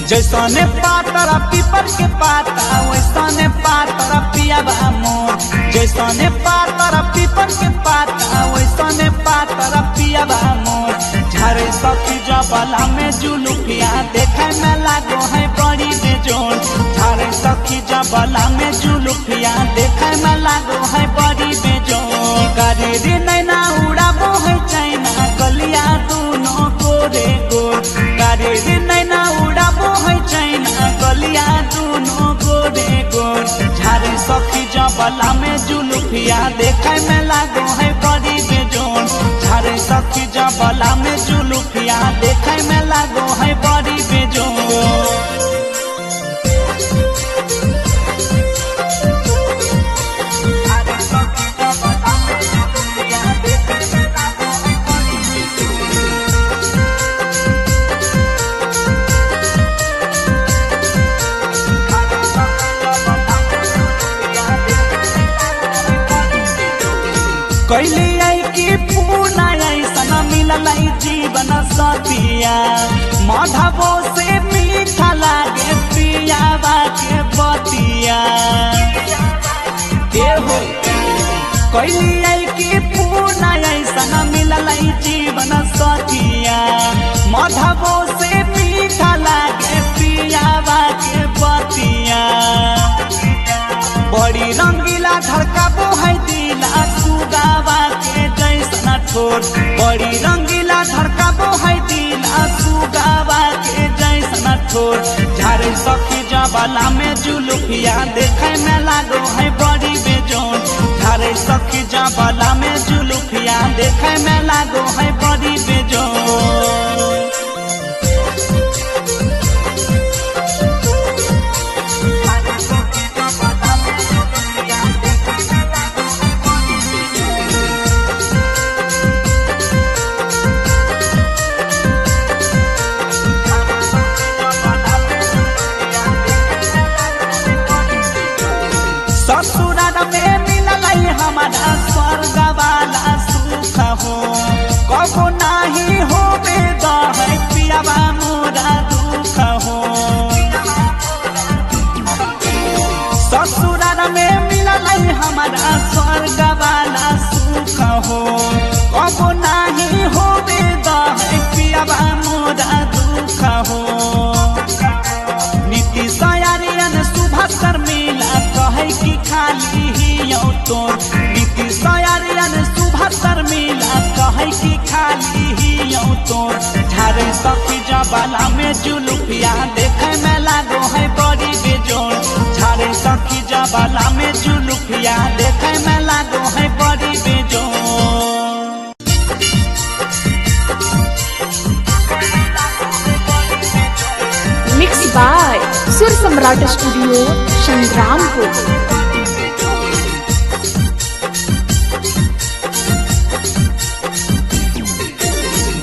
जैसने पातर पीपर के पाता वैसने पातर पियाबा मोर जैसने पातर पीपर के पाता वैसने पातर पियाबा मोर झारे सखी जबाला में जुलुफिया देखे में लागो है बड़ी बेजोर झारे सखी जबाला में जुलुफिया देखे में लागो है बड़ी बेजोर। करेरी नैना उड़ाबो है चाइना गलिया दोनों गोरे गोर करेरी नैना उड़ाबो है चाइना गलिया दोनों गोरे गोर झारे सखी जबाला में जुलुफिया देखे में लागो है बड़ी बेजोर झारे सखी जबाला में जुलुफिया देखे में लागो है बड़ी बेजोर। कैली आई की पूना ऐसा मिलल जीवन सतिया माधवो से मीठा लागे पियावा के बतिया कैली आई की पूना ऐसा मिलल जीवन सतिया माधवो से मीठा लागे पियावा के बतिया बड़ी रंगीला धड़काबो है दिला सुगावा के जैसा ठोर बड़ी रंगीला धड़काबो है दिला सुगावा के जैसा ठोर झारे सखी जबाला में जुलुफिया देखे में लागो है बड़ी बेजोर झारे सखी जबाला में जुलुफिया देखे में लागो है बड़ी बेजोर। ससुराल में मिलल हमारा स्वर्ग वाला सुख हो कबो नाही हो बेद है पियाबा मोरा दुख हो ससुराल में मिलल हमारा स्वर्ग वाला सुख हो कबो नाही हो बेद है पियाबा मोरा दुख हो। नीति सयारियन सुभाष मिला कहे की खाली ही तोर नीति सयारियन सुभाष मिला कहे की खाली ही तोर झारे सखी जबाला में जुलुफिया देखे में लागो है बड़ी बेजोर झारे सखी जबाला में जुलुफिया देखे में लागो है बड़ी बेजोर। मिक्स बाय सुर सम्राट स्टूडियो संग्रामपुर।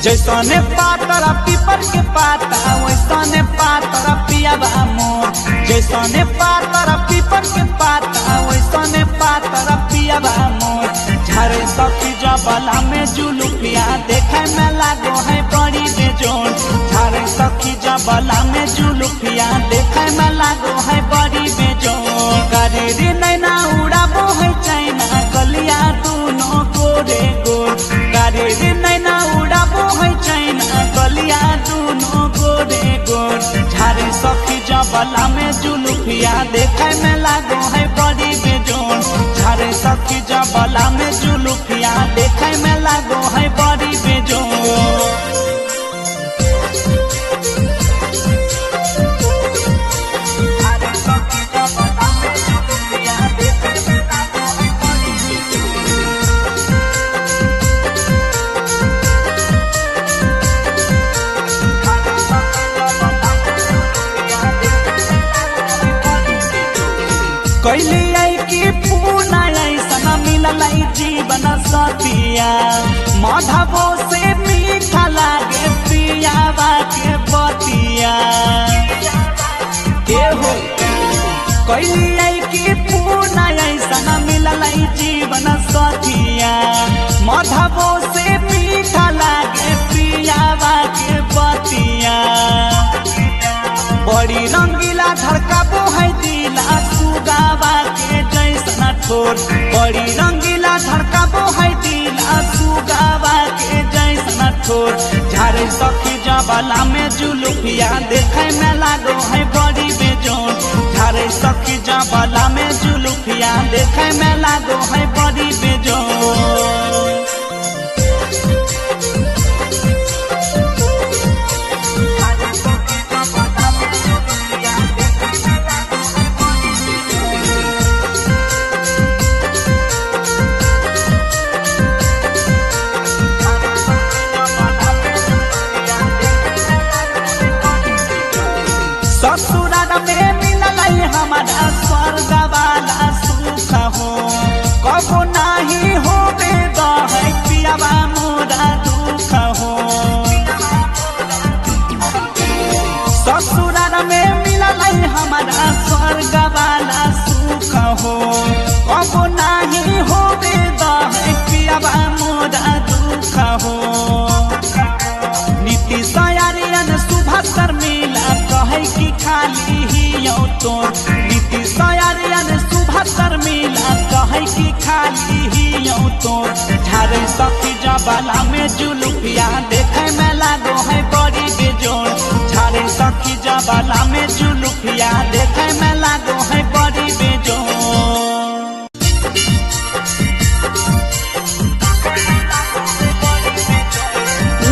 जैसने पातर पीपर के पाता वैसने पातर पियाबा मोर जैसने पातर पीपर के पाता वैसने पातर पियाबा मोर झारे सखी जबाला में जुलुफिया देखे में लागो है बड़ी बेजोर झारे सखी जबाला में जुलुफिया देखे में लागो है बड़ी बेजोर। करेरी नैना उड़ाबो है चाइना गलिया दोनों गोरे गोर करेरी नैना उड़ाबो है चाइना गलिया दोनों गोरे गोर झारे सखी जबाला में जुलुफिया देखे में लागो है बड़ी बेजोर झारे सखी जबाला में जुलुफिया देखे में लागो है बड़ी बेजोर। कैली आई की पूना ऐसा मिलल जीवन सतिया माधवो से मीठा लागे पियावा के बतिया हो कैली आई की पूना ऐसा मिलल जीवन सतिया माधवो से मीठा लागे पियावा के बतिया बड़ी रंगीला धड़काबो है दिला सुगावा के जैसा ठोर बड़ी रंगीला धड़काबो है दिला सुगावा के जैसा ठोर झारे सखी जबाला में जुलुफिया देखे में लागो है बड़ी बेजोन झारे सखी जबाला में जुलुफिया देखे में लागो है बड़ी बेजोन। ससुराल में मिलल हमारा स्वर्ग वाला सुख हो कबो नहीं हो है पियावा मोरा दुख हो ससुराल में मिलल हमारा स्वर्ग वाला सुख हो कबो नहीं हो है पियावा मोरा दुख हो नीति सयारियन सुभाषकर मिला कहे की खाली ही तोर नीति सयारियन सुभाषकर मिला कहे की खाली ही तोर झारे सखी जबाला में जुलुफिया देखे में लागो है बड़ी बेजोर झारे सखी जबाला में जुलुफिया देखे में लागो है बड़ी बेजोर।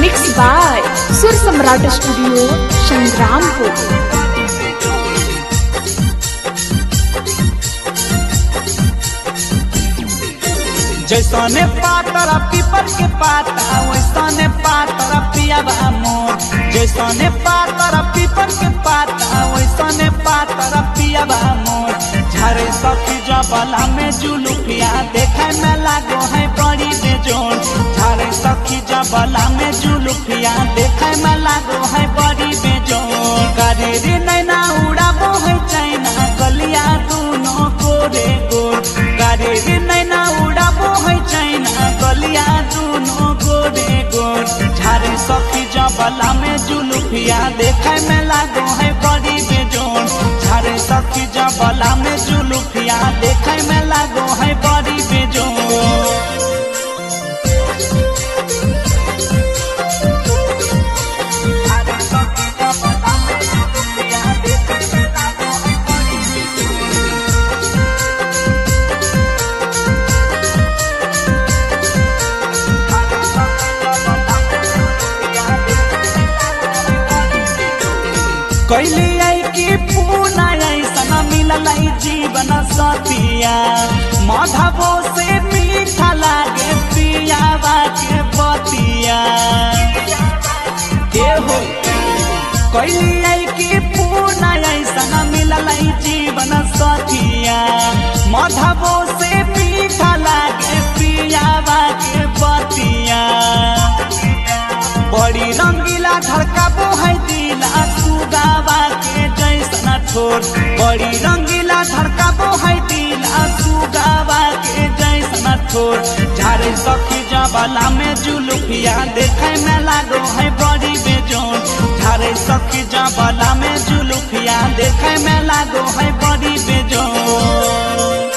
मिक्स बाय सुर सम्राट स्टूडियो संग्रामपुर। जैसने पातर पीपर के पाता वैसने पातर पियावा मोर जैसने पातर पीपर के पाता वैसने पातर पियावा मोर झारे सखी जबाला में जुलुफिया देखे में लागो है बड़ी बेजोन झारे सखी जबाला में जुलुफिया देखे में लागो है बड़ी बेजोन। करे रे नैना उड़ाबो है चैना गलिया दोनों गोरे गोर करे रे नैना उड़ाबो है चैना गलिया दोनों गोरे गोर झारे सखी जबाला में जुलुफिया देखे में लागो है बड़ी बेजोन झारे सखी जबाला में जुलुफिया देखे में लागो है बड़ी बेजोन। कैली आई की पूना ऐसा मिलल जीवन सतिया माधवो से मीठा लागे पियावा के बतिया हो कैली आई की पूना ऐसा मिलल जीवन सतिया माधवो से मीठा लागे पियावा के बतिया बड़ी रंगीला धड़काबो है दिला सुगावा के जैसा ठोर बड़ी रंगीला धड़काबो है दिला सुगावा के जैसा ठोर झारे सखी जबाला में जुलुफिया देखे में लागो है बड़ी बेजोन झारे सखी जबाला में जुलुफिया देखे में लागो है बड़ी बेजोन।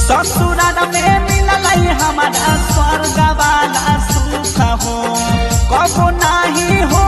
ससुराल में मिलल हमारा स्वर्ग वाला सुख हो कबो नहीं हो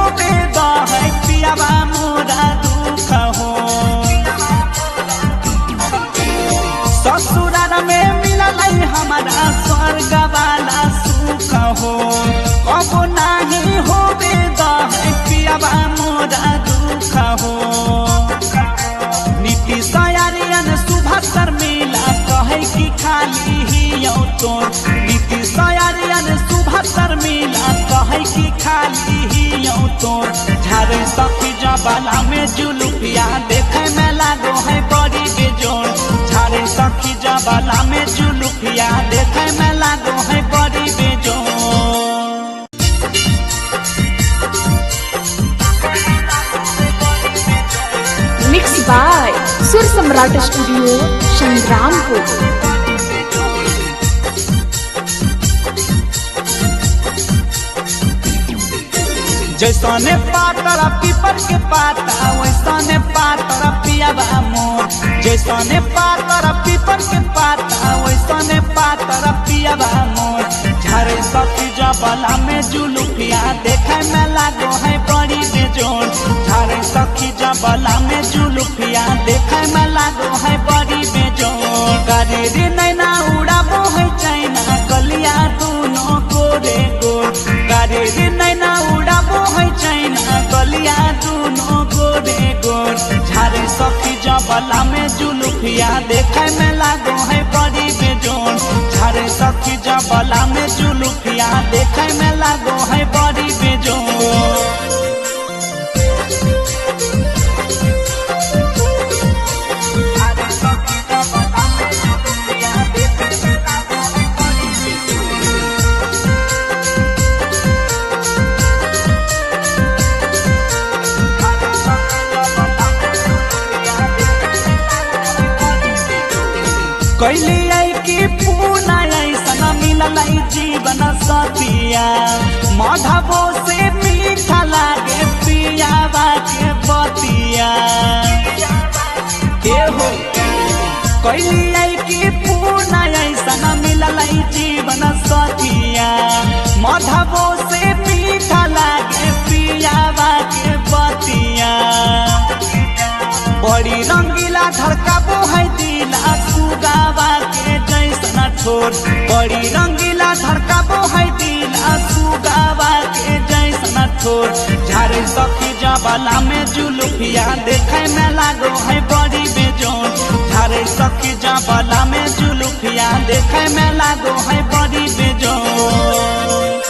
तोर नीतीश आर्यन सुभाष शर्मिला कहे कि खाली ही तोर झारे सखी जबाला में जुलुफिया देखे में लागो है बड़ी बेजोड़ झारे सखी जबाला में जुलुफिया देखे में लागो है बड़ी बेजोड़। मिक्स बाय सुर सम्राट स्टूडियो संग्रामपुर। जैसने पातर पीपर के पाता वैसने पातर पियाबा मोर जैसने पातर पीपर के पाता वैसने पातर पियाबा मोर झारे सखी जबाला में जुलुफिया देखे में लागो है बड़ी बेजोड़ झारे सखी जबाला में जुलुफिया देखे में लागो है बड़ी बेजोड़। गरेरी नैना उड़ाबो है चाइना गलिया दोनों गोरे गोर गरेरी नैना उड़ाबो है चाइना गलिया दोनों गोरे गोर झारे सखी जबाला में जुलुफिया देखे में लागो है बड़ी बेजोड़ झारे सखी जबाला में जुलुफिया देखे में लागो है बड़ी बेजोड़। कैली आई की पूना ऐसा मिलल जीवन सतिया माधवो से मीठा लागे पियावा के बतिया हो कैली आई की पूना ऐसा मिलल जीवन सतिया माधवो से मीठा लागे पियावा के बतिया बड़ी रंगीला धड़काबो है दिला सुगावा के जैसना ठोर बड़ी रंगीला धड़काबो है दिला सुगावा के जैसना ठोर झारे सखी जबाला में जुलुफिया देखे में लागो है बड़ी बेजोड़ झारे सखी जबाला में जुलुफिया देखे में लागो है बड़ी बेजोड़।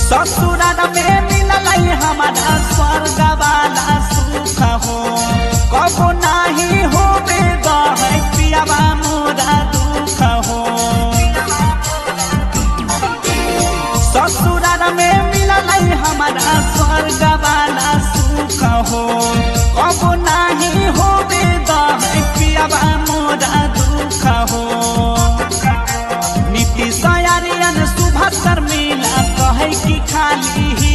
ससुराल में मिलल हमारा स्वर्ग वाला सुख हो कबो नहीं हो है पियावा मोरा दुख हो ससुराल में मिलल हमारा स्वर्ग वाला सुख हो कबो नहीं हो है पियावा मोरा दुख हो। नीतीश आर्यन सुभाष शर्मिला कहे कि खाली ही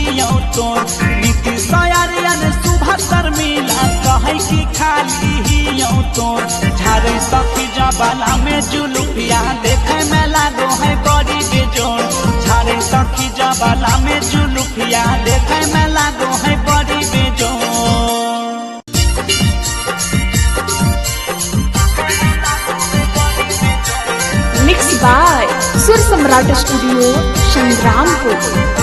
तोर नीतीश आर्यन सुभाष शर्मिला कहे कि खाली ही तोर झारे सखी जबाला में जुलुफिया देखे में लागो है बड़ी बेजोड़ झारे सखी जबाला में जुलुफिया देखे में लागो है बड़ी बेजोड़। मिक्स बाय सुर सम्राट स्टूडियो संग्रामपुर।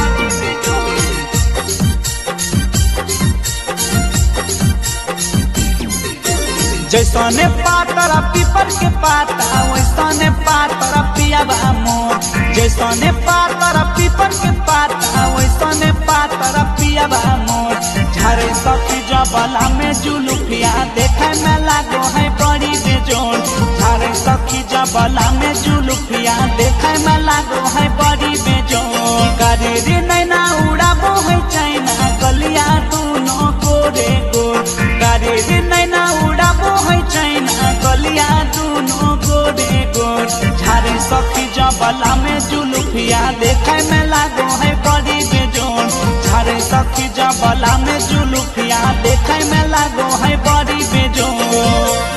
जैसने पातर पीपर के पाता वैसने पातर पियाबा मोर जैसने पातर पीपर के पाता वैसने पातर पियाबा मोर झारे सखी जबाला में जुलुफिया देखे में लागो है बड़ी बेजोड़ झारे सखी जबाला में जुलुफिया देखे में लागो है बड़ी बेजोड़। गरेरी नैना उड़ाबो है चाइना गलिया दोनों गोरे गोर गरेरी नैना उड़ाबो है चाइना गलिया दोनों गोरे गोर झारे सखी जबाला में जुलुफिया देखे में लागो है बड़ी बेजोड़ झारे सखी जबाला में जुलुफिया देखे में लागो है बड़ी बेजोड़।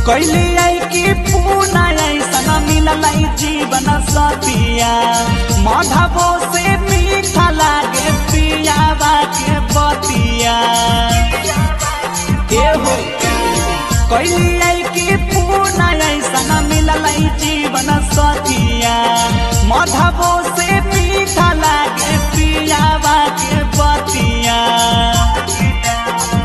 कैली आई की पूना ऐसा मिलल जीवन सतिया माधवो से मीठा लागे पियावा के बतिया एहो कैली आई की पूना ऐसा मिलल जीवन सतिया माधवो से मीठा लागे पियावा के बतिया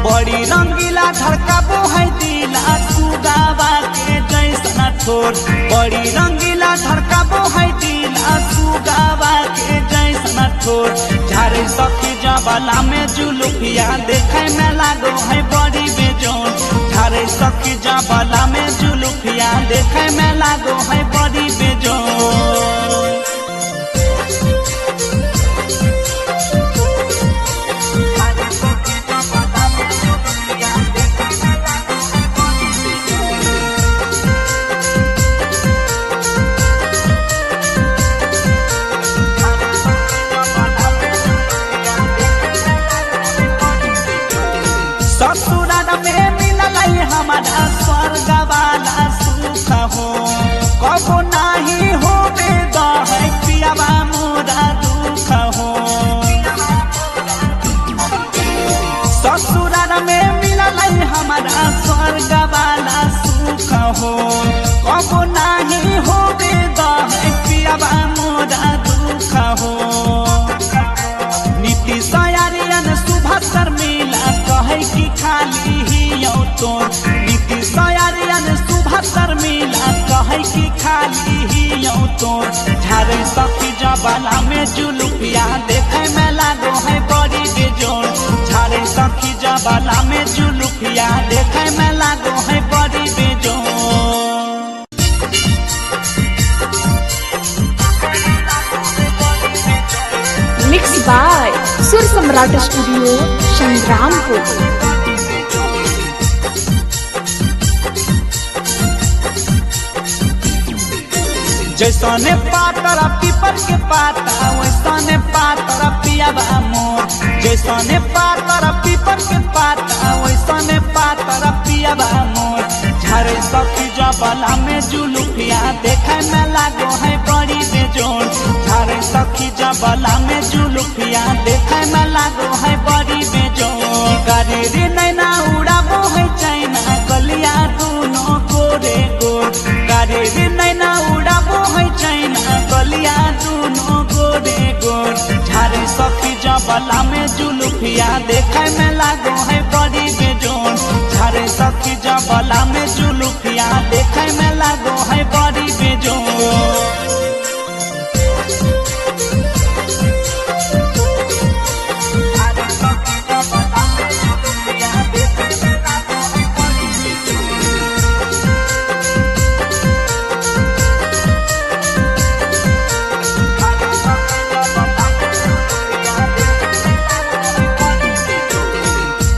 बड़ी रंगीला धड़काबो है दिला सुगावा के जैसा ठोर बड़ी रंगीला धड़काबो है दिला सुगावा के जैसा ठोर झारे सखी जबला में जुलुफिया देखे में लागो है बड़ी बेजोन झारे सखी जबला में जुलुफिया देखे में लागो है बड़ी बेजोन ससुराल में मिलल हमारा स्वर्ग वाला सुख हो कबो नहीं हो बेद है पियावा मोरा दुख हो ससुराल में मिलल हमारा स्वर्ग वाला सुख हो कबो नहीं हो बेद है पियावा मोरा दुख हो नीति सयारियन सुभाष मिला कहे की खाली ही तो नीति सयारियन सुभाष मिला कहे की खाली ही तो झारे सखी जबला में जुलुफिया देखे में लागो है बड़ी बेजोन झारे सखी जबला में जुलुफिया देखे में लागो है बड़ी बेजोन मिक्स बाय सुर सम्राट स्टूडियो संग्रामपुर। जैसने पातर पीपर के पाता वैसने पातर पियावा मोर जैसने पातर पीपर के पाता वैसने पातर पियावा मोर झारे सखी जबला में जुलुफिया देखे में लागो है बड़ी बेजोन झारे सखी जबला में जुलुफिया देखे में लागो है बड़ी बेजोन गाड़ी रे नैना उड़ाबो है चाइना गलिया दोनों गोरे गोर गाड़ी रे नैना उड़ाबो है चाइना गलिया दोनों गोरे गोर झारे सखी जबला में जुलुफिया देखे में लागो है बड़ी बेजोन झारे सखी जबला में जुलुफिया देखे में लागो है बड़ी बेजोन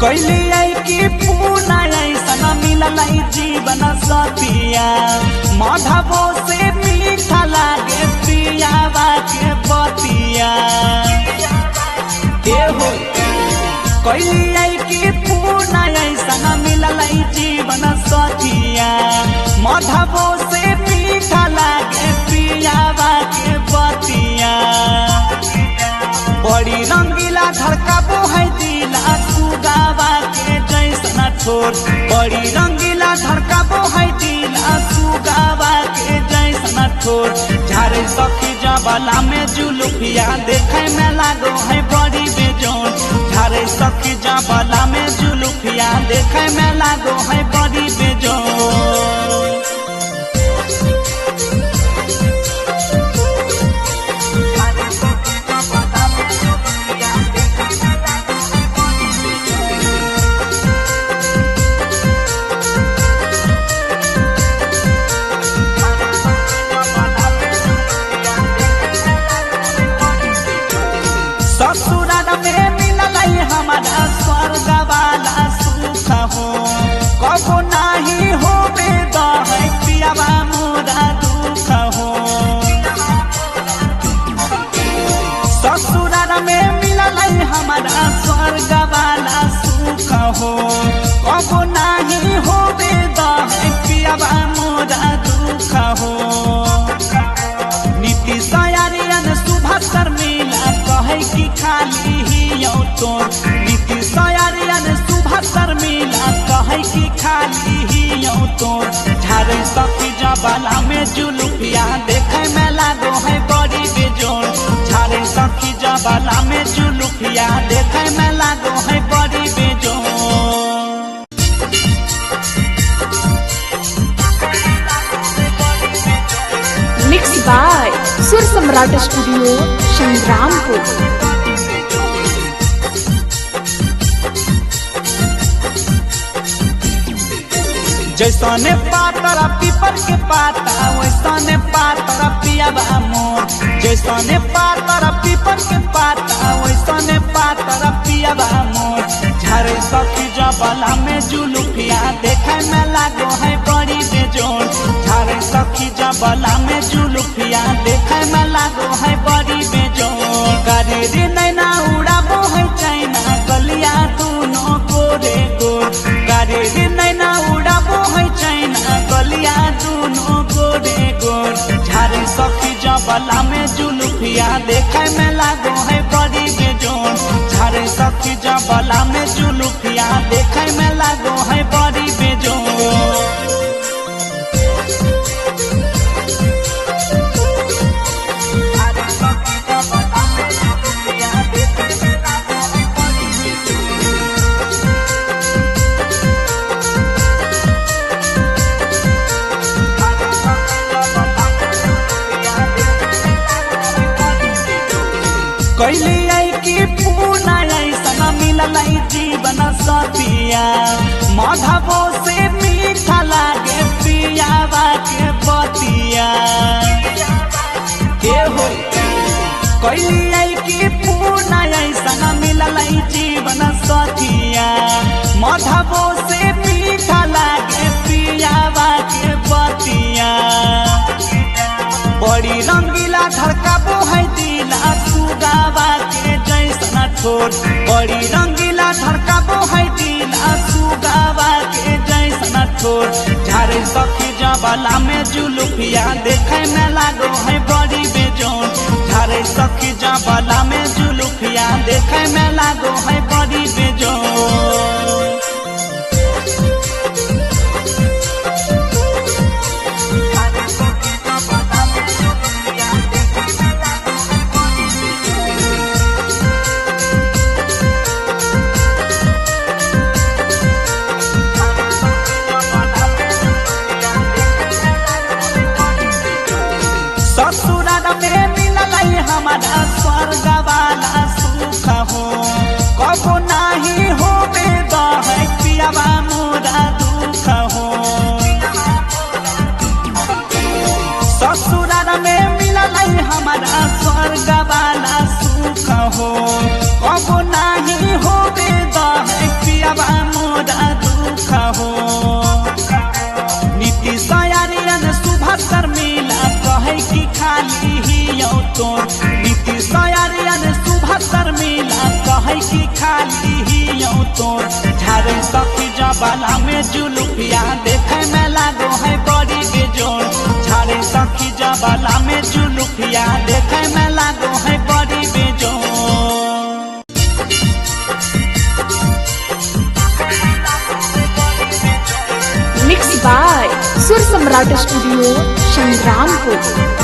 कैली आई की पूना ऐसा मिलल जीवन सतिया माधवो से मीठा लागे पियावा के बतिया एहो कैली आई की पूना ऐसा मिलल जीवन सतिया माधवो से मीठा लागे पियावा के बतिया बड़ी रंगीला धड़काबो है दिला सुगावा के जैसा ठोर बड़ी रंगीला धड़काबो है दिला सुगावा के जैसा ठोर झारे सखी जबला में जुलुफिया देखे में लागो है बड़ी बेजोन झारे सखी जबला में जुलुफिया देखे में लागो है बड़ी बेजोन ससुराल में मिलल हमारा स्वर्ग वाला सुख हो कबो नहीं हो बेद है पियावा मोरा दुख हो ससुराल में मिलल हमारा स्वर्ग वाला सुख हो कबो नहीं हो बेद है पिया तोर नीतीश आर्यन सुभाष शर्मिला कहे कि खाली ही तोर झारे सखी जबाला में जुलुफिया देखे में लागो है बड़ी बेजोर झारे सखी जबाला में जुलुफिया देखे में लागो है बड़ी बेजोर। मिक्स बाय सुर सम्राट स्टूडियो संग्रामपुर। जैसने पातरा पीपर के पाता वैसने पातरा पियाबा मोर जैसने पातरा पीपर के पाता वैसने पातरा पियाबा मोर झारे सखी जबाला में जुलुफिया देखे में लागो है बड़ी बेजोर झारे सखी जबाला में जुलुफिया देखे में लागो है बड़ी बेजोर करे रे नैना उड़ाबो है चाइना गलिया दोनों गोरे गोर करे रे नैना उड़ाबो है चाइना गलिया दोनों गोरे गोर झारे सखी जबाला में जुलुफिया देखे में लागो है बड़ी बेजोर झारे सखी जबाला में जुलुफिया देखे में लागो है बड़ी बेजोर। कैली आई की पूना ऐसा मिलल जीवन सतिया माधवो से मीठा लागे पियावा के बतिया के हो कैली आई की पूना ऐसा मिलल जीवन सतिया माधवो से मीठा लागे पियावा के बतिया बड़ी रंगीला धड़काबो है दिला सुगावा के जैसना ठोर बड़ी रंगीला धड़काबो है दिला सुगावा के जैसना ठोर झारे सखी जबाला में जुलुफिया देखे में लागो है बड़ी बेजोर झारे सखी जबाला में जुलुफिया देखे में लागो है बड़ी बेजोर। हमारा स्वर्ग वाला सुख हो कबो नहीं हो बेदा है पियावा मोरा दुख हो ससुराल में मिलल हमारा स्वर्ग वाला सुख हो कबो नहीं हो बेदा है पियावा मोरा दुख हो नीतीश आर्यन सुभाष शर्मिला कहे कि खाली ही तोर नीतीश आर्यन सुभाष शर्मिला कहे कि खाली ही तोर झारे सखी जबाला में जुलुफिया देखे में लागो है बड़ी बेजोर झारे सखी जबाला में जुलुफिया देखे में लागो है बड़ी बेजोर। मिक्स बाय सुर सम्राट स्टूडियो संग्रामपुर।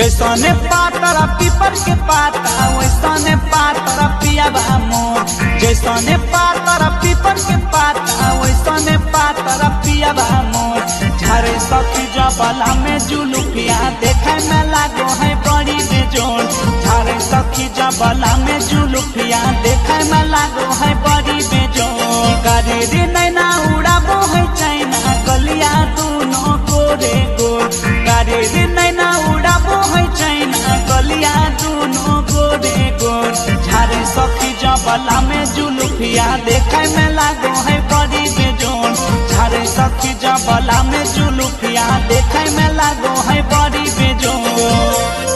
जैसने पातरा पीपर के पाता वैसने पातरा पियाबा मोर जैसने पातरा पीपर के पाता वैसने पातरा पियाबा मोर झारे सखी जबाला में जुलुफिया देखे में लागो है बड़ी बेजोर झारे सखी जबाला में जुलुफिया देखे में लागो है बड़ी बेजोर करे रे नैना उड़ाबो है चाइना गलिया दोनों गोरे गोर करे रे नैना उड़ाबो है चाइना गलिया दोनों गोरे गोर झारे सखी जबाला में जुलुफिया देखे में लागो है बड़ी बेजोर झारे सखी जबाला में जुलुफिया देखे में लागो है बड़ी बेजोर।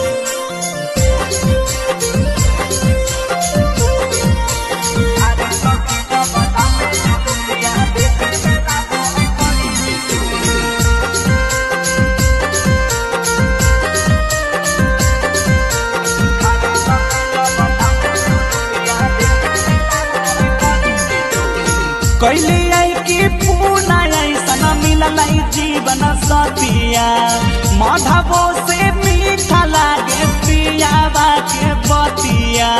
कैली आई की पूना ऐसा मिलल जीवन सतिया माधवो से मीठा लागे पियावा के बतिया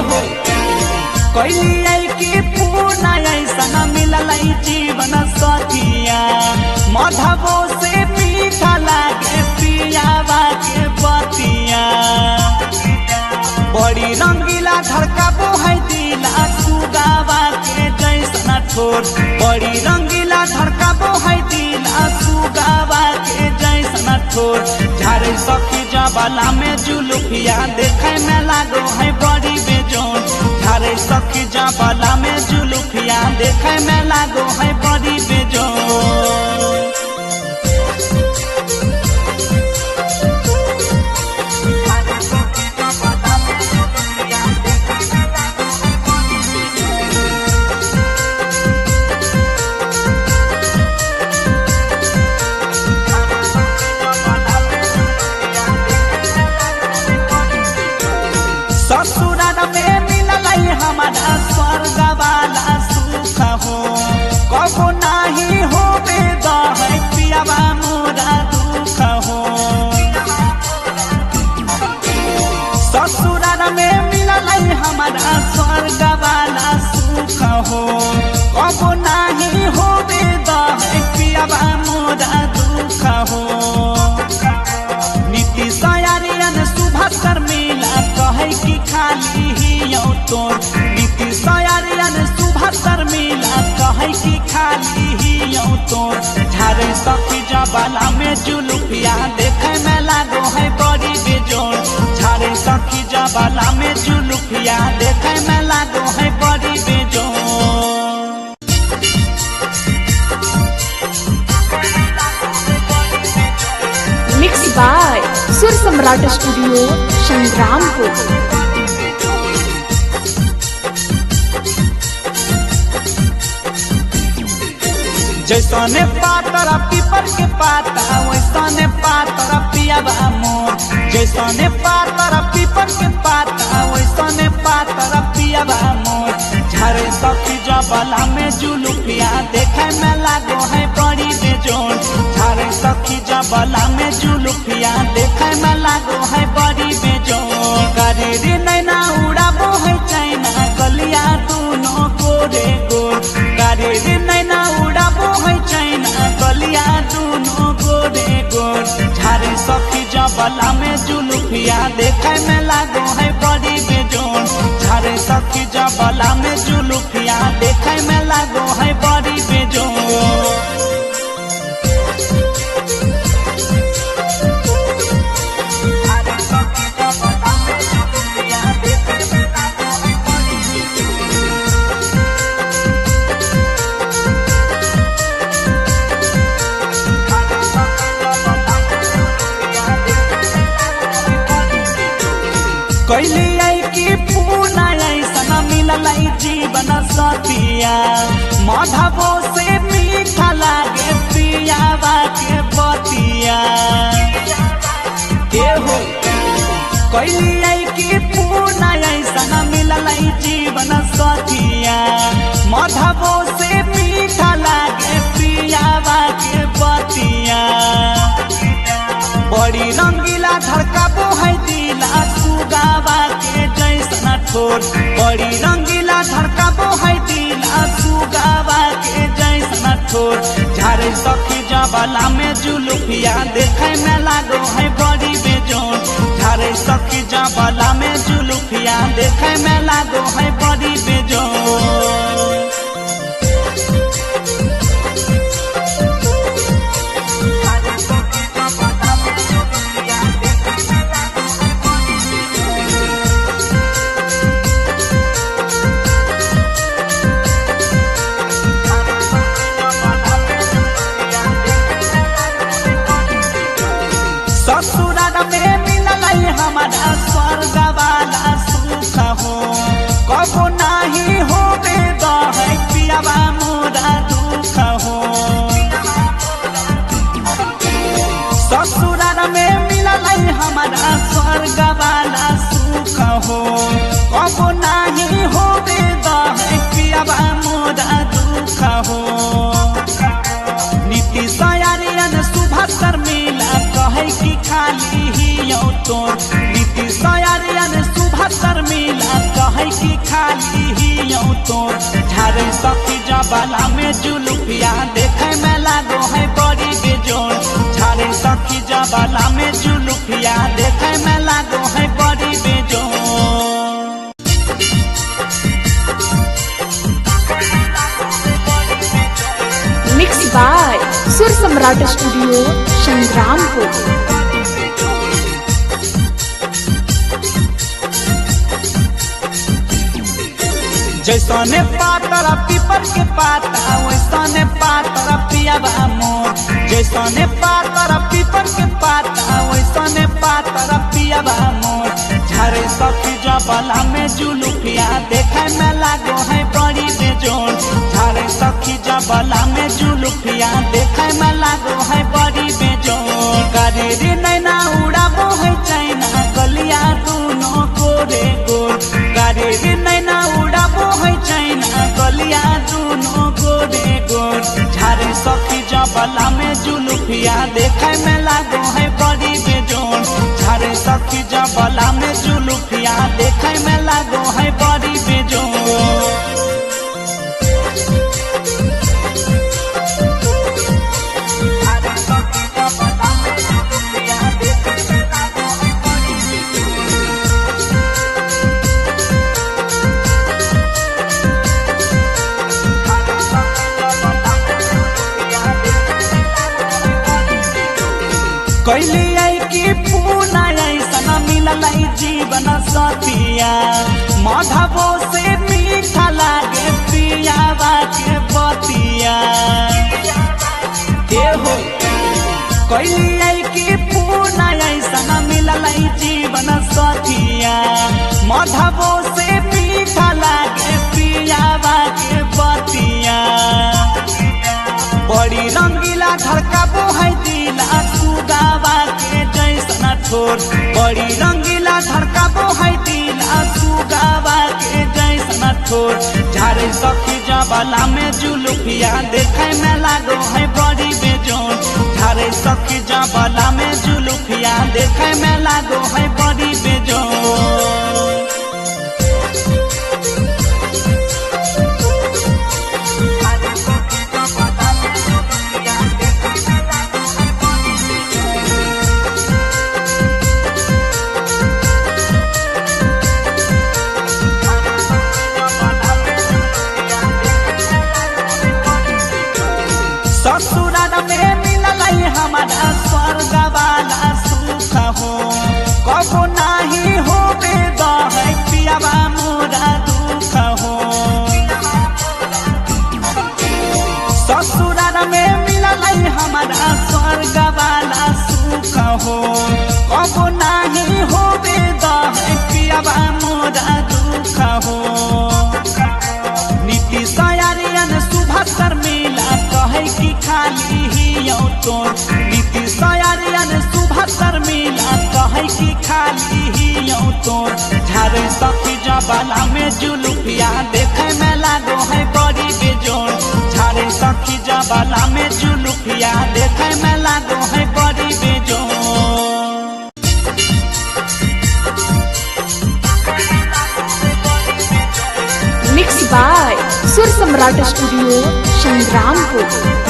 हो कैली आई की पूना ऐसा मिलल जीवन सतिया माधवो से मीठा लागे पियावा के बतिया बड़ी रंगीला धड़काबो है दिला सुगावा के जैसा ठोर बड़ी रंगीला धड़काबो है दिला सुगावा के जैसा ठोर झारे सखी जबाला में जुलुफिया देखे में लागो है बड़ी बेजोन झारे सखी जबाला में जुलुफिया देखे में लागो है बड़ी बेजोन ससुराल में मिलल हमारा स्वर्ग वाला सुख हो कबो नहीं हो बेद है पियावा मोरा दुख हो ससुराल में मिलल हमारा स्वर्ग वाला सुख हो कबो नहीं हो बेद है पियावा मोरा दुख हो नीति सयारियन सुभाकर मिला कहे कि खाली ही यौ तोर नीति सयारियन सुभाकर मिला कहे कि खाली ही यौ तोर झारे सखी जबाला में जुलुफिया देखे में लागो है बड़ी बेजोर झारे सखी जबाला में जुलुफिया देखे में लागो है बड़ी बेजोर मिक्स बाय सुर सम्राट स्टूडियो संग्रामपुर। जैसने पातर पीपर के पाता वैसने पातर पियावा मोर जैसने पातर पीपर के पाता वैसने पातर पियावा मोर झारे सखी जबाला में जुलुफिया देखे में लागो है बड़ी बेजोन झारे सखी जबाला में जुलुफिया देखे में लागो है बड़ी बेजोन करेरी नैना उड़ाबो है चैना गलिया दोनों गोरे गोर करेरी नैना उड़ाबो है चैना गलिया दोनों गोरे गोर झारे सखी जबाला में जुलुफिया देखे में लागो है बड़ी बेजोन झारे सखी जबाला में जुलुफिया देखे में लागो है बड़ी बेजोन कैली आई की पूना ऐसा मिलल जीवन सतिया माधवो से मीठा लागे पियावा के बतिया हो कैली आई की पूना ऐसा मिलल जीवन सतिया माधवो से मीठा लागे पियावा के बतिया बड़ी रंगीला धड़काबो है दिला सुगावा के जैसा ठोर बड़ी रंगीला धड़काबो है दिला सुगावा के जैसा ठोर झारे सखी जबाला में जुलुफिया देखे में लागो है बड़ी बेजोन झारे सखी जबाला में जुलुफिया देखे में लागो है बड़ी बेजोन ससुराल में मिलल हमारा स्वर्ग वाला सुख हो कबो नहीं हो बेद है पियावा मोरा दुख हो ससुराल में मिलल हमारा स्वर्ग वाला सुख हो कबो नहीं हो बेद है पियाबा मोरा दुख हो। नीतीश आर्यन सुभाष शर्मिला कहे कि खाली ही तोर। नीतीश आर्यन सुभाष शर्मिला कहे कि खाली ही तोर। झारे सखी जबाला में जुलुफिया देखे में लागो है बड़ी बेजोर। झारे सखी जबाला में जुलुफिया देखे में लागो है बड़ी बेजोर। मिक्स बाय सुर सम्राट स्टूडियो संग्रामपुर। जैसने पातर पीपर के पाता वैसने पातर पियाबा मोर। जैसने पातर पीपर के पाता वैसने पातर पियाबा मोर। झारे सखी जबाला में जुलुफिया देखे में लागो है बड़ी बेजोर। झारे सखी जबाला में जुलुफिया देखे में लागो है बड़ी बेजोर। करेरी नैना उड़ाबो है चैना गलिया दोनों गोरे गोर। करेरी नैना उड़ाबो है चैना गलिया दोनों गोरे गोर। झारे सखी जबाला में जुलुफिया देखे में लागो है बड़ी बेजोर। झारे सखी जबाला में जुलुफिया देखे में लागो है बड़ी बेजोर। कैली आई की पूना ऐसा मिलल जीवन सतिया। माधवो से मीठा लागे पियावा के बतिया। हो कैली आई की पूना ऐसा मिलल जीवन सतिया। माधवो से मीठा लागे पियावा के बतिया। बड़ी रंगीला धड़काबो है दिला सुगावा के जैसना ठोर। बड़ी रंगीला धड़काबो है दिला सुगावा के जैसना ठोर। झारे सखी जबाला में जुलुफिया देखे में लागो है बड़ी बेजोर। झारे सखी जबाला में जुलुफिया देखे में लागो है बड़ी बेजोर। ससुराल में मिलल हमारा स्वर्ग वाला सुख हो। कबो नाही होबे दहे पियाबा मोरा दुख हो। ससुराल में मिलल हमारा स्वर्ग वाला सुख हो। कबो नाही होबे दहे पियाबा मोरा दुख हो। नीतीश आर्यन सुभाष शर्मिला कहे कि खाली ही तोर। नीतीश आर्यन सुभाष शर्मिला कहे कि खाली ही तोर। झारे सखी जबाला में जुलुफिया देखे में लागो है बड़ी बेजोर। झारे सखी जबाला में जुलुफिया देखे में लागो है बड़ी बेजोर। मिक्स बाय सुर सम्राट स्टूडियो संग्रामपुर।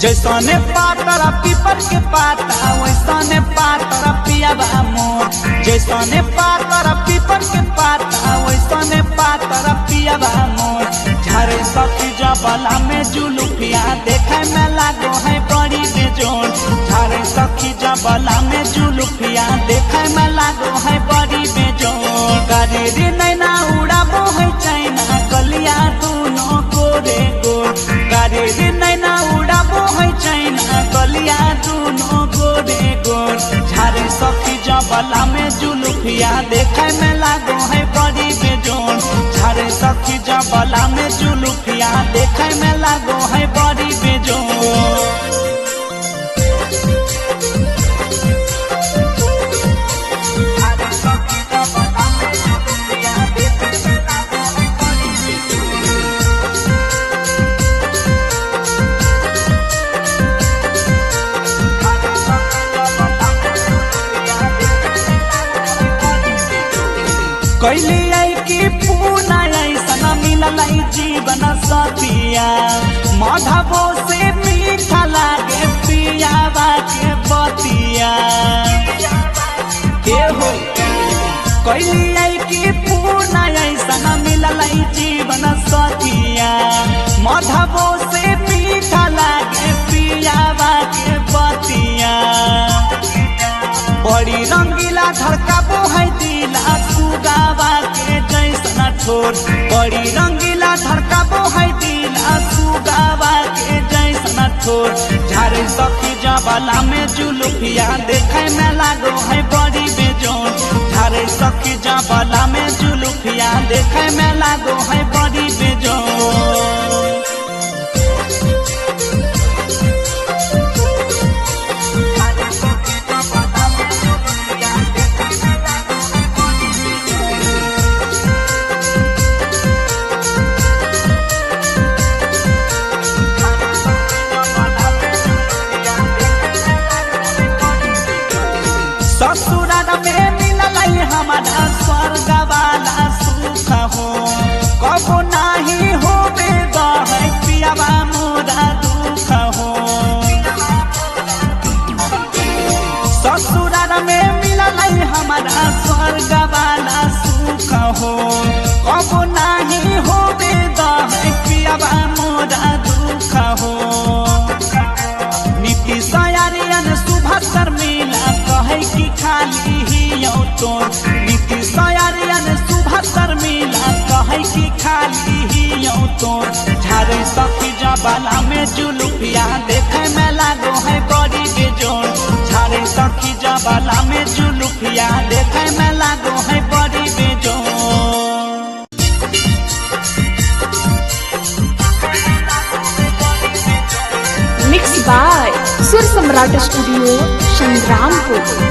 जैसने पातर पीपर के पाता वैसने पातर पियाबा मोर। जैसने पातर पीपर के पाता वैसने पातर पियाबा मोर। झारे सखी जबाला में जुलुफिया देखे में लागो है बड़ी बेजोर। झारे सखी जबाला में जुलुफिया देखे में लागो है बड़ी बेजोर। करेरी नैना उड़ाबो है चैना गलिया दोनों गोरे गोर। करेरी नैना उड़ाबो है चैना गलिया दोनों गोरे गोर। झारे सखी जबाला में जुलुफिया देखे में लागो है बड़ी बेजोर। झारे सखी जबाला में जुलुफिया देखे में लागो है बड़ी बेजोर। कैली आई की पूना ऐसा मिलल जीवन सतिया माधवो से मीठा लागे पियावा के बतिया हो कैली आई की पूना ऐसा मिलल जीवन सतिया माधवो से मीठा लागे पियावा के बतिया बड़ी रंगीला धड़काबो है दिला सुगावा के जैसा ठोर बड़ी रंगीला धड़काबो है दिला सुगावा के जैसा ठोर झारे सखी जबाला में जुलुफिया देखे में लागो है बड़ी बेजोन झारे सखी जबाला में जुलुफिया देखे में लागो है बड़ी बेजोन ससुराल में मिलल हमारा स्वर्ग वाला सुख हो कबो नहीं होबे दहै पियावा मोरा दुख हो ससुराल में मिलल हमारा स्वर्ग वाला सुख हो कबो नहीं होबे दहै पियावा मोरा दुख हो नीति सयारियन सुभाष मिला कहे कि खाली ही तोर नीति सयारियन सुभाष मिला कहे कि खाली ही तोर झारे सखी जबाला में जुलुफिया देखे में लागो है बड़ी बेजोर झारे सखी जबाला में जुलुफिया देखे में लागो है बड़ी बेजोर मिक्स बाय सुर सम्राट स्टूडियो संग्रामपुर।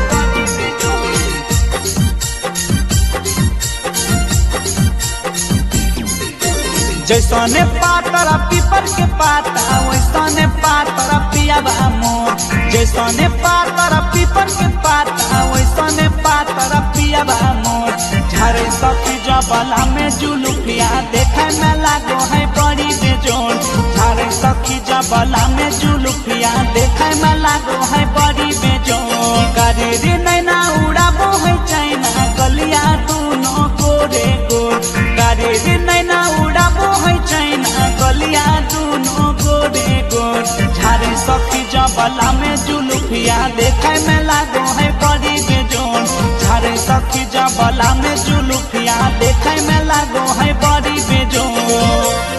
जैसने पातर पीपर के पाता वैसने पातर पियावा मोर जैसने पातर पीपर के पाता वैसने पातर पियावा मोर झारे सखी जबाला में जुलुफिया देखे में लागो है बड़ी बेजोर झारे सखी जबाला में जुलुफिया देखे में लागो है बड़ी बेजोर करेरी नैना उड़ाबो है चाइना गलिया दोनों गोरे गोर करेरी नैना उड़ाबो है चाइना गलिया दोनों गोरे गोर झारे सखी जबाला में जुलुफिया देखे में लागो है बड़ी बेजोर झारे सखी जबाला में जुलुफिया देखे में लागो है बड़ी बेजोर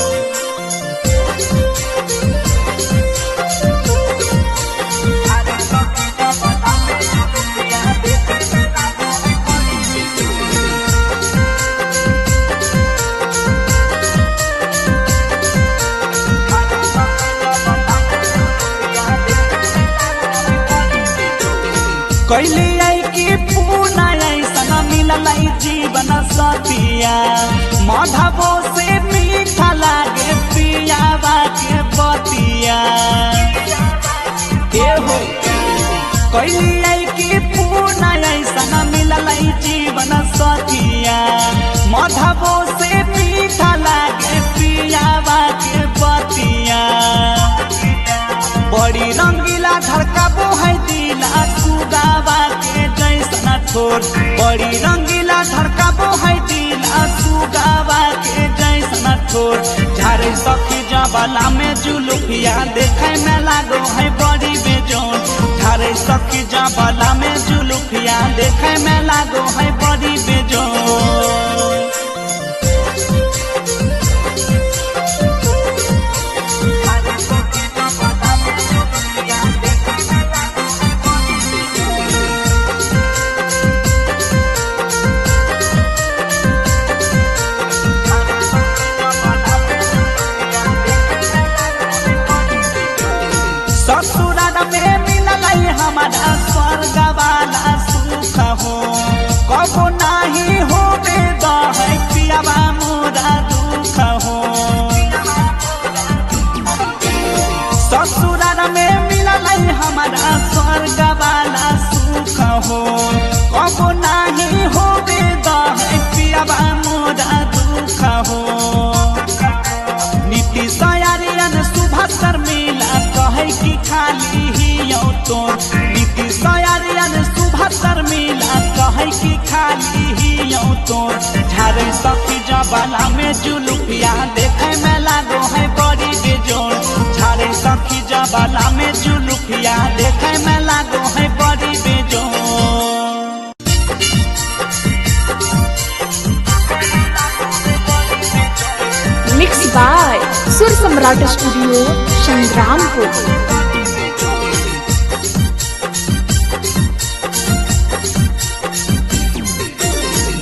कैली आई की पूना ऐसा मिलल जीवन सतिया माधवो से मीठा लागे पियावा के बतिया हो कैली आई की पूना ऐसा मिलल जीवन सतिया माधवो से मीठा लागे पियावा के बतिया बड़ी रंगीला धड़काबो है दिला सुगावा के जैसा ठोर बड़ी रंगीला धड़काबो है दिला सुगावा के जैसा ठोर झारे सखी जबाला में जुलुफिया देखे में लागो है बड़ी बेजोर झारे सखी जबाला में जुलुफिया देखे में लागो है बड़ी बेजोर ससुराल में मिलल हमारा स्वर्ग वाला सुख हो कबो नहीं होबे दहै पियावा मोरा दुख हो ससुराल में मिलल हमारा स्वर्ग वाला सुख हो कबो नहीं होबे दहै पियावा तोर नीतीश यारियन सुबह शर्मिला कहे कि खाली ही तोर झारे सखी जबाला में जुलुफिया देखे में लागो है बड़ी बेजोड़ झारे सखी जबाला में जुलुफिया देखे में लागो है बड़ी बेजोड़। मिक्स बाय सुर सम्राट स्टूडियो संग्रामपुर।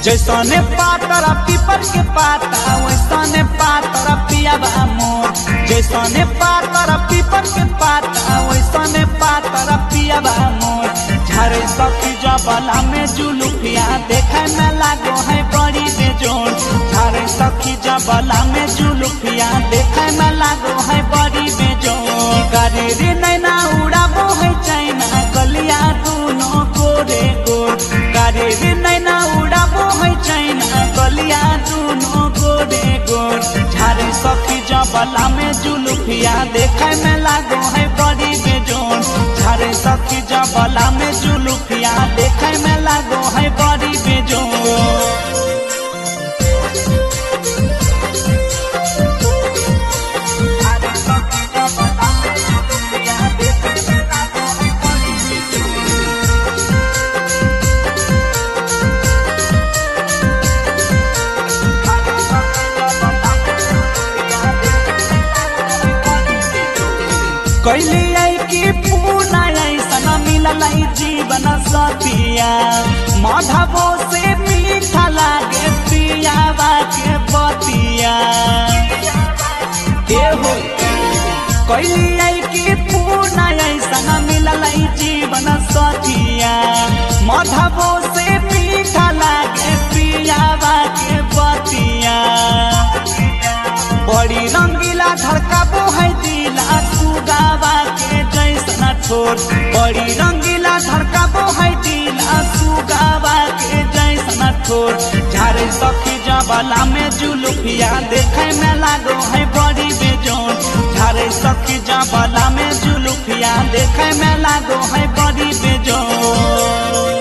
जैसने पातर पीपर के पाता वैसने पातर पियाबा मोर जैसने पातर पीपर के पाता वैसने पातर पियाबा मोर झारे सखी जबाला में जुलुफिया देखे में लागो है बड़ी बेजोड़ झारे सखी जबाला में जुलुफिया देखे में लागो है बड़ी बेजोड़। गाड़ी नैना उड़ाबो है चाइना गलिया दोनों गोरे गोर गाड़ी नैना उड़ाबो है चाइना गलिया दोनों गोरे गोर झारे सखी जबाला में जुलुफिया देखे में लागो है बड़ी बेजोड़ झारे सखी जबाला में जुलुफिया देखे में लागो है बड़ी बेजोड़। कैली आई की पूना ऐसा मिलल जीवन सतिया माधवो से मीठा लागे पियावा के बतिया हो कैली आई की पूना ऐसा मिलल जीवन सतिया माधवो से मीठा लागे पियावा के बतिया बड़ी रंगीला धड़काबो है दिला सुगावा के जैसन ठोर बड़ी रंगीला धड़काबो है दिला सुगावा के जैसन ठोर झारे सखी जबाला में जुलुफिया देखे में लागो है बड़ी बेजोड़ झारे सखी जबाला में जुलुफिया देखे में लागो है बड़ी बेजोड़।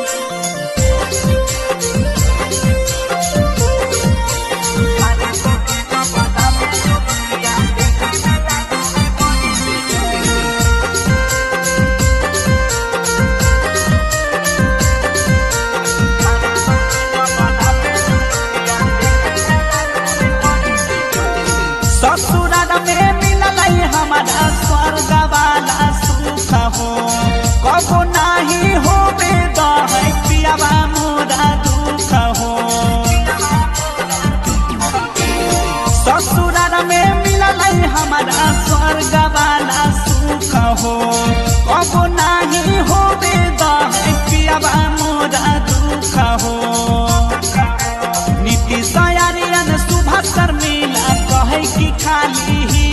ससुराल में मिलल हमारा स्वर्ग वाला सुख हो कबो नहीं हो बेदह पियावा मोरा दुख हो ससुराल में मिलल हमारा स्वर्ग वाला सुख हो कबो नहीं हो बेदह पियावा मोरा दुख हो। नीतीश यारियन सुबह शर्मिला कहे कि खाली ही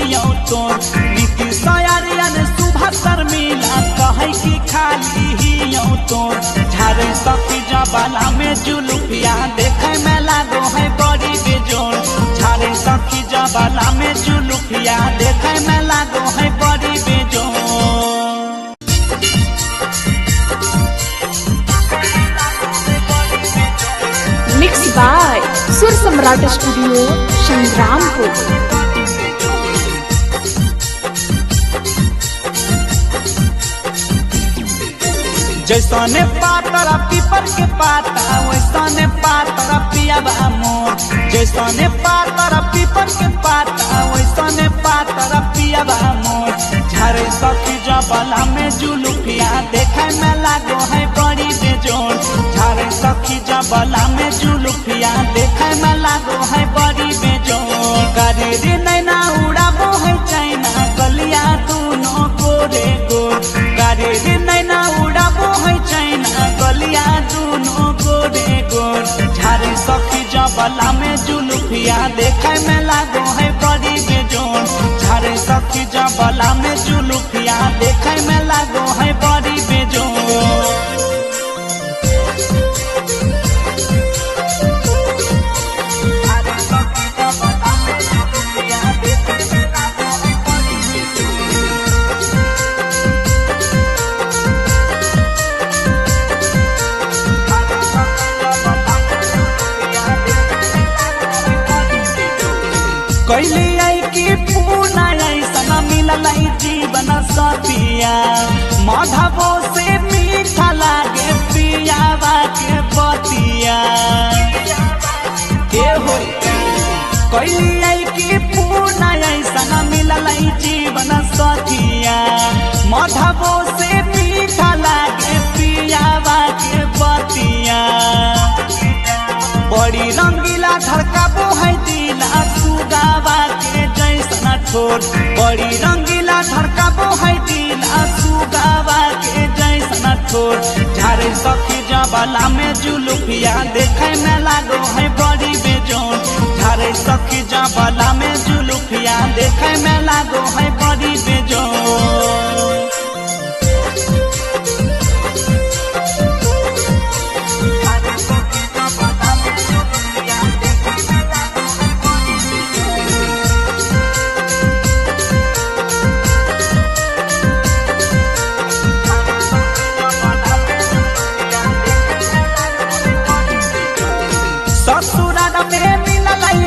तोर नीतीश यारियन सुबह शर्मिला कहे कि खाली ही तोर झारे सखी जबाला में जुलुफिया देखे में लागो है बड़ी बेजोड़ झारे सखी जबाला में जुलुफिया देखे में लागो है बड़ी बेजोड़। मिक्स बाय सुर सम्राट स्टूडियो संग्रामपुर। जैसने पातर पीपर के पाता वैसने पातर पियाबा मोर जैसने पातर पीपर के पाता वैसने पातर पियाबा मोर झारे सखी जबाला में जुलुफिया देखे में लागो है बड़ी बेजोड़ झारे सखी जबाला में जुलुफिया देखे में लागो है बड़ी बेजोड़। गाड़ी नैना उड़ाबो है चाइना गलिया दोनों गोरे गोर गाड़ी नैना उड़ाबो है चाइना गलिया दोनों गोरे गोर झारे सखी जबाला में जुलुफिया देखे में लागो है बड़ी बेजोड़ झारे सखी जबाला में जुलुफिया देखे में लागो है बड़ी बेजोड़। मधबो से मीठा लागे पियावा के बतिया। बड़ी रंगीला धड़काबो है दिला सुगावा के जैसन ठोर। बड़ी रंगीला धड़काबो है दिला सुगावा के जैसन ठोर। झारे सखी जबला में जुलुफिया देखे में लागो है बड़ी बेजोन। झारे सखी जबला में जुलुफिया देखे में लागो है बड़ी बेजोन।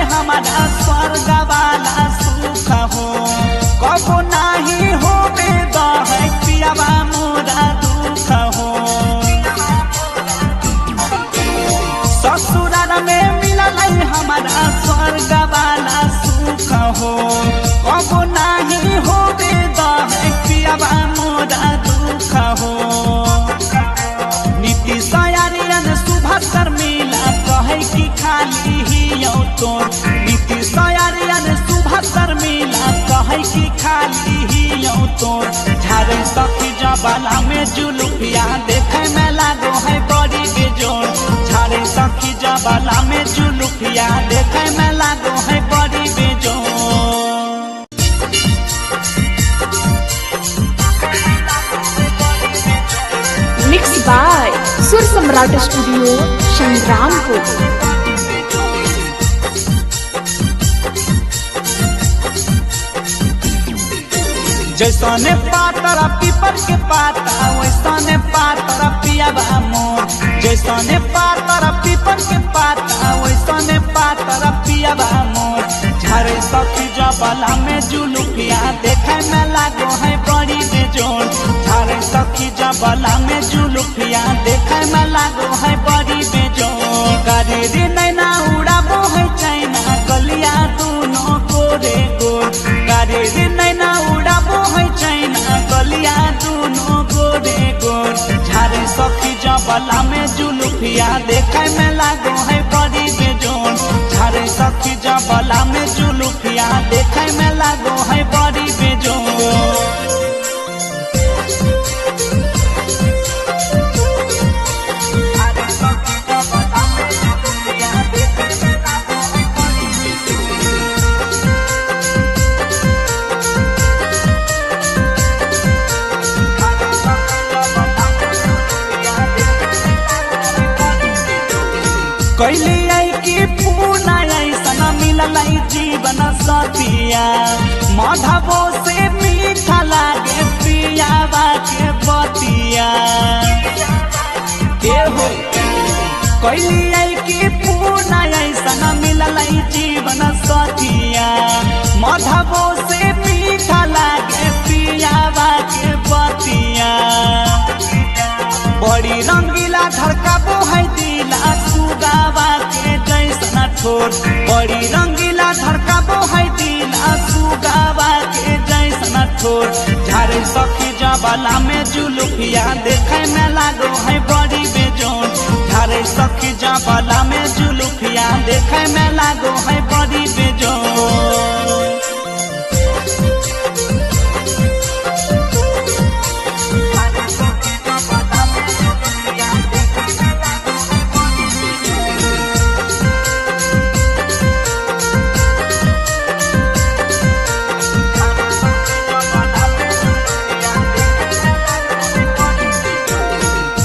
हमारा स्वर्ग वाला सुख हो कबो नहीं हो बेदा है पियावा मोरा दुख हो। ससुराल में मिलल हमारा स्वर्ग वाला सुख हो कबो नहीं हो बेदा है पियावा मोरा दुख हो। नीति सयारियन सुबह शर्मिला कहे कि खाली ही तोर। नीति सयारियन सुबह शर्मिला कहे कि खाली ही तोर। झारे सखी जबला में जुलुफिया देखे में लागो है बड़ी बेजोर। झारे सखी जबला में जुलुफिया देखे में लागो है बड़ी बेजोर। मिक्स बाय सुर सम्राट स्टूडियो संग्रामपुर। जैसने पातरा पीपर के पाता वैसने पातरा पियावा मोर। जैसने पातरा पीपर के पाता वैसने पातरा पियावा मोर। झारे सखी जबला में जुलुफिया देखे में लागो है बड़ी बेजोर। झारे सखी जबला में जुलुफिया देखे में लागो है बड़ी बेजोर। करेरी नैना उड़ाबो है चैना गलिया दोनों गोरे गोर। करेरी नैना उड़ाबो है चैना गलिया दोनों गोरे गोर। झारे सखी जबला में जुलुफिया देखे में लागो है बड़ी बेजोर। झारे सखी जबला में जुलुफिया देखे में लागो है बड़ी बेजोर। कैली आई की पूना ऐसा मिलल जीवन सतिया। मधबो से मीठा लागे पियावा के बतिया। कैली आई की पूना ऐसा मिलल जीवन सतिया। मधबो से मीठा लागे पियावा के बतिया। बड़ी रंगीला धड़काबो है दिला सुगावा के जैसन ठोर। बड़ी रंगीला धड़काबो है दिला सुगावा के जैसन ठोर। झारे सखी जबला में जुलुफिया देखे में लागो है बड़ी बेजोर। झारे सखी जबला में जुलुफिया देखे में लागो है बड़ी बेजोर।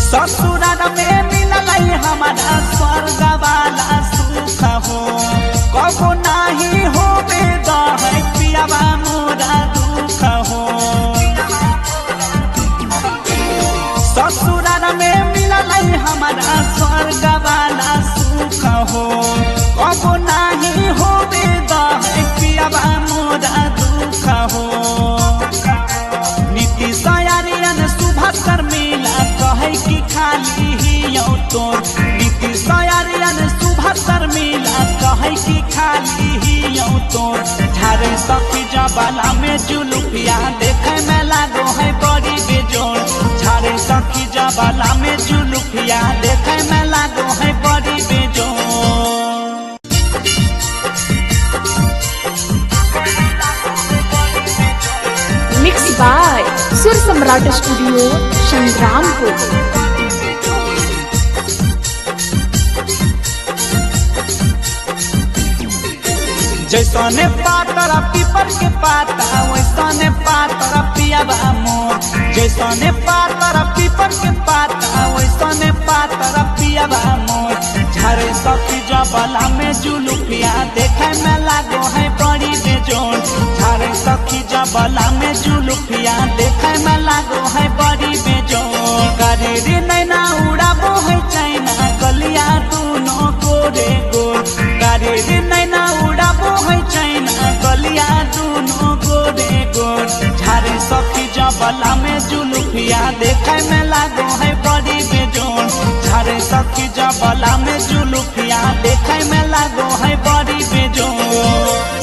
ससुराल में मिलल हमारा स्वर्ग वाला सुख हो कबो नहीं हो बेदा है पियावा मोरा दुख हो। ससुराल में मिलल हमारा स्वर्ग वाला सुख हो कबो नहीं हो बेदा है पियावा मोरा दुख हो। नीति सयारियन सुबह शर्मिला कहे कि खाली ही तोर। नीति सयारियन सुबह शर्मिला कहे कि खाली ही तोर। झारे सखी जबाला में जुलुफिया देखे में लागो है बड़ी बेजोड़। झारे सखी जबाला में जुलुफिया देखे में लागो है बड़ी बेजोड़। मिक्स बाय सुर सम्राट स्टूडियो संग्रामपुर। जैसने पातरा पीपर के पाता वैसने पातरा पियाबा मोर। जैसने पातरा पीपर के पाता वैसने पातरा पियाबा मोर। झारे सखी जबाला में जुलुफिया देखे में लागो है बड़ी बेजोड़। झारे सखी जबाला में जुलुफिया देखे में लागो है बड़ी बेजोड़। करेरी नैना उड़ाबो है चाइना गलिया दोनों गोरे गोर। करेरी नैना उड़ाबो है चाइना गलिया दोनों गोरे गोर। झारे सखी जबाला में जुलुफिया देखे में लागो है बड़ी बेजोड़। झारे सखी जबाला में जुलुफिया देखे में लागो है बड़ी बेजोड़।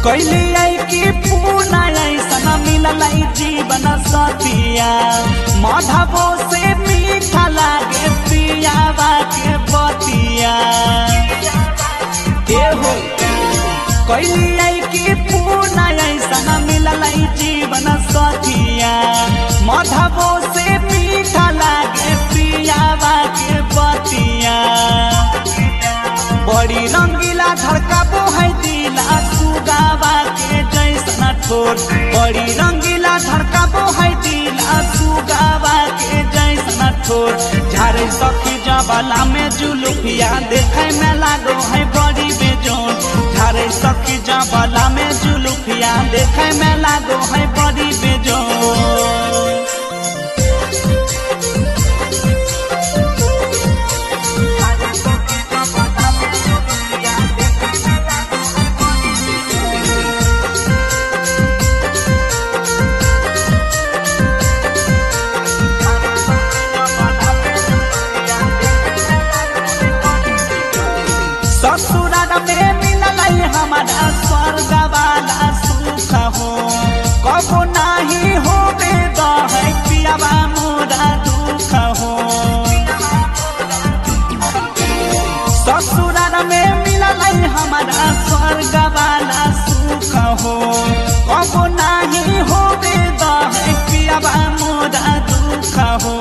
कैली आई की पूना ऐसा मिलल जीवन सतिया। माधवो से मीठा लागे पियावा के बतिया। कैली आई की पूना ऐसा मिलल जीवन सतिया। माधवो से मीठा लागे पियावा के बतिया। बड़ी रंगीला धड़काबो है दिला सुगावा के जैसन ठोर। बड़ी रंगीला धड़काबो है दिला सुगावा के जैसन ठोर। झारे सखी जबाला में जुलुफिया देखे में लागो है बड़ी बेजोड़। झारे सखी जबाला में जुलुफिया देखे में लागो है बड़ी बेजोड़। ससुराल में मिलल हमारा स्वर्ग वाला सुख हो। कबो नाही होबे दहे पियावा मोरा दुख हो। ससुराल में मिलल हमारा स्वर्ग वाला सुख हो। कबो नाही होबे दहे पियावा मोरा दुख हो।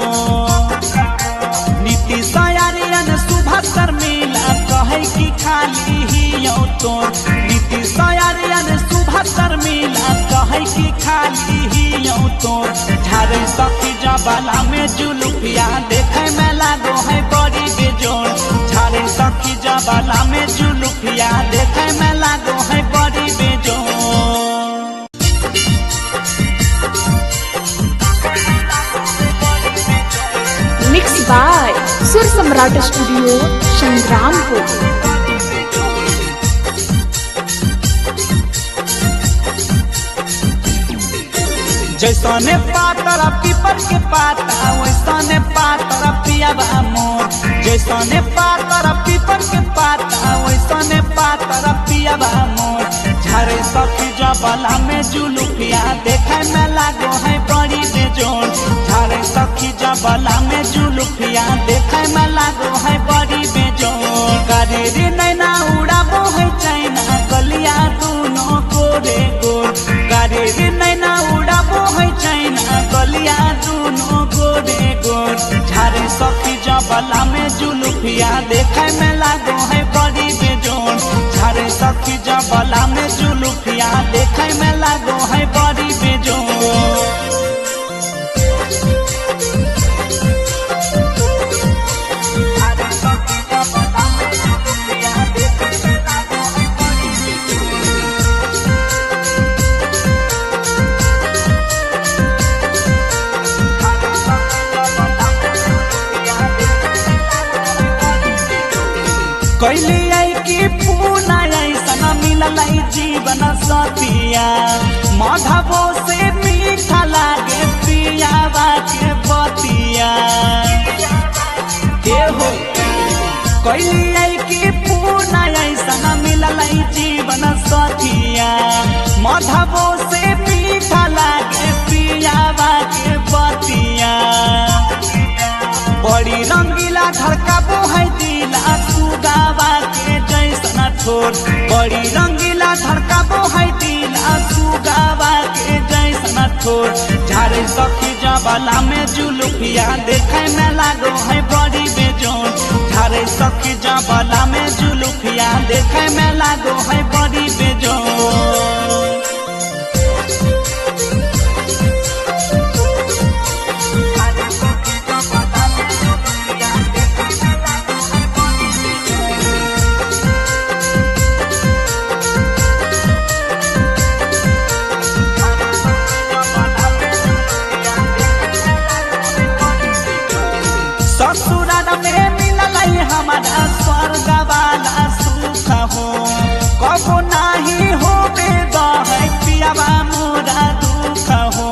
नीति सयारियन सुभकर मिला कहे की खाली ही तोर। नीति सयारियन सुभकर मिला कहे की खाली ही तोर। झारे सखी जबाला में जुलुफिया देखे में लागो है बड़ी बेजोड़। झारे सखी जबाला में जुलुफिया देखे में लागो है बड़ी बेजोड़। मिक्स बाय सुर सम्राट स्टूडियो संग्रामपुर। जैसने पातरा पीपर के पाता वैसने पातरा पियाबा मोर। जैसने पातरा पीपर के पाता वैसने पातरा पियाबा मोर। झारे सखी जबाला में जुलुफिया देखे में लागो है बड़ी बेजोड़। झारे सखी जबाला में जुलुफिया देखे में लागो है बड़ी बेजोड़। करेरी नैना उड़ाबो है चाइना गलिया दोनों गोरे गोर। करेरी नैना उड़ाबो है चाइना गलिया दोनों गोरे गोर। झारे सखी जबाला में जुलुफिया देखे में लागो है बड़ी बेजोड़। झारे सखी जबाला में जुलुफिया देखे में लागो है बड़ी बेजोड़। कैली आई की पूना ऐसा मिलल जीवन सतिया माधवो से मीठा लागे पियावा के बतिया के हो कैली आई की पूना ऐसा मिलल जीवन सतिया माधवो से मीठा लागे पियावा के बतिया बड़ी रंगीला धड़काबो है दिला सुगावा के जैसन ठोर बड़ी रंगीला धड़काबो है दिला सुगावा के जैसन ठोर झारे सखी जबला में जुलुफिया देखे में लागो है बड़ी बेजोन झारे सखी जबला में जुलुफिया देखे में लागो है बड़ी बेजोन ससुराल में मिलल हमारा स्वर्ग वाला सुख हो कबो नाही होबे दहे पियावा मोरा दुख हो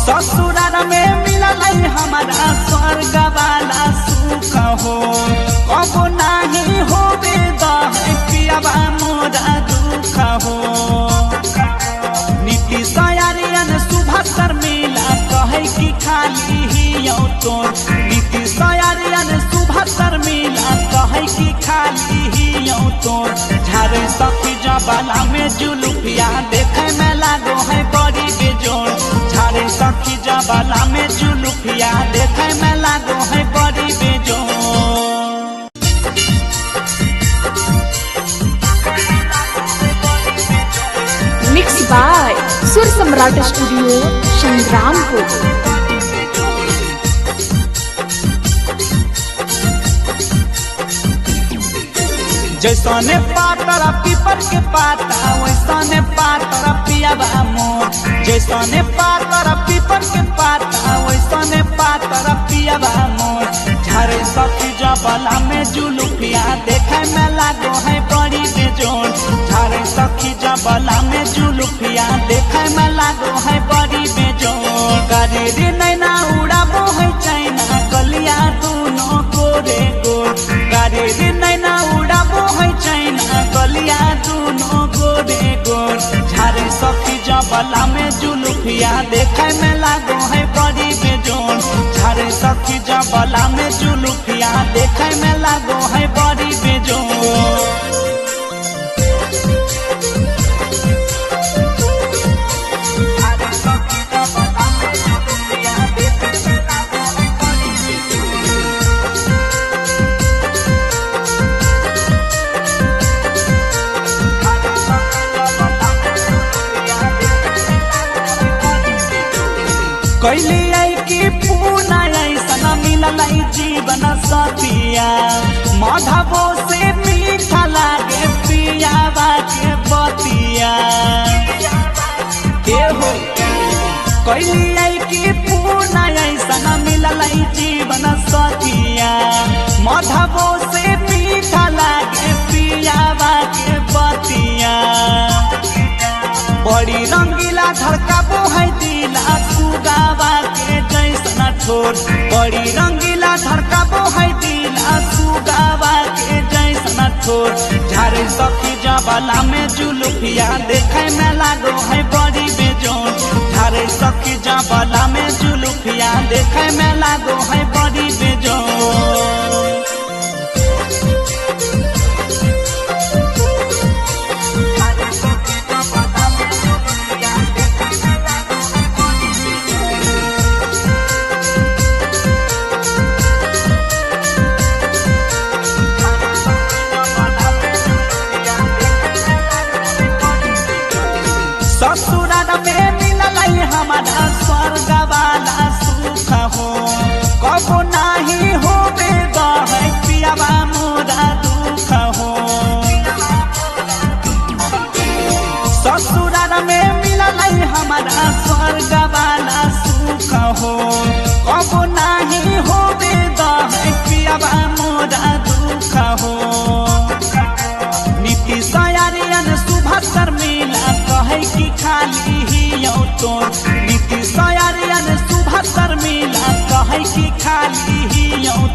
ससुराल में मिलल हमारा स्वर्ग वाला सुख हो कबो नाही होबे दहे पियावा मोरा दुख हो नीति सयारियन सुभाकर मिला कहे की खाली ही तोर नीति सयारियन सुभाकर मिला कहे की खाली ही तोर झारे सखी जबला में जुलुफिया देखे में लागो है बड़ी बेजोर झारे सखी जबला में जुलुफिया देखे में लागो है बड़ी बेजोर मिक्स बाय सुर सम्राट स्टूडियो संग्रामपुर। जैसने पातर पीपर के पाता वैसने पातर पियावा मोर जैसने पातर पीपर के पाता वैसने पातर पियावा मोर झारे सखी जबला में जुलुफिया देखे में लागो है बड़ी बेजोर झारे सखी जबला में जुलुफिया देखे में लागो है बड़ी बेजोर गाड़ी रे नैना उड़ाबो है चाइना गलिया दोनों गोरे गोर गाड़ी रे नैना उड़ाबो है चाइना गलिया दोनों गोरे गोर झारे सखी जबला में जुलुफिया देखे में लागो है बड़ी बेजोर झारे सखी जबला में जुलुफिया देखे में लागो है बड़ी बेजोर कैली आई की पूना ऐसा मिलल जीवन सतिया माधवो से मीठा लागे पियावा के बतिया के हो कैली आई की पूना ऐसा मिलल जीवन सतिया माधवो से मीठा लागे पियावा के बतिया बड़ी रंगीला धड़काबो है दिला सुगावा के जैसन ठोर बड़ी रंगीला धड़काबो है दिला सुगावा के जैसन ठोर झारे सखी जबला में जुलुफिया देखे में लागो है बड़ी बेजोर झारे सखी जबला में जुलुफिया देखे में लागो है बड़ी बेजोर ससुराल में मिलल हमारा स्वर्ग वाला सुख हो कबो नाही होबे दहे पियावा मोरा दुख हो ससुराल में मिलल हमारा स्वर्ग वाला सुख हो कबो नाही होबे दहे पिया तोर नीतीश आर्यन सुबह शर्मिला कहे कि खाली ही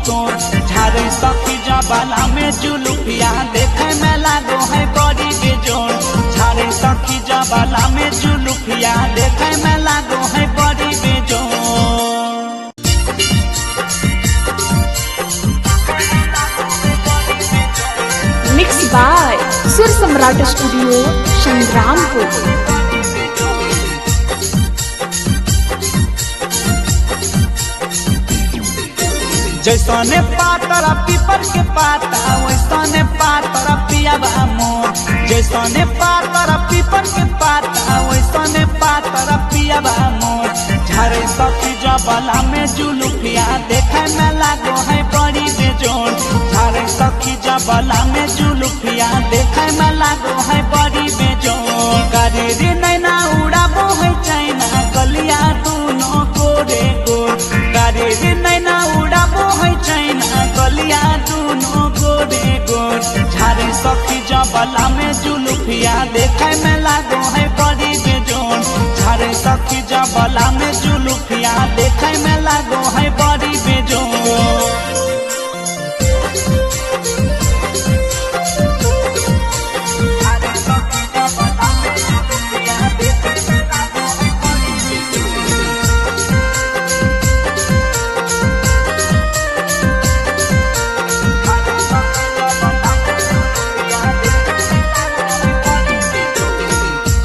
तोर झारे सखी जबाला में जुलुफिया देखे में लागो है बड़ी बेजोर झारे सखी जबाला में जुलुफिया देखे में लागो है बड़ी बेजोर। मिक्स बाय सुर सम्राट स्टूडियो संग्रामपुर। जैसने पातर पीपर के पाता वैसने पातर पियाबा मोर जैसने पातर पीपर के पाता वैसने पातर पियाबा मोर झारे सखी जबाला में जुलुफिया देखे में लागो है बड़ी बेजोर झारे सखी जबाला में जुलुफिया देखे में लागो है बड़ी बेजोर। करेरी नैना उड़ाबो है चाइना गलिया दूनो गोरे गोर करेरी नैना उड़ाबो है चाइना गलिया दूनो गोरे गोर झारे सखी जबाला में जुलुफिया देखे में लागो है बड़ी बेजोर झारे सखी जबाला में जुलुफिया देखे में लागो है बड़ी बेजोर।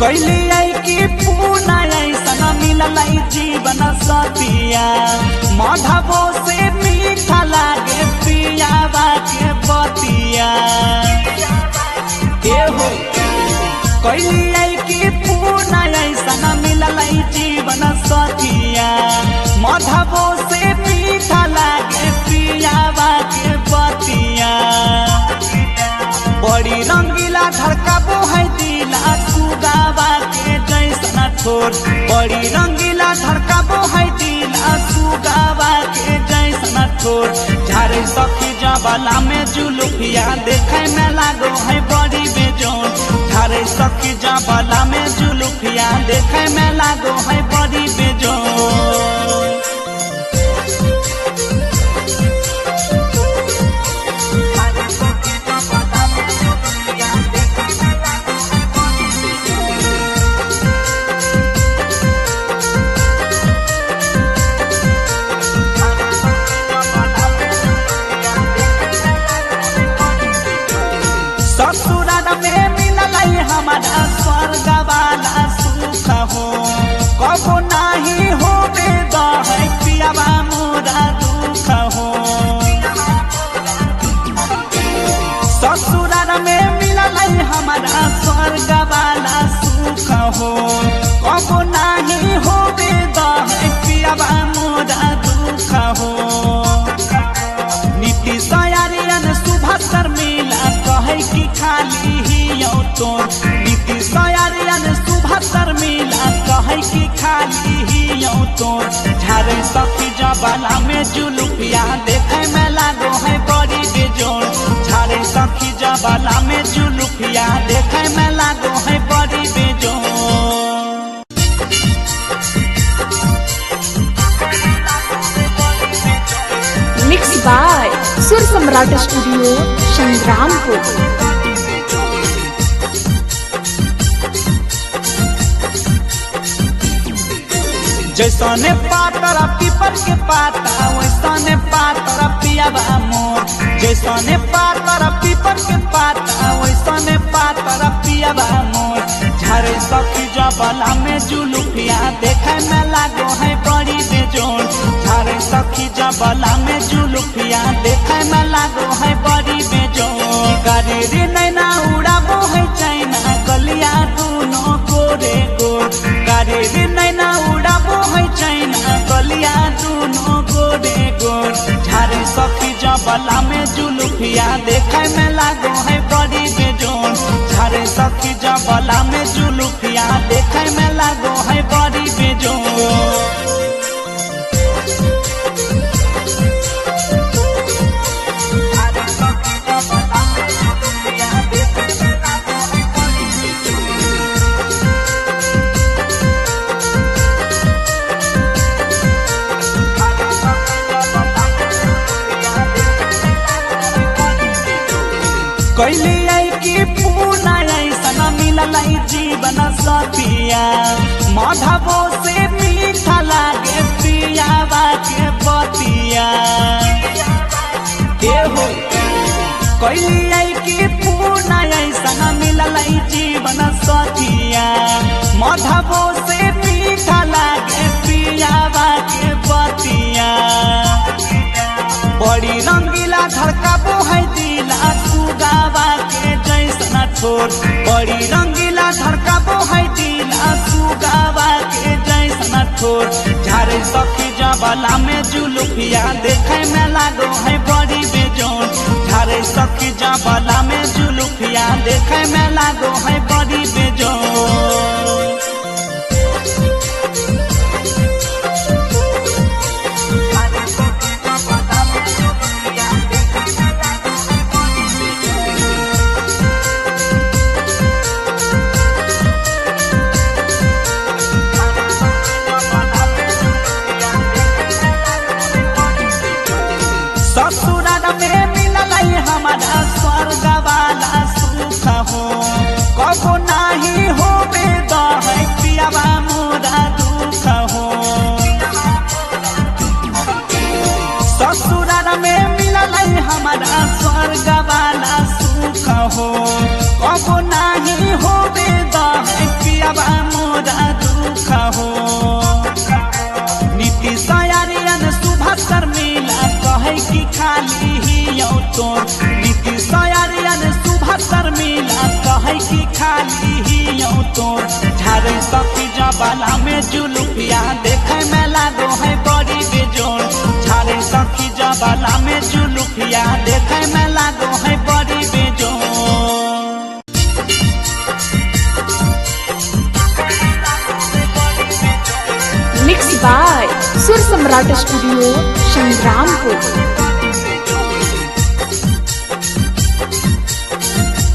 कैली आई कि पूना ऐसा मिलल जीवन सतिया माधवो से मीठा लागे पियावा के बतिया हो कैली आई कि पूना ऐसा मिलल जीवन सतिया माधवो से मीठा लागे पियावा के बतिया बड़ी रंगीला धड़काबो है दिला सुगावा के जैसा ठोर बड़ी रंगीला धड़काबो है दिला सुगावा के जैसा ठोर झारे सखी जबाला में जुलुफिया देखे में लागो है बड़ी बेजोर झारे सखी जबाला में जुलुफिया देखे में लागो है बड़ी बेजोर। हमारा स्वर्ग वाला सुख हो कबो नाही हो बेदा है पियावा मोरा दुख हो ससुराल में मिलल हमारा स्वर्ग वाला सुख हो कबो नाही हो बेदा है पियावा मोरा दुख हो। नीतीश आर्यन सुबह शर्मिला कहे कि खाली ही तोर नीतीश आर्यन सुबह शर्मिला कहे कि खाली ही तोर झारे सखी जबाला में जुलुफिया देखे में लागो है बड़ी बेजोर झारे सखी जबाला में जुलुफिया देखे में लागो है बड़ी बेजोर। मिक्स बाय सुर सम्राट स्टूडियो संग्रामपुर। जैसने पातर पीपर के पाता वैसने पातर पियाबा मोर जैसने पातर पीपर के पाता वैसने पातर पियाबा मोर झारे सखी जबाला में जुलुफिया देखे में लागो है बड़ी बेजोर झारे सखी जबाला में जुलुफिया देखे में लागो है बड़ी बेजोर। करेरी नैना उड़ाबो है चाइना गलिया दूनो गोरे गोर करेरी नैना उड़ाबो है चाइना गलिया दूनो गोरे गोर झारे सखी जबाला में जुलुफिया देखे में लागो है बड़ी बेजोर झारे सखी जबाला में जुलुफिया देखे में लागो है बड़ी बेजोर। कैली आई की पूना ऐसा मिलल जीवन सतिया माधवो से मीठा लागे पियावा के बतिया हो कैली आई की पूना ऐसा मिलल जीवन सतिया माधवो से मीठा लागे पियावा के बतिया बड़ी रंगीला धड़काबो है दिला सुगावा के जैसना ठोर बड़ी रंगीला धड़काबो है दिला सुगावा के जैसना ठोर झारे सखी जबला में जुलुफिया देखे में लागो है बड़ी बेजोन झारे सखी जबला में जुलुफिया देखे में लागो है बड़ी बेजोन ससुराल में मिलल हमारा स्वर्ग वाला सुख हो कबो नहीं हो बेदा है पियावा मोरा दुख हो ससुराल में मिलल हमारा स्वर्ग वाला सुख हो कबो नहीं हो बेदा है पियावा मोरा दुख हो नीति सयारियन सुबह शर्मिला कहे की खाली ही तोर नीति सयारियन सुबह शर्मिला कहे की खाली ही तोर झारे सखी जबला में जुलुफिया देखे में लागो है बड़ी बेजोर झारे सखी जबला में जुलुफिया देखे में लागो है बड़ी बेजोर मिक्स बाय सुर सम्राट स्टूडियो संग्रामपुर।